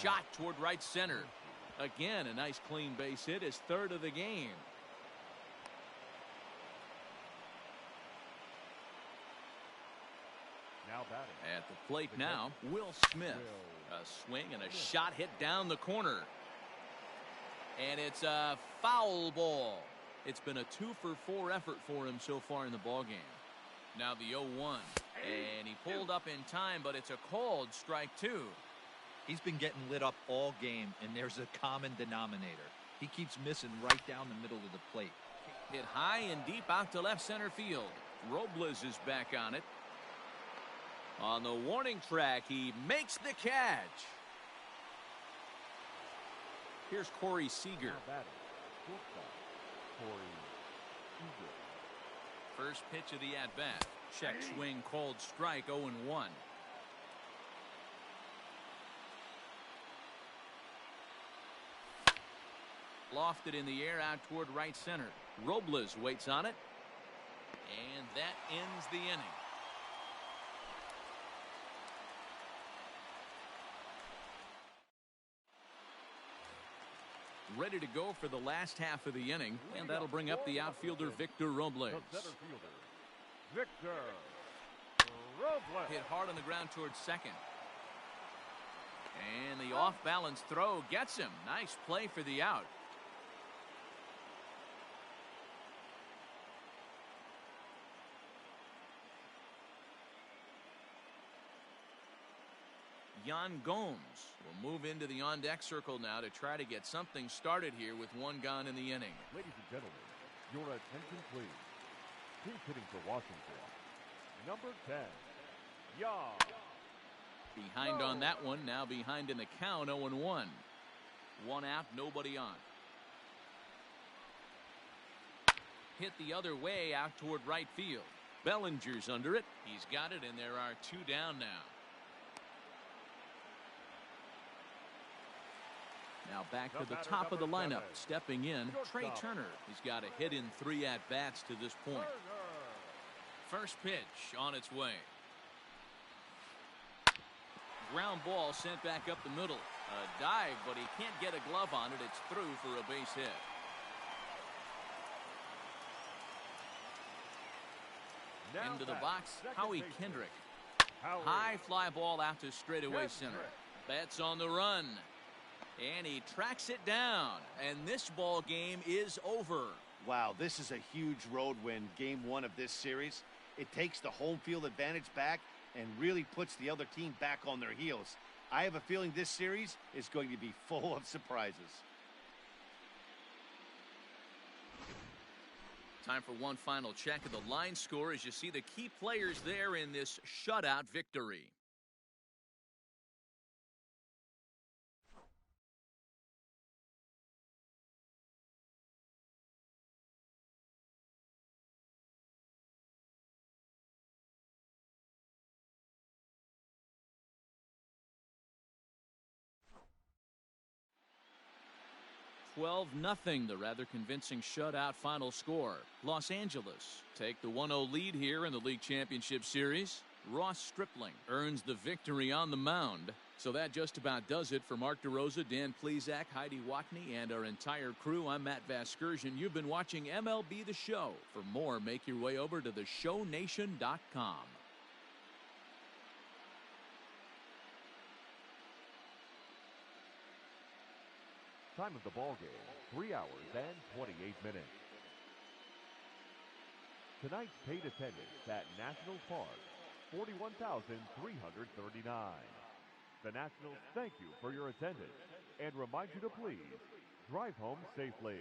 [SPEAKER 1] Shot toward right center. Again, a nice clean base hit, his 3rd of the game. At the plate now, Will Smith. A swing and a shot hit down the corner. And it's a foul ball. It's been a 2-for-4 effort for him so far in the ballgame. Now the 0-1. And he pulled up in time, but it's a called strike 2.
[SPEAKER 4] He's been getting lit up all game, and there's a common denominator. He keeps missing right down the middle of the plate.
[SPEAKER 1] Hit high and deep out to left center field. Robles is back on it. On the warning track, he makes the catch. Here's Corey Seager. First pitch of the at-bat. Check swing, called strike, 0-1. Lofted in the air out toward right center. Robles waits on it. And that ends the inning. Ready to go for the last half of the inning, and that'll bring up the outfielder Victor Robles.
[SPEAKER 2] Victor Robles.
[SPEAKER 1] Hit hard on the ground towards second. And the off-balance throw gets him. Nice play for the out. Yan Gomes will move into the on-deck circle now to try to get something started here with one gone in the inning.
[SPEAKER 2] Ladies and gentlemen, your attention please. Who's hitting for Washington? Number 10, Yan.
[SPEAKER 1] Behind on that one, now behind in the count, 0-1. One out, nobody on. Hit the other way out toward right field. Bellinger's under it. He's got it, and there are 2 down now.
[SPEAKER 5] Now back to the top of the lineup. Stepping in, Trey Turner. He's got a hit in 3 at-bats to this point. First pitch on its way. Ground ball sent back up the middle. A dive, but he can't get a glove on it. It's through for a base hit. Into the box, Howie Kendrick. High fly ball out to straightaway center. Betts on the run. And he tracks it down. And this ball game is over.
[SPEAKER 3] Wow, this is a huge road win, game 1 of this series. It takes the home field advantage back and really puts the other team back on their heels. I have a feeling this series is going to be full of surprises.
[SPEAKER 5] Time for one final check of the line score as you see the key players there in this shutout victory. "12-0, the rather convincing shutout final score. Los Angeles take the 1-0 lead here in the league championship series. Ross Stripling earns the victory on the mound. So that just about does it for Mark DeRosa, Dan Plesac, Heidi Watney, and our entire crew. I'm Matt Vasgersian. You've been watching MLB The Show. For more, make your way over to theshownation.com.
[SPEAKER 2] Time of the ball game, 3 hours and 28 minutes. Tonight's paid attendance at Nationals Park, 41,339. The Nationals thank you for your attendance and remind you to please drive home safely.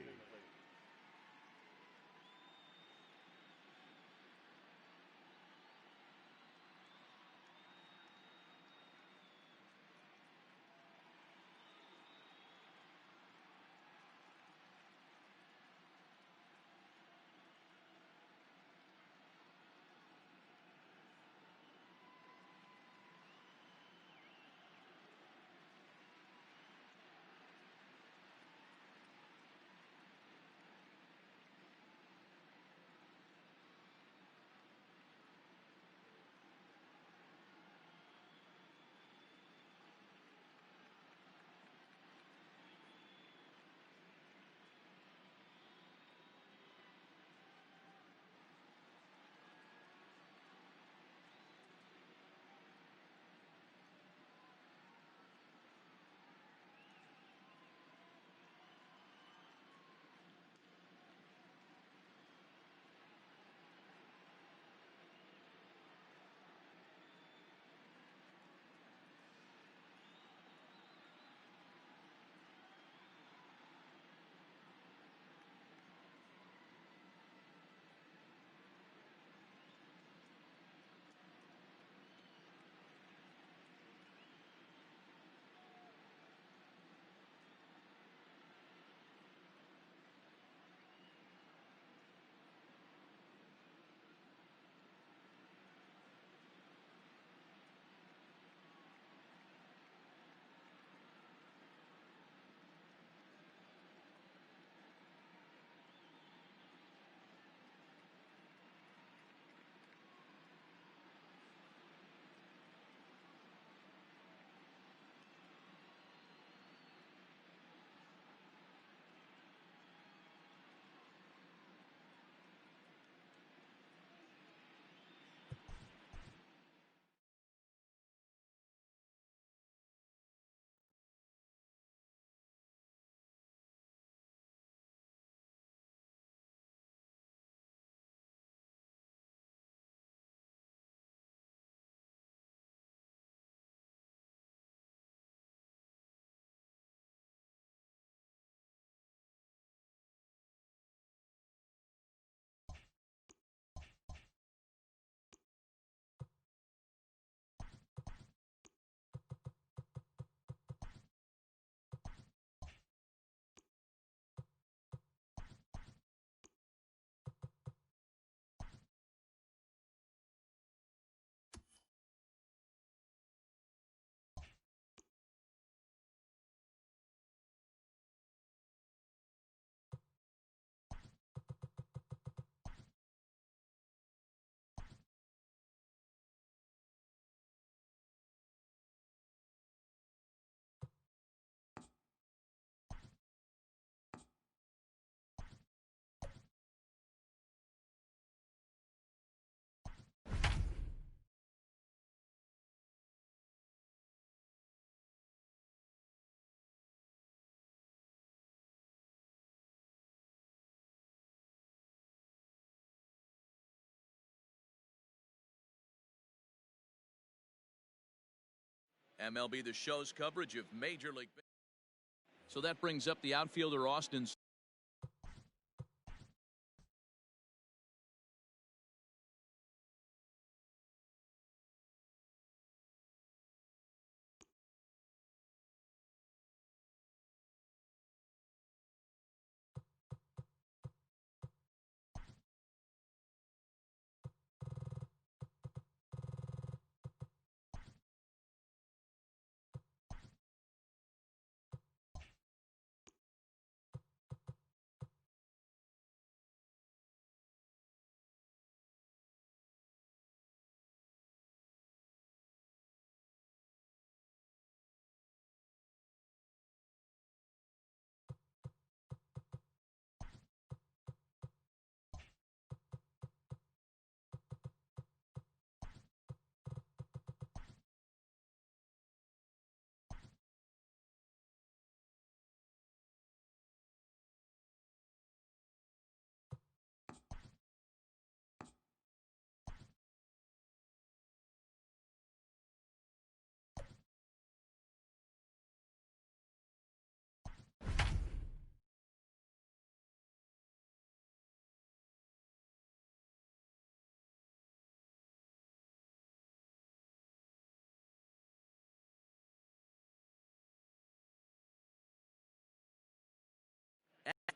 [SPEAKER 1] MLB The Show's coverage of Major League Baseball. So that brings up the outfielder Austin.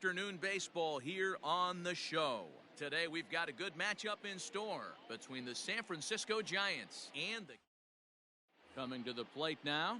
[SPEAKER 1] Afternoon baseball here on the show. Today we've got a good matchup in store between the San Francisco Giants and the... Coming to the plate now,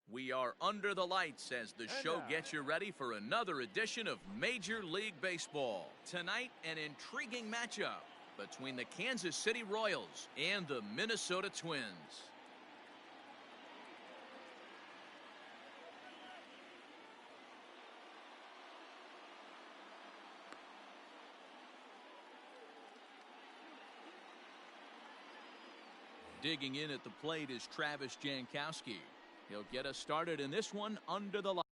[SPEAKER 1] We are under the lights as the show gets you ready for another edition of Major League Baseball. Tonight, an intriguing matchup between the Kansas City Royals and the Minnesota Twins. Digging in at the plate is Travis Jankowski. He'll get us started in this one under the lights.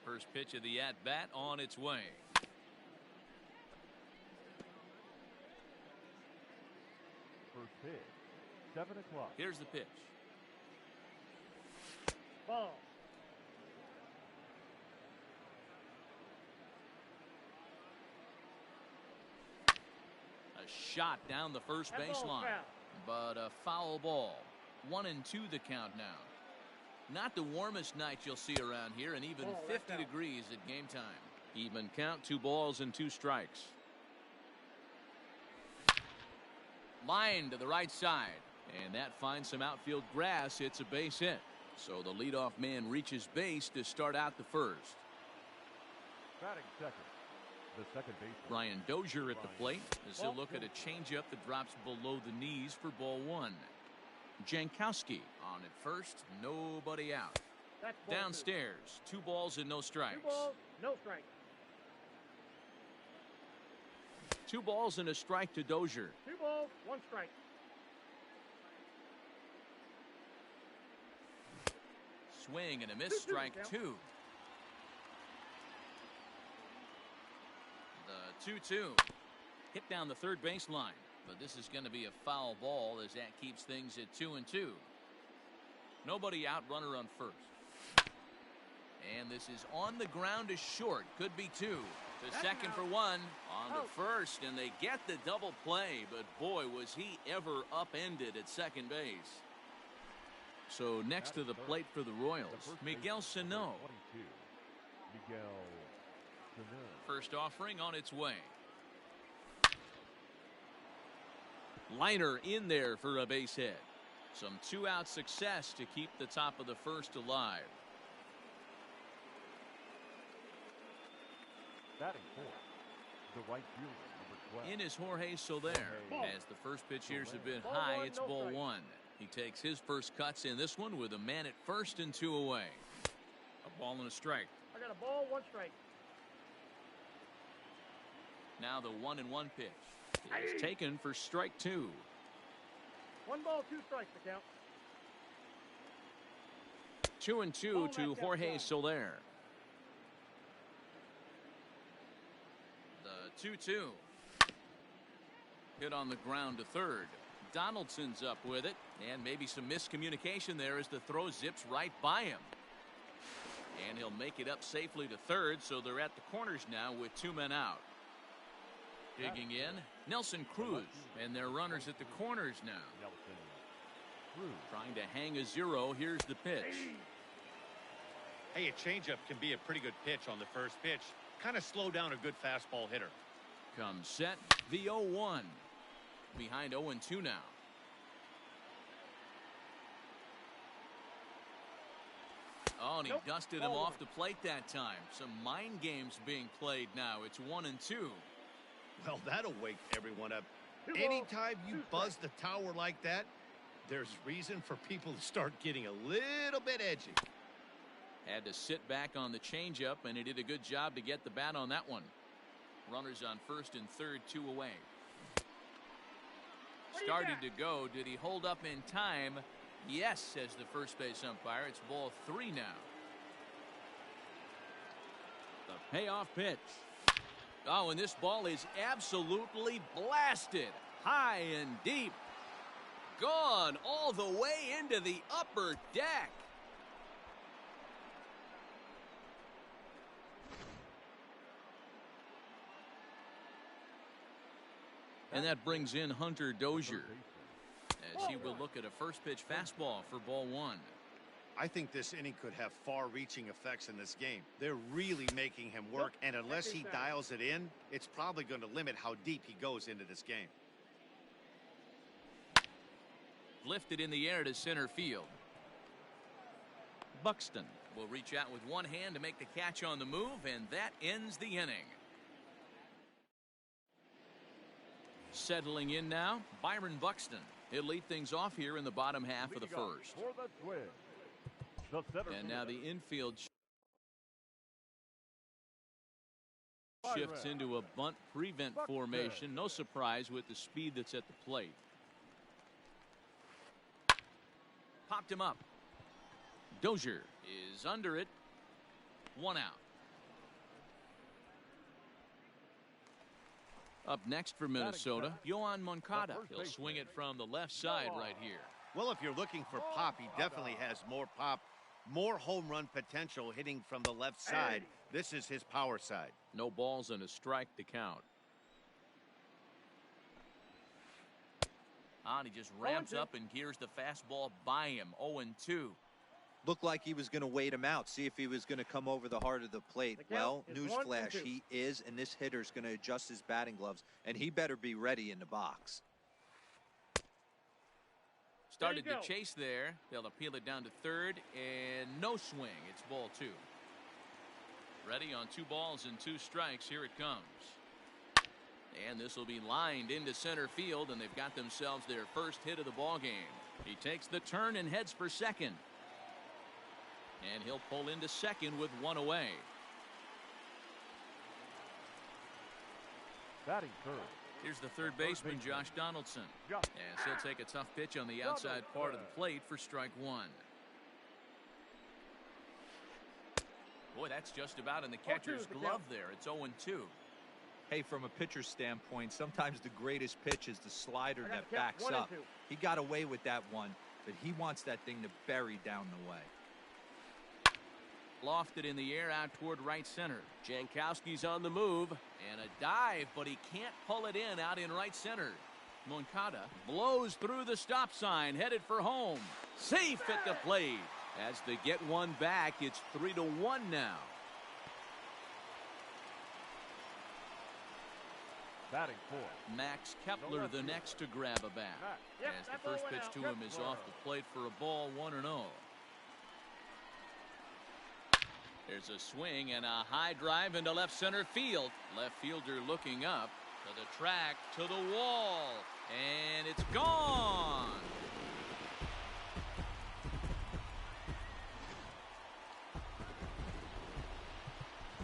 [SPEAKER 1] First pitch of the at-bat on its way.
[SPEAKER 2] First pitch, 7 o'clock.
[SPEAKER 1] Here's the pitch.
[SPEAKER 6] Ball.
[SPEAKER 1] A shot down the first baseline, but a foul ball. 1-2 the count now. Not the warmest night you'll see around here, and even 50 degrees at game time. Even count, 2 balls and 2 strikes. Line to the right side, and that finds some outfield grass. It's a base hit. So the leadoff man reaches base to start out the first.
[SPEAKER 2] Batting second, the second baseman,
[SPEAKER 1] Brian Dozier at the plate as he'll look at a changeup that drops below the knees for ball 1. Jankowski on at first, nobody out. Downstairs, 2 balls and no strikes.
[SPEAKER 6] 2 balls, no strikes.
[SPEAKER 1] 2 balls and a strike to Dozier.
[SPEAKER 6] 2 balls, 1 strike.
[SPEAKER 1] Swing and a miss, strike 2. The 2-2. Hit down the third baseline, but this is going to be a foul ball as that keeps things at 2-2. Nobody out, runner on first. And this is on the ground to short. Could be 2. To second for 1. On the first, and they get the double play, but boy, was he ever upended at second base. So next to the plate for the Royals, Miguel Sano. First offering on its way. Liner in there for a base hit. Some 2-out success to keep the top of the first alive.
[SPEAKER 2] Batting fourth, the right fielder, number 12.
[SPEAKER 1] In is Jorge Soler. As the first pitch here's a bit high, it's ball 1. He takes his first cuts in this one with a man at first and 2 away. A ball and a strike.
[SPEAKER 6] I got a ball, 1 strike.
[SPEAKER 1] Now the 1-1 pitch is taken for strike 2.
[SPEAKER 6] 1 ball, 2 strikes to count.
[SPEAKER 1] 2-2 to Jorge Soler. The 2-2. Hit on the ground to third. Donaldson's up with it, and maybe some miscommunication there as the throw zips right by him. And he'll make it up safely to third, so they're at the corners now with 2 men out. Digging in, Nelson Cruz, and their runners at the corners now. Trying to hang a 0. Here's the pitch.
[SPEAKER 7] Hey, a changeup can be a pretty good pitch on the first pitch. Kind of slow down a good fastball hitter.
[SPEAKER 1] Comes set, the 0-1. Behind 0-2 now. Oh, and he dusted him off the plate that time. Some mind games being played now. It's 1-2.
[SPEAKER 3] Well, that'll wake everyone up. Anytime you buzz the tower like that, there's reason for people to start getting a little bit edgy.
[SPEAKER 1] Had to sit back on the changeup, and he did a good job to get the bat on that one. Runners on first and third, 2 away. Started to go. Did he hold up in time? Yes, says the first base umpire. It's ball 3 now. The payoff pitch. Oh, and this ball is absolutely blasted. High and deep. Gone all the way into the upper deck. And that brings in Hunter Dozier as he will look at a first pitch fastball for ball 1.
[SPEAKER 3] I think this inning could have far-reaching effects in this game. They're really making him work, and unless he dials it in, it's probably going to limit how deep he goes into this game.
[SPEAKER 1] Lifted in the air to center field. Buxton will reach out with one hand to make the catch on the move, and that ends the inning. Settling in now, Byron Buxton. He'll lead things off here in the bottom half of the first. And now the infield shifts into a bunt prevent formation. No surprise with the speed that's at the plate. Popped him up. Dozier is under it. One out. Up next for Minnesota, Yoan Moncada. He'll swing it from the left side right here.
[SPEAKER 3] Well, if you're looking for pop, he definitely has more pop, more home run potential hitting from the left side. This is his power side.
[SPEAKER 1] No balls and a strike to count. He just ramps up and gears the fastball by him. 0-2.
[SPEAKER 4] Looked like he was going to wait him out, see if he was going to come over the heart of the plate. Well, newsflash, he is, and this hitter's going to adjust his batting gloves, and he better be ready in the box.
[SPEAKER 1] Started to chase there. They'll appeal it down to third, and no swing. It's ball 2. Ready on 2 balls and 2 strikes. Here it comes. And this will be lined into center field, and they've got themselves their first hit of the ball game. He takes the turn and heads for second. And he'll pull into second with 1 away.
[SPEAKER 2] Batting third.
[SPEAKER 1] Here's the third baseman, Josh Donaldson. As he'll take a tough pitch on the outside part of the plate for strike 1. Boy, that's just about in the catcher's glove there. It's 0-2.
[SPEAKER 4] Hey, from a pitcher's standpoint, sometimes the greatest pitch is the slider that backs up. He got away with that one, but he wants that thing to bury down the way.
[SPEAKER 1] Lofted in the air out toward right center. Jankowski's on the move, and a dive, but he can't pull it in out in right center. Moncada blows through the stop sign, headed for home. Safe at the plate. As they get one back, it's 3-1 now.
[SPEAKER 2] Batting fourth.
[SPEAKER 1] Max Kepler the next to grab a bat. As the first pitch to him is off the plate for a ball, 1-0. There's a swing and a high drive into left center field. Left fielder looking up to the track, to the wall, and it's gone.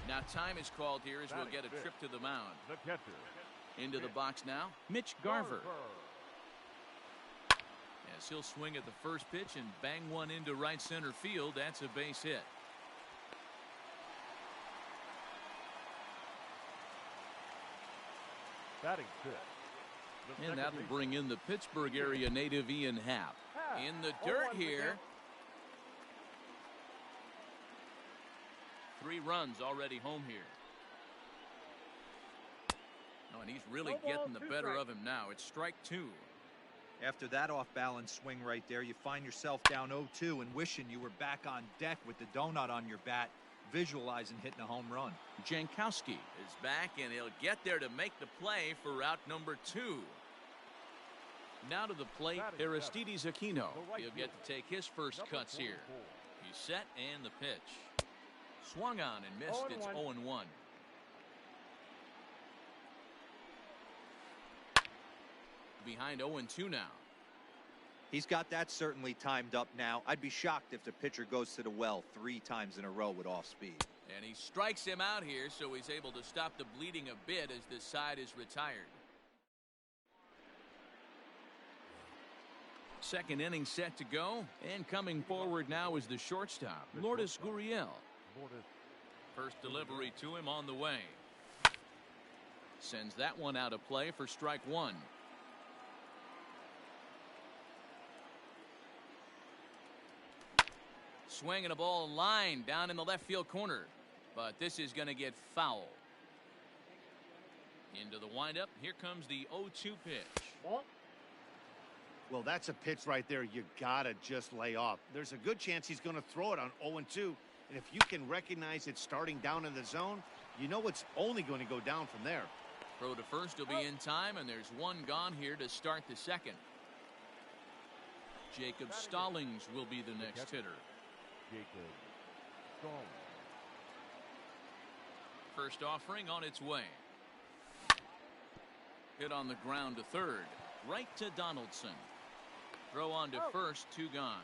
[SPEAKER 1] Now time is called here as we'll get a trip to the mound.
[SPEAKER 2] The catcher.
[SPEAKER 1] Into the box now, Mitch Garver. As he'll swing at the first pitch and bang one into right center field. That's a base hit.
[SPEAKER 2] Batting fifth.
[SPEAKER 1] And that'll bring in the Pittsburgh area native Ian Happ. In the dirt here. 3 runs already home here. Oh, and he's really getting the better of him now. It's strike 2.
[SPEAKER 4] After that off-balance swing right there, you find yourself down 0-2 and wishing you were back on deck with the donut on your bat, visualizing hitting a home run.
[SPEAKER 1] Jankowski is back, and he'll get there to make the play for route number 2. Now to the plate, Aristides Aquino. He'll get to take his first cuts here. He's set, and the pitch. Swung on and missed. It's 0-1. Behind 0-2 now.
[SPEAKER 4] He's got that certainly timed up now. I'd be shocked if the pitcher goes to the well 3 times in a row with off speed.
[SPEAKER 1] And he strikes him out here, so he's able to stop the bleeding a bit as this side is retired. Second inning set to go, and coming forward now is the shortstop, Lourdes Gurriel. First delivery to him on the way. Sends that one out of play for strike 1. Swing and a ball line down in the left field corner, but this is going to get foul. Into the windup. Here comes the 0-2 pitch.
[SPEAKER 3] Well, that's a pitch right there you gotta just lay off. There's a good chance he's going to throw it on 0-2, and if you can recognize it starting down in the zone, you know it's only going to go down from there.
[SPEAKER 1] Throw to first will be in time, and there's one gone here to start the second. Jacob Stallings will be the next hitter.
[SPEAKER 2] Jacob Stallings.
[SPEAKER 1] First offering on its way. Hit on the ground to third. Right to Donaldson. Throw on to first, 2 gone.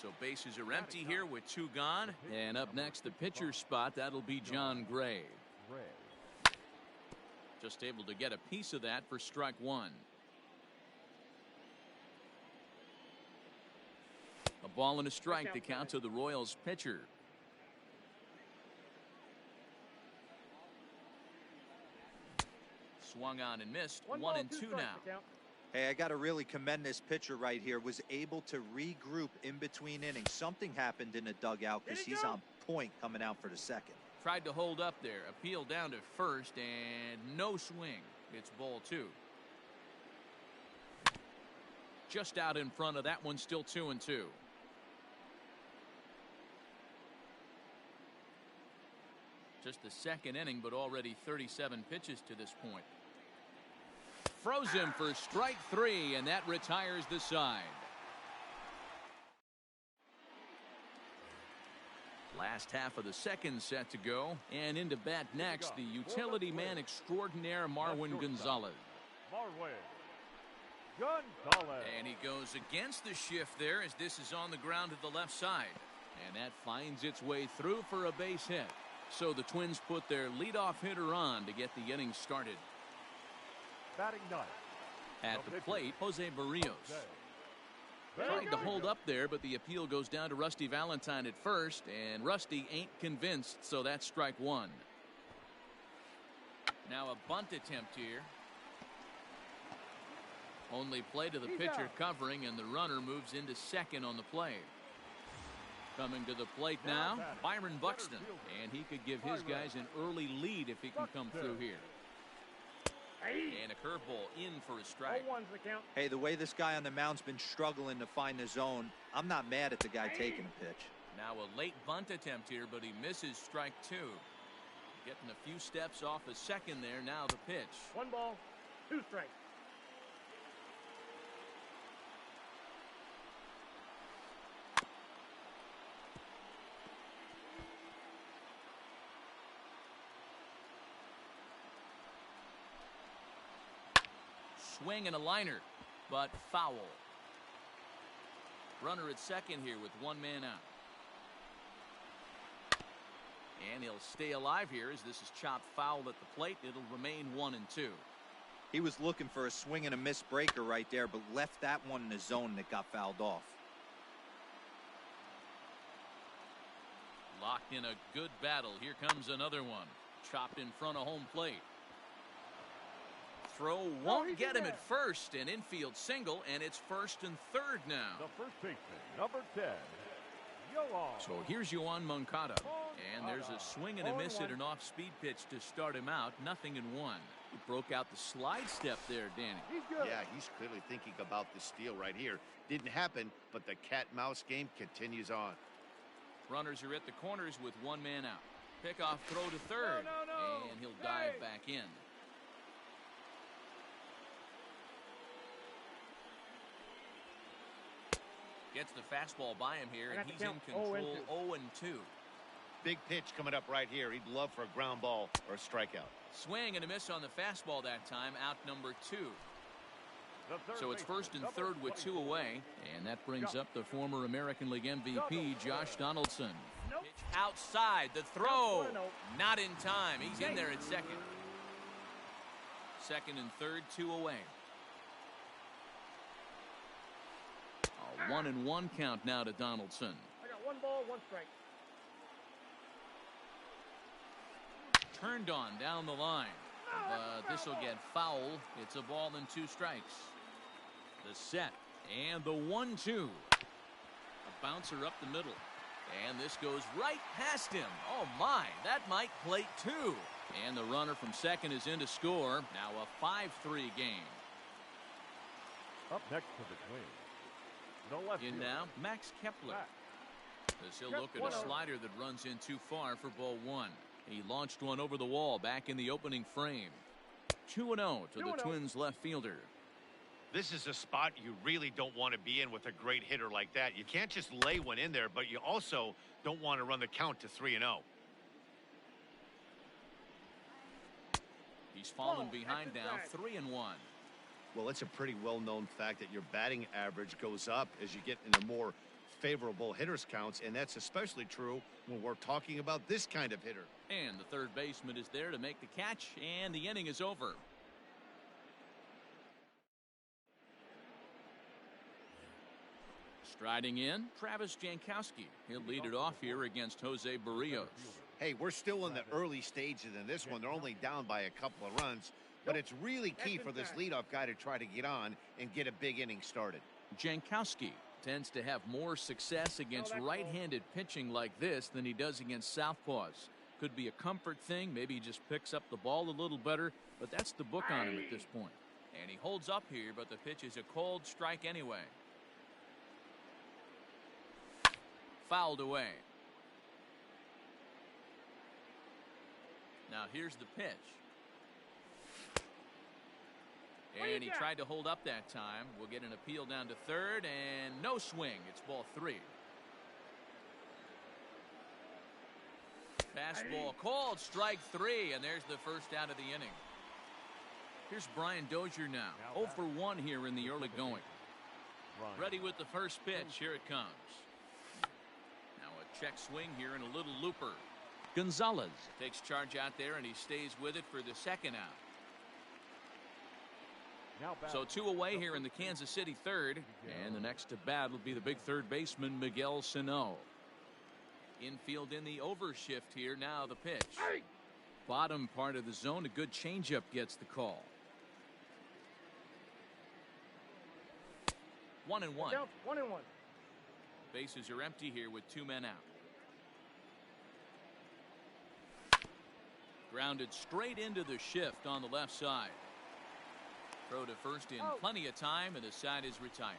[SPEAKER 1] So bases are empty here with 2 gone. And up next, the pitcher's spot. That'll be John Gray. Just able to get a piece of that for strike 1. A ball and a strike to count to the Royals pitcher. Swung on and missed. 1-2 now.
[SPEAKER 4] Hey, I got to really commend this pitcher right here. Was able to regroup in between innings. Something happened in the dugout because he's on point coming out for the second.
[SPEAKER 1] Tried to hold up there. Appeal down to first and no swing. It's ball 2. Just out in front of that one. Still 2-2. Just the second inning, but already 37 pitches to this point. Froze him for strike 3, and that retires the side. Last half of the second set to go, and into bat next, the utility man extraordinaire Marwin Gonzalez. And he goes against the shift there as this is on the ground to the left side. And that finds its way through for a base hit. So the Twins put their leadoff hitter on to get the inning started.
[SPEAKER 2] Batting ninth.
[SPEAKER 1] At the plate, Jose Barrios. Trying to hold up there, but the appeal goes down to Rusty Valentine at first, and Rusty ain't convinced, so that's strike 1. Now a bunt attempt here. Only play to the pitcher covering, and the runner moves into second on the play. Coming to the plate now, Byron Buxton, and he could give his guys an early lead if he can come through here. And a curveball in for a strike.
[SPEAKER 4] Hey, the way this guy on the mound's been struggling to find the zone, I'm not mad at the guy taking a pitch.
[SPEAKER 1] Now a late bunt attempt here, but he misses strike 2. Getting a few steps off a second there. Now the pitch.
[SPEAKER 6] 1 ball, 2 strikes.
[SPEAKER 1] Swing and a liner, but foul. Runner at second here with 1 man out. And he'll stay alive here as this is chopped foul at the plate. It'll remain 1-2.
[SPEAKER 4] He was looking for a swing and a miss breaker right there, but left that one in the zone that got fouled off.
[SPEAKER 1] Locked in a good battle. Here comes another one. Chopped in front of home plate. Throw won't get him at first. An infield single, and it's 1st and 3rd now.
[SPEAKER 2] The first baseman, number 10, Yoan.
[SPEAKER 1] So here's Yoan Moncada. And there's a swing and a miss at an off-speed pitch to start him out. 0-1. He broke out the slide step there, Danny.
[SPEAKER 3] Yeah, he's clearly thinking about the steal right here. Didn't happen, but the cat-mouse game continues on.
[SPEAKER 1] Runners are at the corners with 1 man out. Pickoff throw to third. And he'll dive back in. Gets the fastball by him here, and he's in control. 0-2.
[SPEAKER 3] Big pitch coming up right here. He'd love for a ground ball or a strikeout.
[SPEAKER 1] Swing and a miss on the fastball that time. Out number 2. So it's 1st and 3rd with 2 away, and that brings up the former American League MVP Josh Donaldson. Pitch outside. The throw not in time. He's in there at second. 2nd and 3rd, 2 away. 1-1 count now to Donaldson.
[SPEAKER 6] I got 1 ball, 1 strike.
[SPEAKER 1] Turned on down the line. This will get foul. It's a ball and 2 strikes. The set and the 1-2. A bouncer up the middle. And this goes right past him. Oh, my. That might plate two. And the runner from second is in to score. Now a 5-3 game.
[SPEAKER 2] Up next for the Twins, the left
[SPEAKER 1] In
[SPEAKER 2] fielder,
[SPEAKER 1] now, Max Kepler. As he'll look at a slider that runs in too far for ball one. He launched one over the wall back in the opening frame. 2-0 to the Twins left fielder.
[SPEAKER 7] This is a spot you really don't want to be in with a great hitter like that. You can't just lay one in there, but you also don't want to run the count to 3-0.
[SPEAKER 1] He's fallen behind now, 3-1.
[SPEAKER 3] Well, it's a pretty well-known fact that your batting average goes up as you get into more favorable hitters counts, and that's especially true when we're talking about this kind of hitter.
[SPEAKER 1] And the third baseman is there to make the catch, and the inning is over. Striding in, Travis Jankowski. He'll lead it off here against Jose Barrios.
[SPEAKER 3] Hey, we're still in the early stages in this one. They're only down by a couple of runs, but it's really key for this leadoff guy to try to get on and get a big inning started.
[SPEAKER 1] Jankowski tends to have more success against right-handed pitching like this than he does against southpaws. Could be a comfort thing. Maybe he just picks up the ball a little better, but that's the book on him at this point. And he holds up here, but the pitch is a cold strike anyway. Fouled away. Now here's the pitch. And he tried to hold up that time. We'll get an appeal down to third, and no swing. It's ball three. Fastball called, strike three, and there's the first out of the inning. Here's Brian Dozier now. 0 for 1 here in the early going. Ready with the first pitch. Here it comes. Now a check swing here and a little looper. Gonzalez takes charge out there, and he stays with it for the second out. So 2 away here in the Kansas City third, and the next to bat will be the big third baseman Miguel Sano. Infield in the overshift here. Now the pitch. Bottom part of the zone. A good changeup gets the call. 1-1.
[SPEAKER 6] 1-1.
[SPEAKER 1] Bases are empty here with 2 men out. Grounded straight into the shift on the left side. Throw to first in plenty of time, and the side is retired.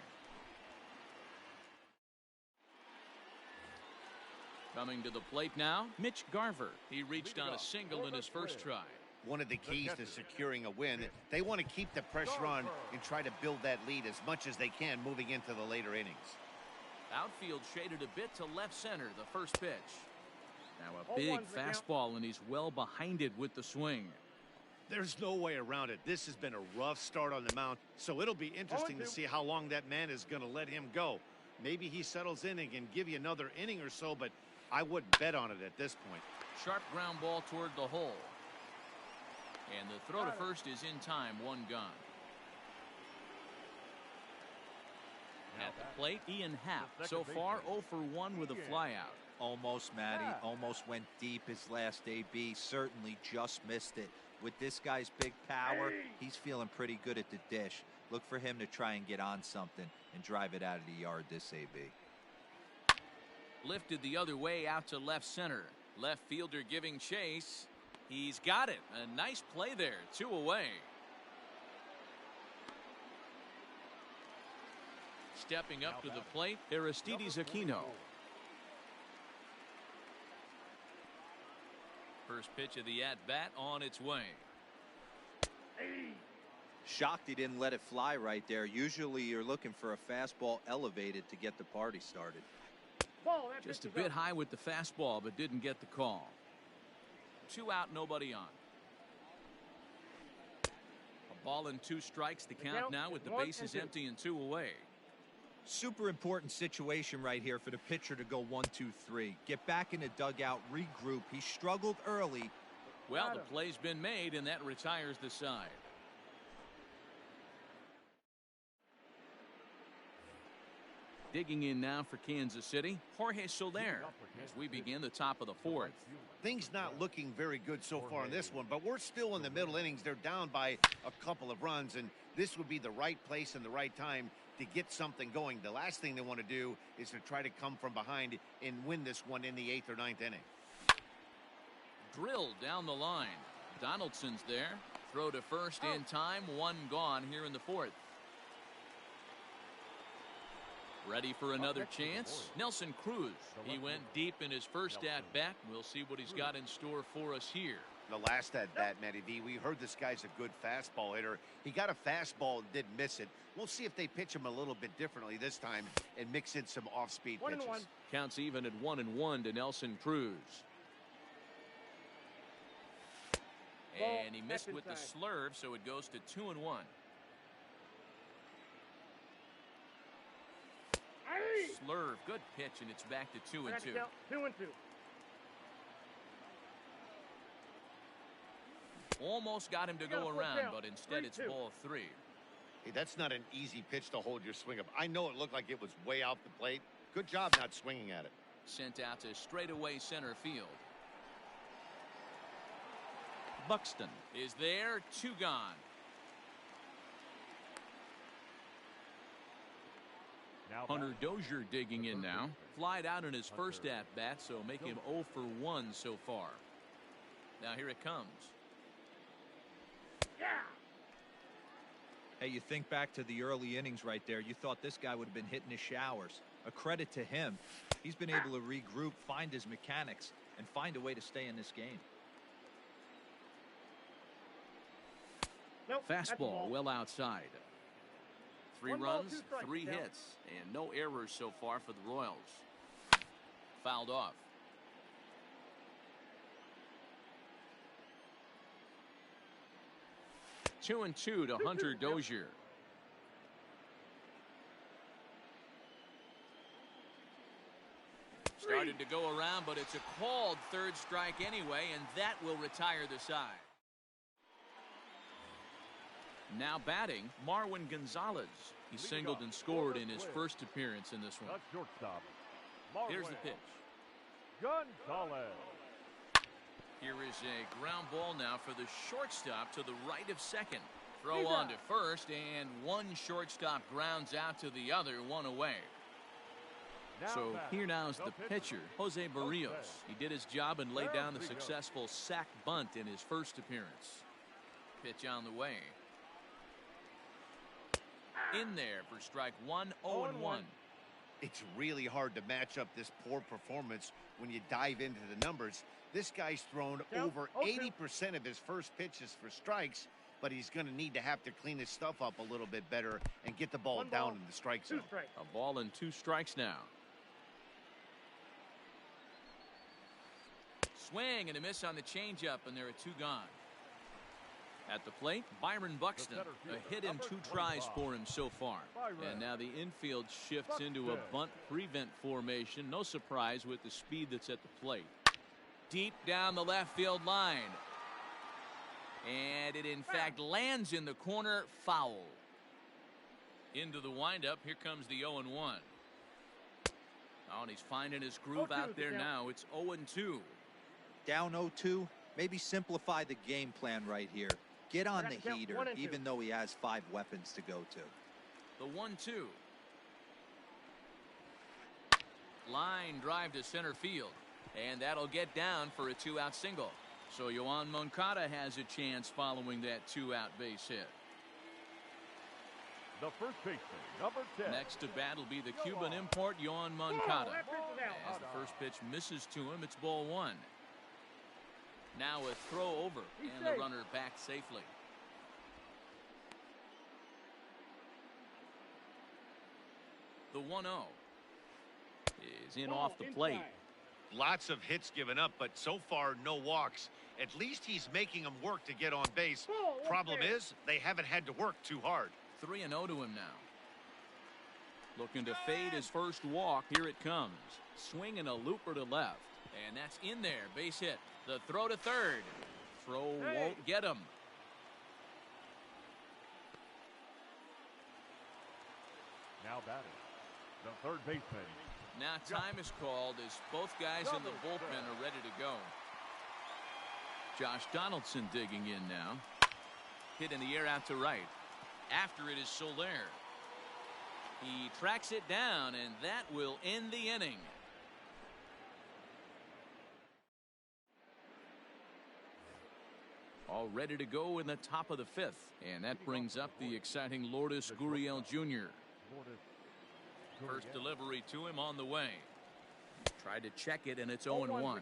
[SPEAKER 1] Coming to the plate now, Mitch Garver. He reached on a single in his first try.
[SPEAKER 3] One of the keys to securing a win, they want to keep the pressure on and try to build that lead as much as they can moving into the later innings.
[SPEAKER 1] Outfield shaded a bit to left center, the first pitch. Now a big fastball, and he's well behind it with the swing.
[SPEAKER 3] There's no way around it. This has been a rough start on the mound, so it'll be interesting to see how long that man is going to let him go. Maybe he settles in and can give you another inning or so, but I wouldn't bet on it at this point.
[SPEAKER 1] Sharp ground ball toward the hole. And the throw to first is in time, 1 gone. At the plate, Ian Happ. So far, 0 for 1 with a flyout.
[SPEAKER 4] Almost, Matty. Almost went deep his last AB. Certainly just missed it. With this guy's big power, he's feeling pretty good at the dish. Look for him to try and get on something and drive it out of the yard this AB.
[SPEAKER 1] Lifted the other way out to left center. Left fielder giving chase. He's got it. A nice play there. 2 away. Stepping up to the plate, Aristides Aquino. First pitch of the at-bat on its way.
[SPEAKER 4] Shocked he didn't let it fly right there. Usually you're looking for a fastball elevated to get the party started.
[SPEAKER 1] Just a bit high with the fastball, but didn't get the call. 2 out, nobody on. A ball and 2 strikes, the count now with the bases empty and 2 away.
[SPEAKER 4] Super important situation right here for the pitcher to go 1, 2, 3. Get back in the dugout, regroup. He struggled early.
[SPEAKER 1] Well, the play's been made, and that retires the side.
[SPEAKER 5] Digging in now for Kansas City, Jorge Soler, as we begin the top of the fourth.
[SPEAKER 3] Things not looking very good so far in this one, but we're still in the middle innings. They're down by a couple of runs, and this would be the right place and the right time to get something going. The last thing they want to do is to try to come from behind and win this one in the 8th or 9th inning.
[SPEAKER 5] Drilled down the line. Donaldson's there. Throw to first in time. One gone here in the fourth. Ready for another chance. Nelson Cruz. He went deep in his first at-bat. We'll see what he's got in store for us here.
[SPEAKER 3] The last at-bat, Matty B, we heard this guy's a good fastball hitter. He got a fastball and didn't miss it. We'll see if they pitch him a little bit differently this time and mix in some off-speed pitches.
[SPEAKER 6] 1-1.
[SPEAKER 5] Counts even at 1-1 to Nelson Cruz. And he missed with the slurve, so it goes to 2-1. Slurve, good pitch, and it's back to 2-2.
[SPEAKER 6] 2-2.
[SPEAKER 5] Almost got him to go around, but instead it's ball 3.
[SPEAKER 3] Hey, that's not an easy pitch to hold your swing up. I know it looked like it was way off the plate. Good job not swinging at it.
[SPEAKER 5] Sent out to straightaway center field. Buxton is there, 2 gone. Hunter Dozier digging in now. Flied out in his first at-bat, so make him 0 for 1 so far. Now here it comes.
[SPEAKER 6] Yeah.
[SPEAKER 4] Hey, you think back to the early innings right there. You thought this guy would have been hitting his showers. A credit to him. He's been able to regroup, find his mechanics, and find a way to stay in this game.
[SPEAKER 6] Nope,
[SPEAKER 5] Fastball well outside. 3 runs,
[SPEAKER 6] 2 strikes,
[SPEAKER 5] 3 hits, and no errors so far for the Royals. Fouled off. Two and 2 to Hunter Dozier. Started to go around, but it's a called 3rd strike anyway, and that will retire the side. Now batting, Marwin Gonzalez. He singled and scored in his first appearance in this one.
[SPEAKER 2] Shortstop.
[SPEAKER 5] Here's the pitch.
[SPEAKER 2] Gonzalez.
[SPEAKER 5] Here is a ground ball now for the shortstop to the right of second. Throw on to first, and one shortstop grounds out to the other, 1 away. So here now is the pitcher, Jose Barrios. He did his job and laid down the successful sac bunt in his first appearance. Pitch on the way. In there for strike 1, 0-1.
[SPEAKER 3] It's really hard to match up this poor performance when you dive into the numbers. This guy's thrown over 80% of his first pitches for strikes, but he's going to need to have to clean his stuff up a little bit better and get the ball down in the strike zone.
[SPEAKER 5] A ball and 2 strikes now. Swing and a miss on the changeup, and there are 2 gone. At the plate, Byron Buxton. A hit in 2 tries for him so far. And now the infield shifts into a bunt prevent formation. No surprise with the speed that's at the plate. Deep down the left field line. And it in fact lands in the corner, foul. Into the windup, here comes the 0-1. Oh, and he's finding his groove out there now. It's 0-2.
[SPEAKER 4] Down 0-2, maybe simplify the game plan right here. Get on the heater, even though he has 5 weapons to go to.
[SPEAKER 5] The 1-2. Line drive to center field. And that'll get down for a 2-out single. So Yoan Moncada has a chance following that 2-out base hit.
[SPEAKER 2] The first baseman, number 10.
[SPEAKER 5] Next to bat will be the Cuban import, Yoan Moncada. As the first pitch misses to him, it's ball 1. Now a throw over, and the runner back safely. The 1-0 is in off the plate.
[SPEAKER 7] Lots of hits given up, but so far no walks. At least he's making them work to get on base. Problem is, they haven't had to work too hard.
[SPEAKER 5] 3-0 to him now. Looking to fade his first walk. Here it comes. Swinging a looper to left. And that's in there. Base hit. The throw to third. Throw won't get him.
[SPEAKER 2] Now batting, The third baseman.
[SPEAKER 1] Now time is called as both guys in the bullpen are ready to go. Josh Donaldson digging in now. Hit in the air out to right. After it is Soler. He tracks it down, and that will end the inning. All ready to go in the top of the fifth, and that brings up the exciting Lourdes Gurriel Jr. First delivery to him on the way. Tried to check it, and it's 0-1.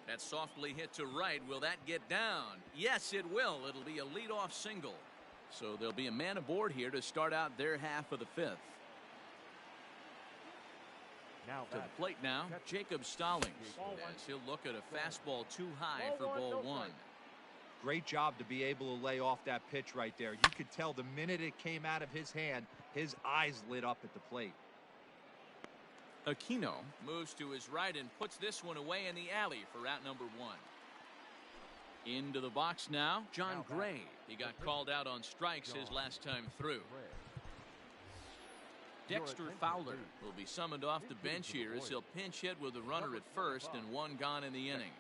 [SPEAKER 1] That's softly hit to right. Will that get down? Yes, it will. It'll be a leadoff single. So there'll be a man aboard here to start out their half of the fifth.
[SPEAKER 2] Now
[SPEAKER 1] to the plate now, Jacob Stallings, as he'll look at a fastball too high for ball one.
[SPEAKER 4] Great job to be able to lay off that pitch right there. You could tell the minute it came out of his hand, his eyes lit up at the plate.
[SPEAKER 1] Aquino moves to his right and puts this one away in the alley for out number one. Into the box now, John Gray. He got called out on strikes his last time through. Dexter Fowler will be summoned off the bench here as he'll pinch hit with a runner at first and one gone in the inning.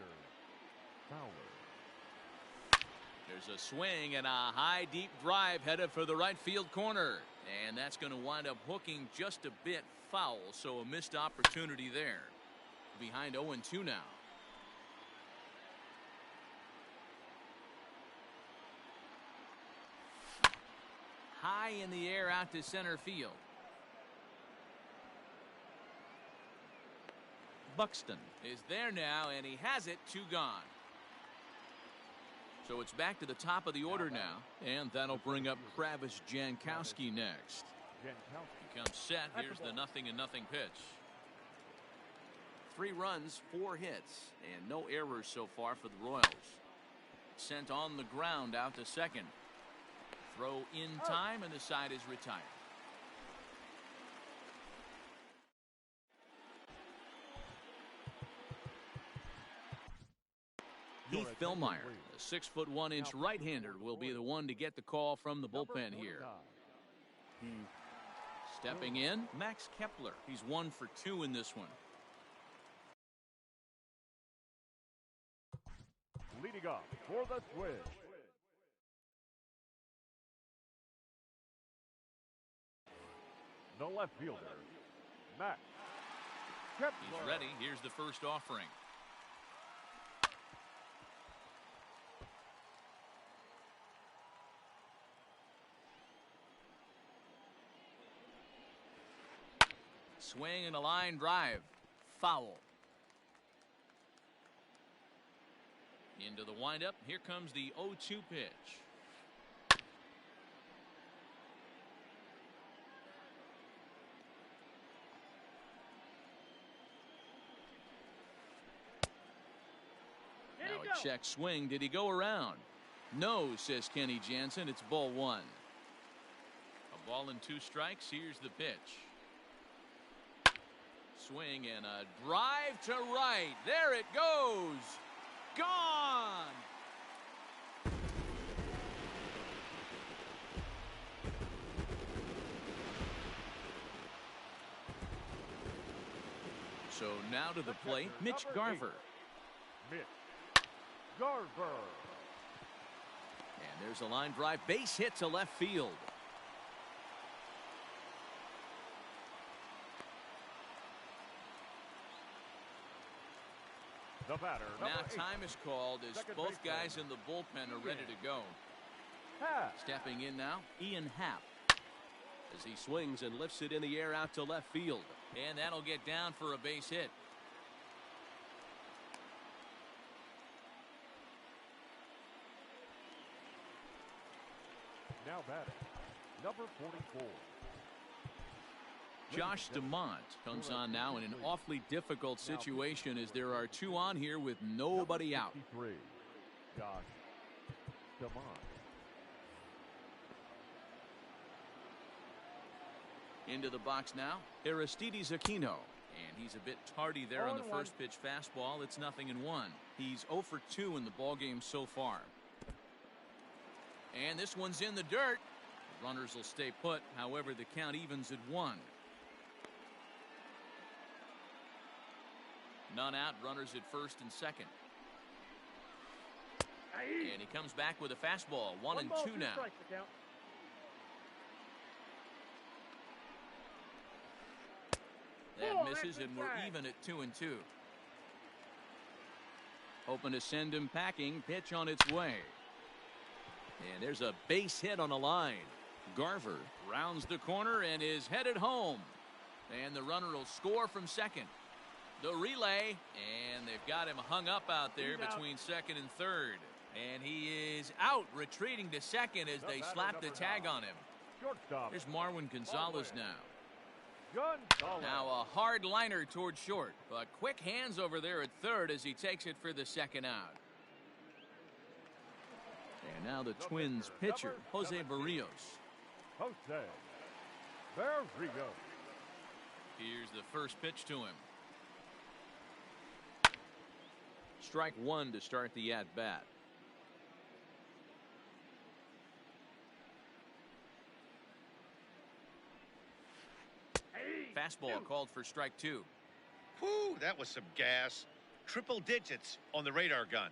[SPEAKER 1] There's a swing and a high deep drive headed for the right field corner, and that's going to wind up hooking just a bit foul, so a missed opportunity there. Behind 0-2 now. High in the air out to center field. Buxton is there now, and he has it. Two gone. So it's back to the top of the order now, and that'll bring up Travis Jankowski next. He comes set. Here's the 0-0 pitch. 3 runs, 4 hits, and no errors so far for the Royals. Sent on the ground out to second. Throw in time, and the side is retired. Heath Fillmeyer, a 6'1" right-hander, will be the one to get the call from the bullpen here. Stepping in, Max Kepler. He's 1 for 2 in this one.
[SPEAKER 2] Leading up for the Twins, the left fielder, Max Kepler.
[SPEAKER 1] He's ready. Here's the first offering. Swing and a line drive. Foul. Into the windup. Here comes the 0-2 pitch. Now a check swing. Did he go around? No, says Kenny Jansen. It's ball 1. A ball and 2 strikes. Here's the pitch. Swing and a drive to right. There it goes. Gone. So now to the plate, Mitch Garver.
[SPEAKER 2] Mitch Garver.
[SPEAKER 1] And there's a line drive, base hit to left field.
[SPEAKER 2] The batter,
[SPEAKER 1] now time is called as both guys in the bullpen are ready to go. Stepping in now, Ian Happ, as he swings and lifts it in the air out to left field. And that'll get down for a base hit.
[SPEAKER 2] Now batting, number 44.
[SPEAKER 1] Josh DeMont comes on now in an awfully difficult situation as there are 2 on here with nobody out.
[SPEAKER 2] Josh DeMont.
[SPEAKER 1] Into the box now, Aristides Aquino. And he's a bit tardy there on the first pitch fastball. It's 0-1. He's 0 for 2 in the ballgame so far. And this one's in the dirt. The runners will stay put. However, the count evens at 1. None out. Runners at first and second. And he comes back with a fastball. 1-2 now. That misses, and we're even at 2-2. Hoping to send him packing. Pitch on its way. And there's a base hit on the line. Garver rounds the corner and is headed home. And the runner will score from second. The relay, and they've got him hung up out there between second and third. And he is out, retreating to second as they slap the tag on him. Here's Marwin Gonzalez now. Now a hard liner toward short, but quick hands over there at third as he takes it for the second out. And now the Twins pitcher, Jose Barrios. Here's the first pitch to him. Strike 1 to start the at-bat. Fastball called for strike 2.
[SPEAKER 7] Whew, that was some gas. Triple digits on the radar gun.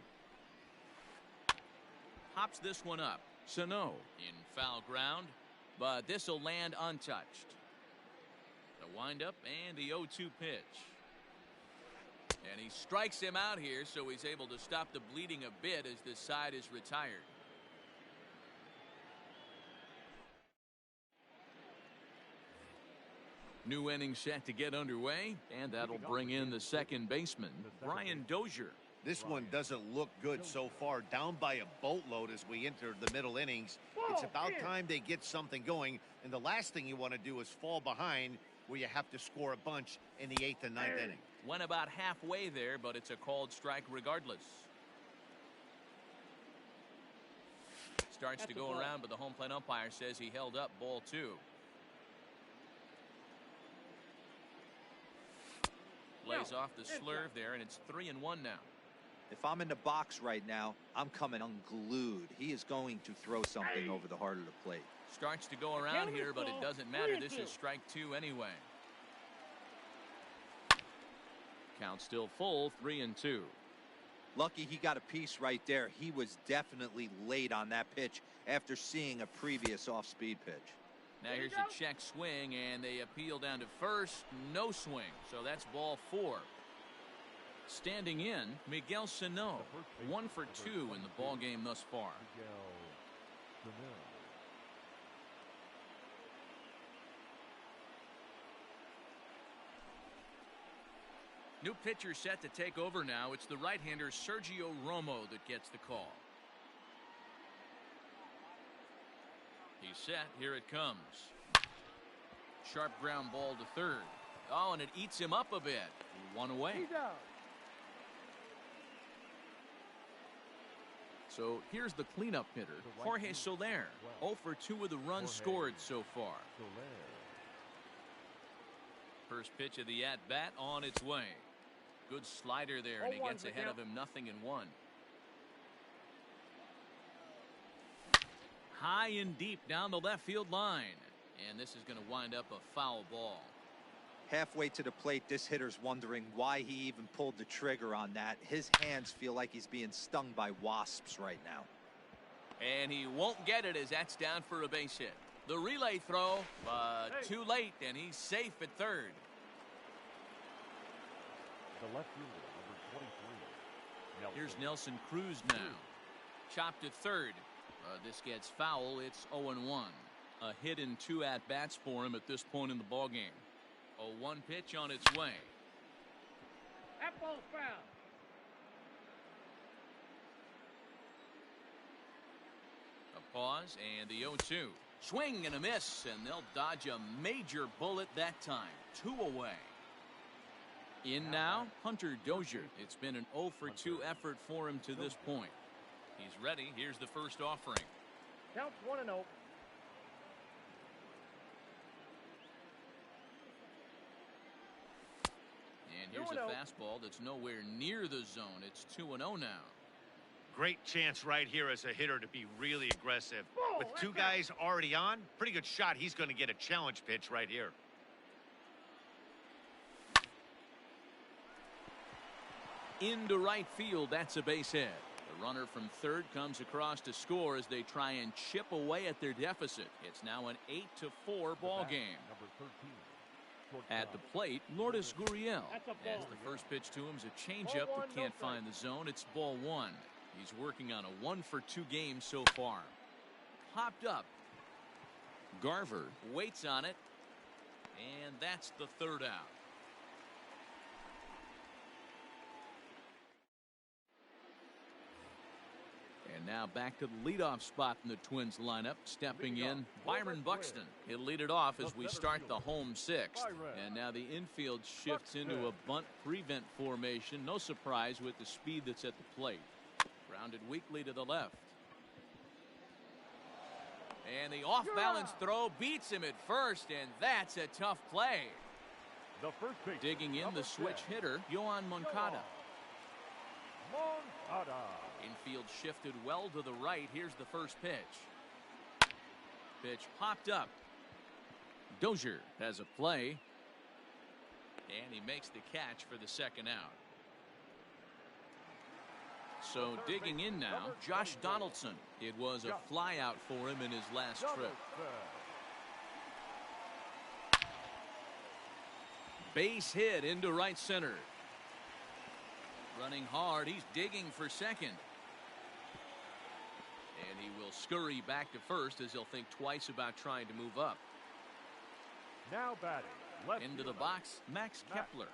[SPEAKER 1] Hops this one up. Sano in foul ground, but this will land untouched. The windup and the 0-2 pitch. And he strikes him out here, so he's able to stop the bleeding a bit as this side is retired. New inning set to get underway, and that'll bring in the second baseman, Brian Dozier.
[SPEAKER 3] This one doesn't look good so far. Down by a boatload as we enter the middle innings. It's about time they get something going, and the last thing you want to do is fall behind where you have to score a bunch in the 8th and 9th inning.
[SPEAKER 1] Went about halfway there, but it's a called strike regardless. Starts to go around, but the home plate umpire says he held up ball 2. Lays off the slurve there, and it's 3-1 now.
[SPEAKER 4] If I'm in the box right now, I'm coming unglued. He is going to throw something over the heart of the plate.
[SPEAKER 1] Starts to go around here, but it doesn't matter. This is strike 2 anyway. Count still full, 3-2.
[SPEAKER 4] Lucky he got a piece right there. He was definitely late on that pitch after seeing a previous off-speed pitch.
[SPEAKER 1] Now here's a check swing, and they appeal down to first. No swing, so that's ball 4. Standing in, Miguel Sano, 1 for 2 in the ball game thus far. New pitcher set to take over now. It's the right-hander Sergio Romo that gets the call. He's set. Here it comes. Sharp ground ball to third. Oh, and it eats him up a bit. 1 away. So here's the cleanup hitter, Jorge Soler. 0 for 2 with the runs scored so far. First pitch of the at-bat on its way. Good slider there, and he gets ahead of him, 0-1. High and deep down the left field line. And this is going to wind up a foul ball.
[SPEAKER 4] Halfway to the plate, this hitter's wondering why he even pulled the trigger on that. His hands feel like he's being stung by wasps right now.
[SPEAKER 1] And he won't get it as that's down for a base hit. The relay throw, but too late, and he's safe at third.
[SPEAKER 2] The left fielder, number 23.
[SPEAKER 1] Here's Nelson Cruz now. Chopped to third. This gets foul. It's 0-1. A hit in 2 at-bats for him at this point in the ballgame. A 1 pitch on its way.
[SPEAKER 6] That ball's foul.
[SPEAKER 1] A pause and the 0-2. Swing and a miss, and they'll dodge a major bullet that time. 2 away. In now, Hunter Dozier. It's been an 0 for 2 effort for him to this point. He's ready. Here's the first offering.
[SPEAKER 6] Counts 1-0.
[SPEAKER 1] And here's a fastball that's nowhere near the zone. It's 2-0 now.
[SPEAKER 7] Great chance right here as a hitter to be really aggressive. With two guys already on, pretty good shot. He's going to get a challenge pitch right here.
[SPEAKER 1] Into right field, that's a base hit. The runner from third comes across to score as they try and chip away at their deficit. It's now an 8-4 ball game. At the plate, Lourdes Gurriel. As the first pitch to him is a changeup that can't find the zone. It's ball one. He's working on a 1-for-2 game so far. Popped up. Garver waits on it. And that's the third out. And now back to the leadoff spot in the Twins lineup. Stepping in, Byron Buxton. He'll lead it off as we start the home sixth. And now the infield shifts into a bunt prevent formation. No surprise with the speed that's at the plate. Grounded weakly to the left. And the off-balance throw beats him at first, and that's a tough play. Digging in the switch hitter, Yoan Moncada. Infield shifted well to the right. Here's the first pitch. Pitch popped up. Dozier has a play. And he makes the catch for the second out. So digging in now, Josh Donaldson. It was a fly out for him in his last trip. Base hit into right center. Running hard, he's digging for second. And he will scurry back to first as he'll think twice about trying to move up.
[SPEAKER 2] Now batting.
[SPEAKER 1] Into the box, Max Kepler.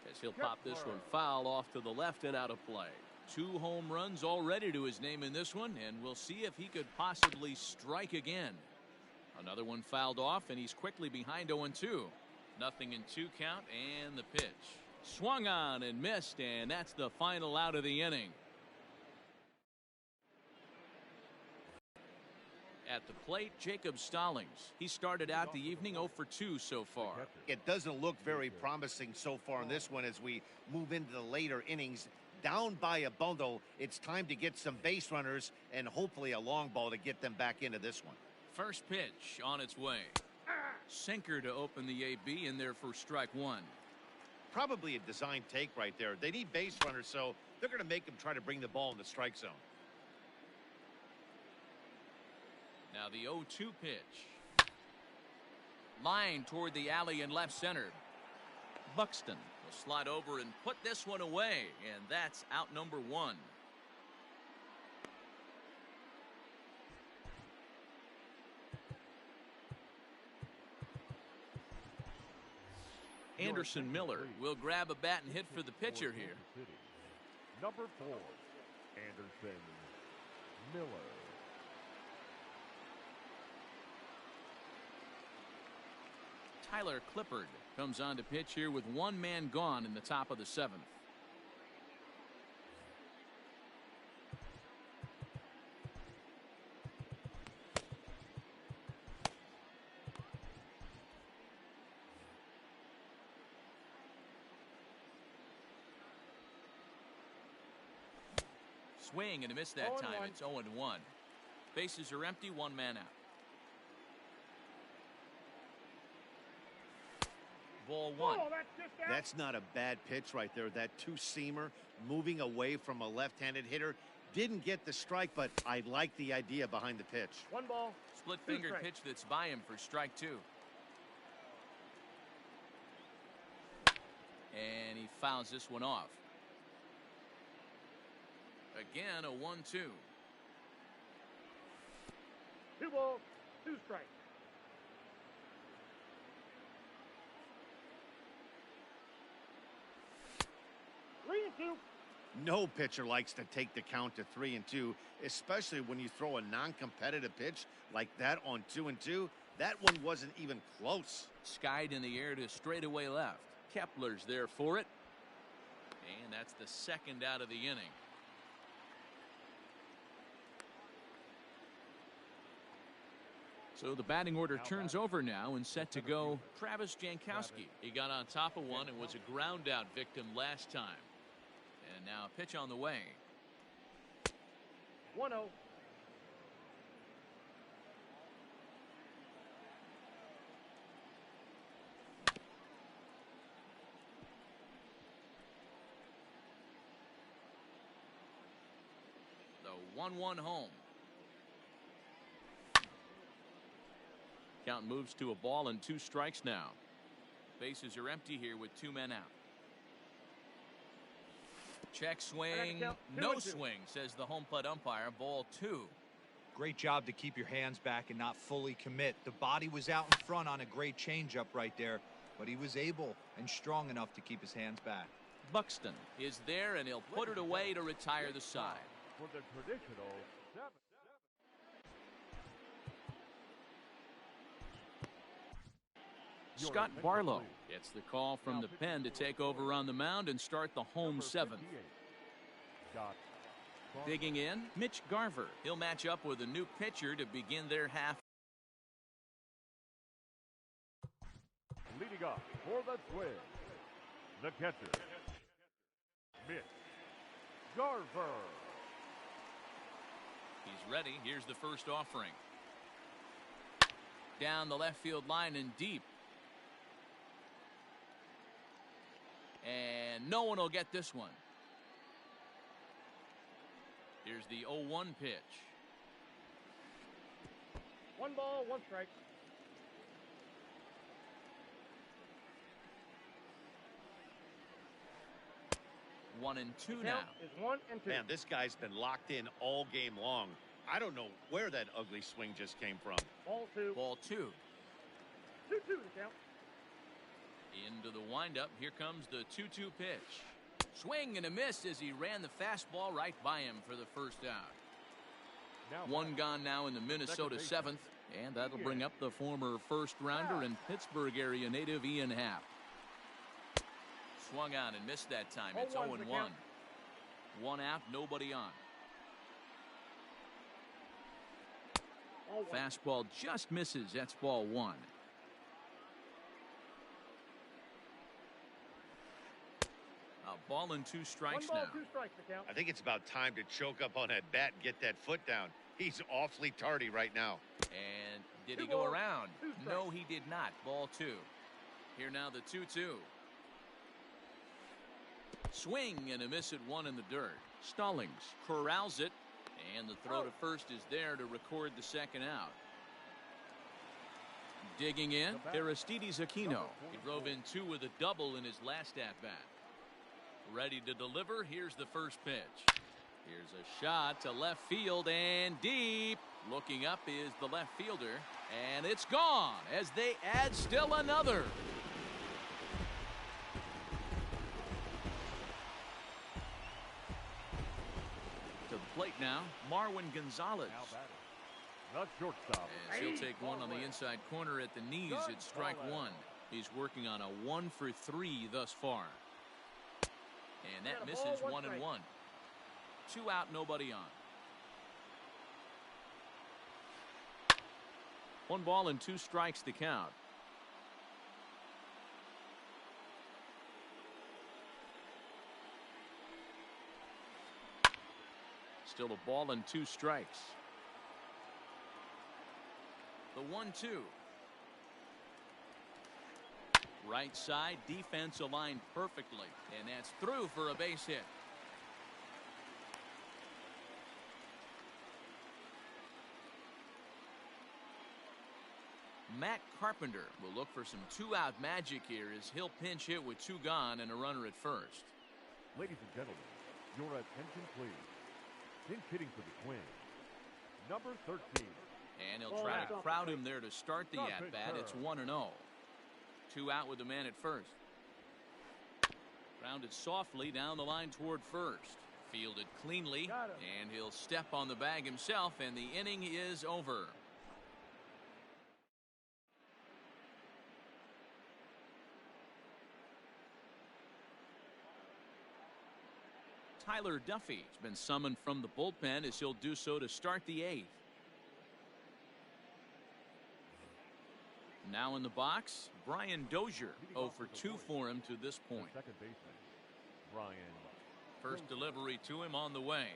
[SPEAKER 1] As he'll pop this one foul off to the left and out of play. 2 home runs already to his name in this one, and we'll see if he could possibly strike again. Another one fouled off, and he's quickly behind 0-2. Nothing in 2 count, and the pitch. Swung on and missed, and that's the final out of the inning. At the plate, Jacob Stallings. He started out the evening 0-for-2 so far.
[SPEAKER 3] It doesn't look very promising so far in this one as we move into the later innings. Down by a bundle, it's time to get some base runners and hopefully a long ball to get them back into this one.
[SPEAKER 1] First pitch on its way. Sinker to open the AB in there for strike one.
[SPEAKER 3] Probably a design take right there. They need base runners, so they're going to make them try to bring the ball in the strike zone.
[SPEAKER 1] Now the 0-2 pitch. Line toward the alley in left center. Buxton will slide over and put this one away, and that's out number 1. Anderson Miller will grab a bat and hit for the pitcher here.
[SPEAKER 2] Number 4, Anderson Miller.
[SPEAKER 1] Tyler Clippard comes on to pitch here with 1 man gone in the top of the 7th. Swing and a miss that time. It's 0-1. Bases are empty, 1 man out. Ball 1.
[SPEAKER 3] That's not a bad pitch right there. That 2-seamer moving away from a left-handed hitter. Didn't get the strike, but I like the idea behind the pitch.
[SPEAKER 6] 1 ball.
[SPEAKER 1] Split fingered pitch that's by him for strike 2. And he fouls this one off. Again, a 1-2.
[SPEAKER 6] 2 balls, 2 strikes.
[SPEAKER 3] No pitcher likes to take the count to 3-2, especially when you throw a non-competitive pitch like that on 2-2. That one wasn't even close.
[SPEAKER 1] Skied in the air to straightaway left. Kepler's there for it. And that's the second out of the inning. So the batting order turns over now and set to go Travis Jankowski. He got on top of one and was a ground out victim last time. And now a pitch on the way.
[SPEAKER 6] 1-0.
[SPEAKER 1] The 1-1 home. Count moves to a ball and 2 strikes now. Bases are empty here with 2 men out. Check swing, no swing, says the home plate umpire. Ball 2.
[SPEAKER 4] Great job to keep your hands back and not fully commit. The body was out in front on a great changeup right there, but he was able and strong enough to keep his hands back.
[SPEAKER 1] Buxton is there, and he'll put it away to retire the side.
[SPEAKER 2] For the traditional 7.
[SPEAKER 1] Scott Barlow gets the call from the pen to take over on the mound and start the home 7th. Digging in, Mitch Garver. He'll match up with a new pitcher to begin their half.
[SPEAKER 2] Leading up for the Twins, the catcher, Mitch Garver.
[SPEAKER 1] He's ready. Here's the first offering. Down the left field line and deep. And no one will get this one. Here's the 0-1 pitch.
[SPEAKER 6] 1 ball, 1 strike.
[SPEAKER 1] One and two now.
[SPEAKER 6] Is 1 and 2.
[SPEAKER 3] Man, this guy's been locked in all game long. I don't know where that ugly swing just came from.
[SPEAKER 6] Ball 2.
[SPEAKER 1] Ball 2.
[SPEAKER 6] 2-2 the count.
[SPEAKER 1] Into the windup. Here comes the 2-2 pitch. Swing and a miss as he ran the fastball right by him for the first out. One gone now in the Minnesota 7th, and that'll bring up the former first-rounder and Pittsburgh area native Ian Happ. Swung on and missed that time. It's 0-1. 1 out, nobody on. Fastball just misses. That's ball 1. A ball and 2 strikes
[SPEAKER 6] 1 ball,
[SPEAKER 1] now.
[SPEAKER 6] 2 strikes the count.
[SPEAKER 3] I think it's about time to choke up on that bat and get that foot down. He's awfully tardy right now.
[SPEAKER 1] And did he go around? No, he did not. Ball 2. Here now the 2-2. Swing and a miss at 1 in the dirt. Stallings corrals it, and the throw to first is there to record the second out. Digging in, Aristides Aquino. He drove in 2 with a double in his last at-bat. Ready to deliver. Here's the first pitch. Here's a shot to left field and deep. Looking up is the left fielder, and it's gone as they add still another. To the plate now, Marwin Gonzalez.
[SPEAKER 2] Not shortstop.
[SPEAKER 1] As he'll take one on the inside corner at the knees. It's strike 1. He's working on a 1 for 3 thus far. And that misses 1 and 1. 2 out, nobody on. 1 ball and 2 strikes to count. Still a ball and 2 strikes. The 1-2. Right side, defense aligned perfectly, and that's through for a base hit. Matt Carpenter will look for some 2-out magic here as he'll pinch hit with 2 gone and a runner at first.
[SPEAKER 2] Ladies and gentlemen, your attention please. Pinch hitting for the Twins, number 13.
[SPEAKER 1] And he'll try to crowd him there to start the at-bat. It's 1-0. 2 out with the man at first. Grounded softly down the line toward first. Fielded cleanly, and he'll step on the bag himself, and the inning is over. Tyler Duffy has been summoned from the bullpen as he'll do so to start the 8th. Now in the box, Brian Dozier. 0 for 2 for him to this point.
[SPEAKER 2] Second baseman, Brian.
[SPEAKER 1] First delivery to him on the way.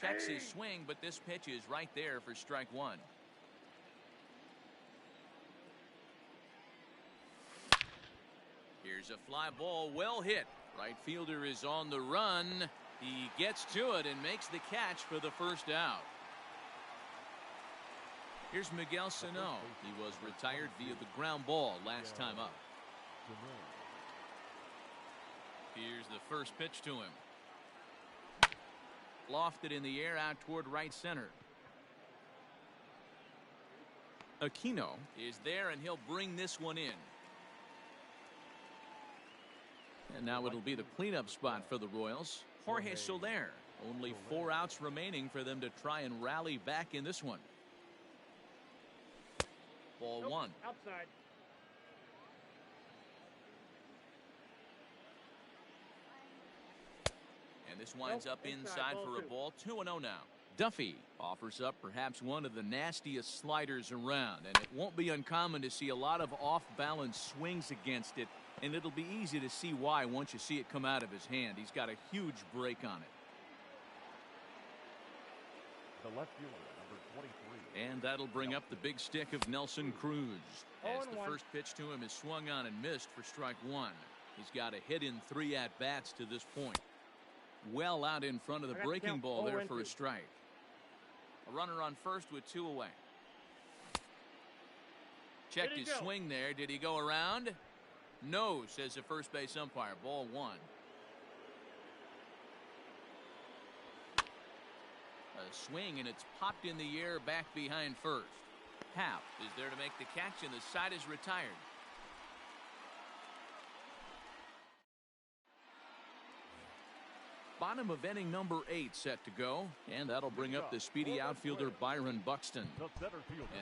[SPEAKER 1] Checks his swing, but this pitch is right there for strike one. Here's a fly ball, well hit. Right fielder is on the run. He gets to it and makes the catch for the first out. Here's Miguel Sano. He was retired via the ground ball last time up. Here's the first pitch to him. Lofted in the air out toward right center. Aquino is there, and he'll bring this one in. And now it'll be the cleanup spot for the Royals. Jorge Soler. Only 4 outs remaining for them to try and rally back in this one. Ball one.
[SPEAKER 6] Outside.
[SPEAKER 1] And this winds up inside for a ball. 2-0 now. Duffy offers up perhaps one of the nastiest sliders around, and it won't be uncommon to see a lot of off-balance swings against it, and it'll be easy to see why once you see it come out of his hand. He's got a huge break on it.
[SPEAKER 2] The left fielder, number 23.
[SPEAKER 1] And that'll bring up the big stick of Nelson Cruz. As the first pitch to him is swung on and missed for strike one. He's got a hit in 3 at-bats to this point. Well out in front of the breaking ball there for a strike. A runner on first with 2 away. Checked his swing there. Did he go around? No, says the first base umpire. Ball one. A swing, and it's popped in the air back behind first. Happ is there to make the catch, and the side is retired. Bottom of inning number 8 set to go, and that'll bring up the speedy outfielder Byron Buxton.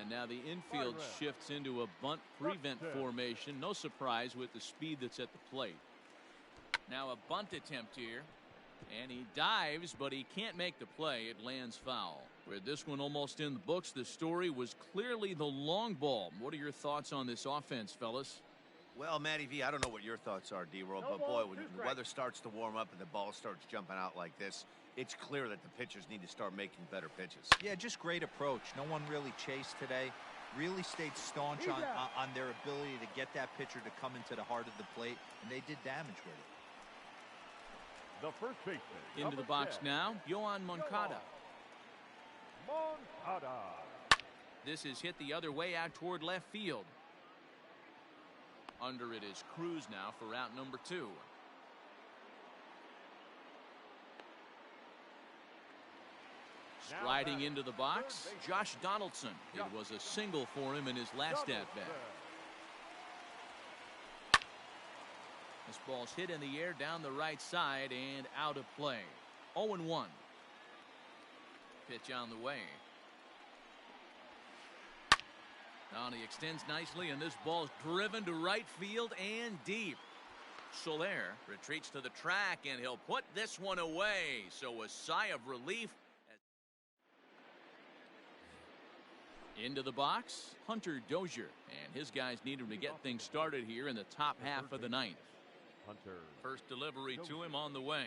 [SPEAKER 1] And now the infield shifts into a bunt prevent formation. No surprise with the speed that's at the plate. Now a bunt attempt here, and he dives, but he can't make the play. It lands foul. With this one almost in the books, the story was clearly the long ball. What are your thoughts on this offense, fellas?
[SPEAKER 3] Well, Matty V, I don't know what your thoughts are, D-Roll, but boy, when the weather starts to warm up and the ball starts jumping out like this, it's clear that the pitchers need to start making better pitches.
[SPEAKER 4] Yeah, just great approach. No one really chased today. Really stayed staunch on their ability to get that pitcher to come into the heart of the plate, and they did damage with it.
[SPEAKER 2] The first baseman.
[SPEAKER 1] Into the box now, Yohan Moncada. This is hit the other way out toward left field. Under it is Cruz now for out number 2. Striding into the box, Josh Donaldson. It was a single for him in his last at-bat. This ball's hit in the air down the right side and out of play. 0-1. Pitch on the way. Now he extends nicely, and this ball's driven to right field and deep. Soler retreats to the track, and he'll put this one away. So a sigh of relief. Into the box, Hunter Dozier, and his guys need him to get things started here in the top half of the ninth. First delivery to him on the way.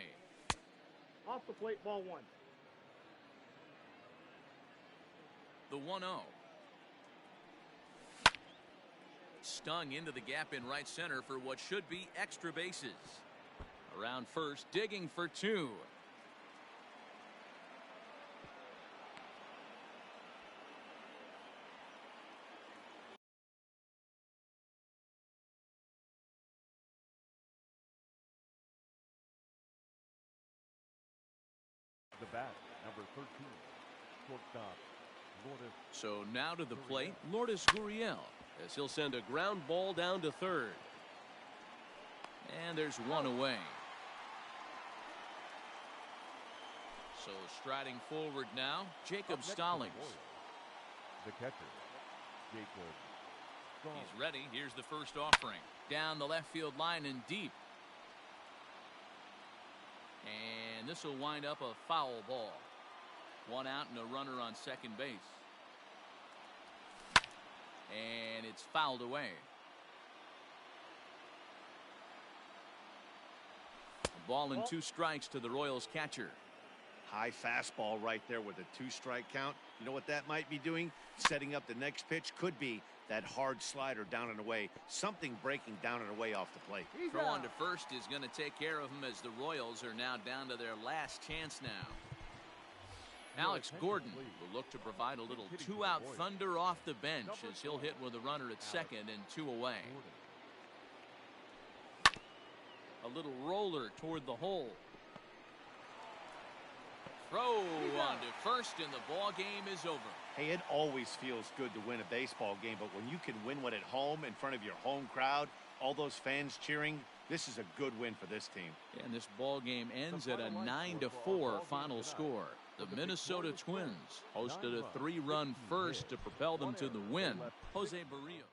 [SPEAKER 6] Off the plate, ball one.
[SPEAKER 1] The 1-0. Stung into the gap in right center for what should be extra bases. Around first, digging for 2.
[SPEAKER 2] The bat, number 13, shortstop, Lourdes.
[SPEAKER 1] So now to the plate, Lourdes Gurriel, as he'll send a ground ball down to third. And there's one away. So striding forward now, Jacob Stallings.
[SPEAKER 2] The catcher, Jacob Stallings.
[SPEAKER 1] He's ready. Here's the first offering. Down the left field line and deep. And this will wind up a foul ball. 1 out and a runner on second base. And it's fouled away. A ball and 2 strikes to the Royals catcher.
[SPEAKER 3] High fastball right there with a 2-strike count. You know what that might be doing? Setting up the next pitch. Could be that hard slider down and away. Something breaking down and away off the plate.
[SPEAKER 1] Throw on to first is going to take care of him as the Royals are now down to their last chance now. Alex Gordon will look to provide a little 2-out thunder off the bench as he'll hit with a runner at second and 2 away. A little roller toward the hole. Throw on to first and the ball game is over.
[SPEAKER 3] Hey, it always feels good to win a baseball game, but when you can win one at home in front of your home crowd, all those fans cheering, this is a good win for this team.
[SPEAKER 1] And this ball game ends at a 9-4 final score. The Minnesota Twins hosted a 3-run first to propel them to the win. Jose Barrios.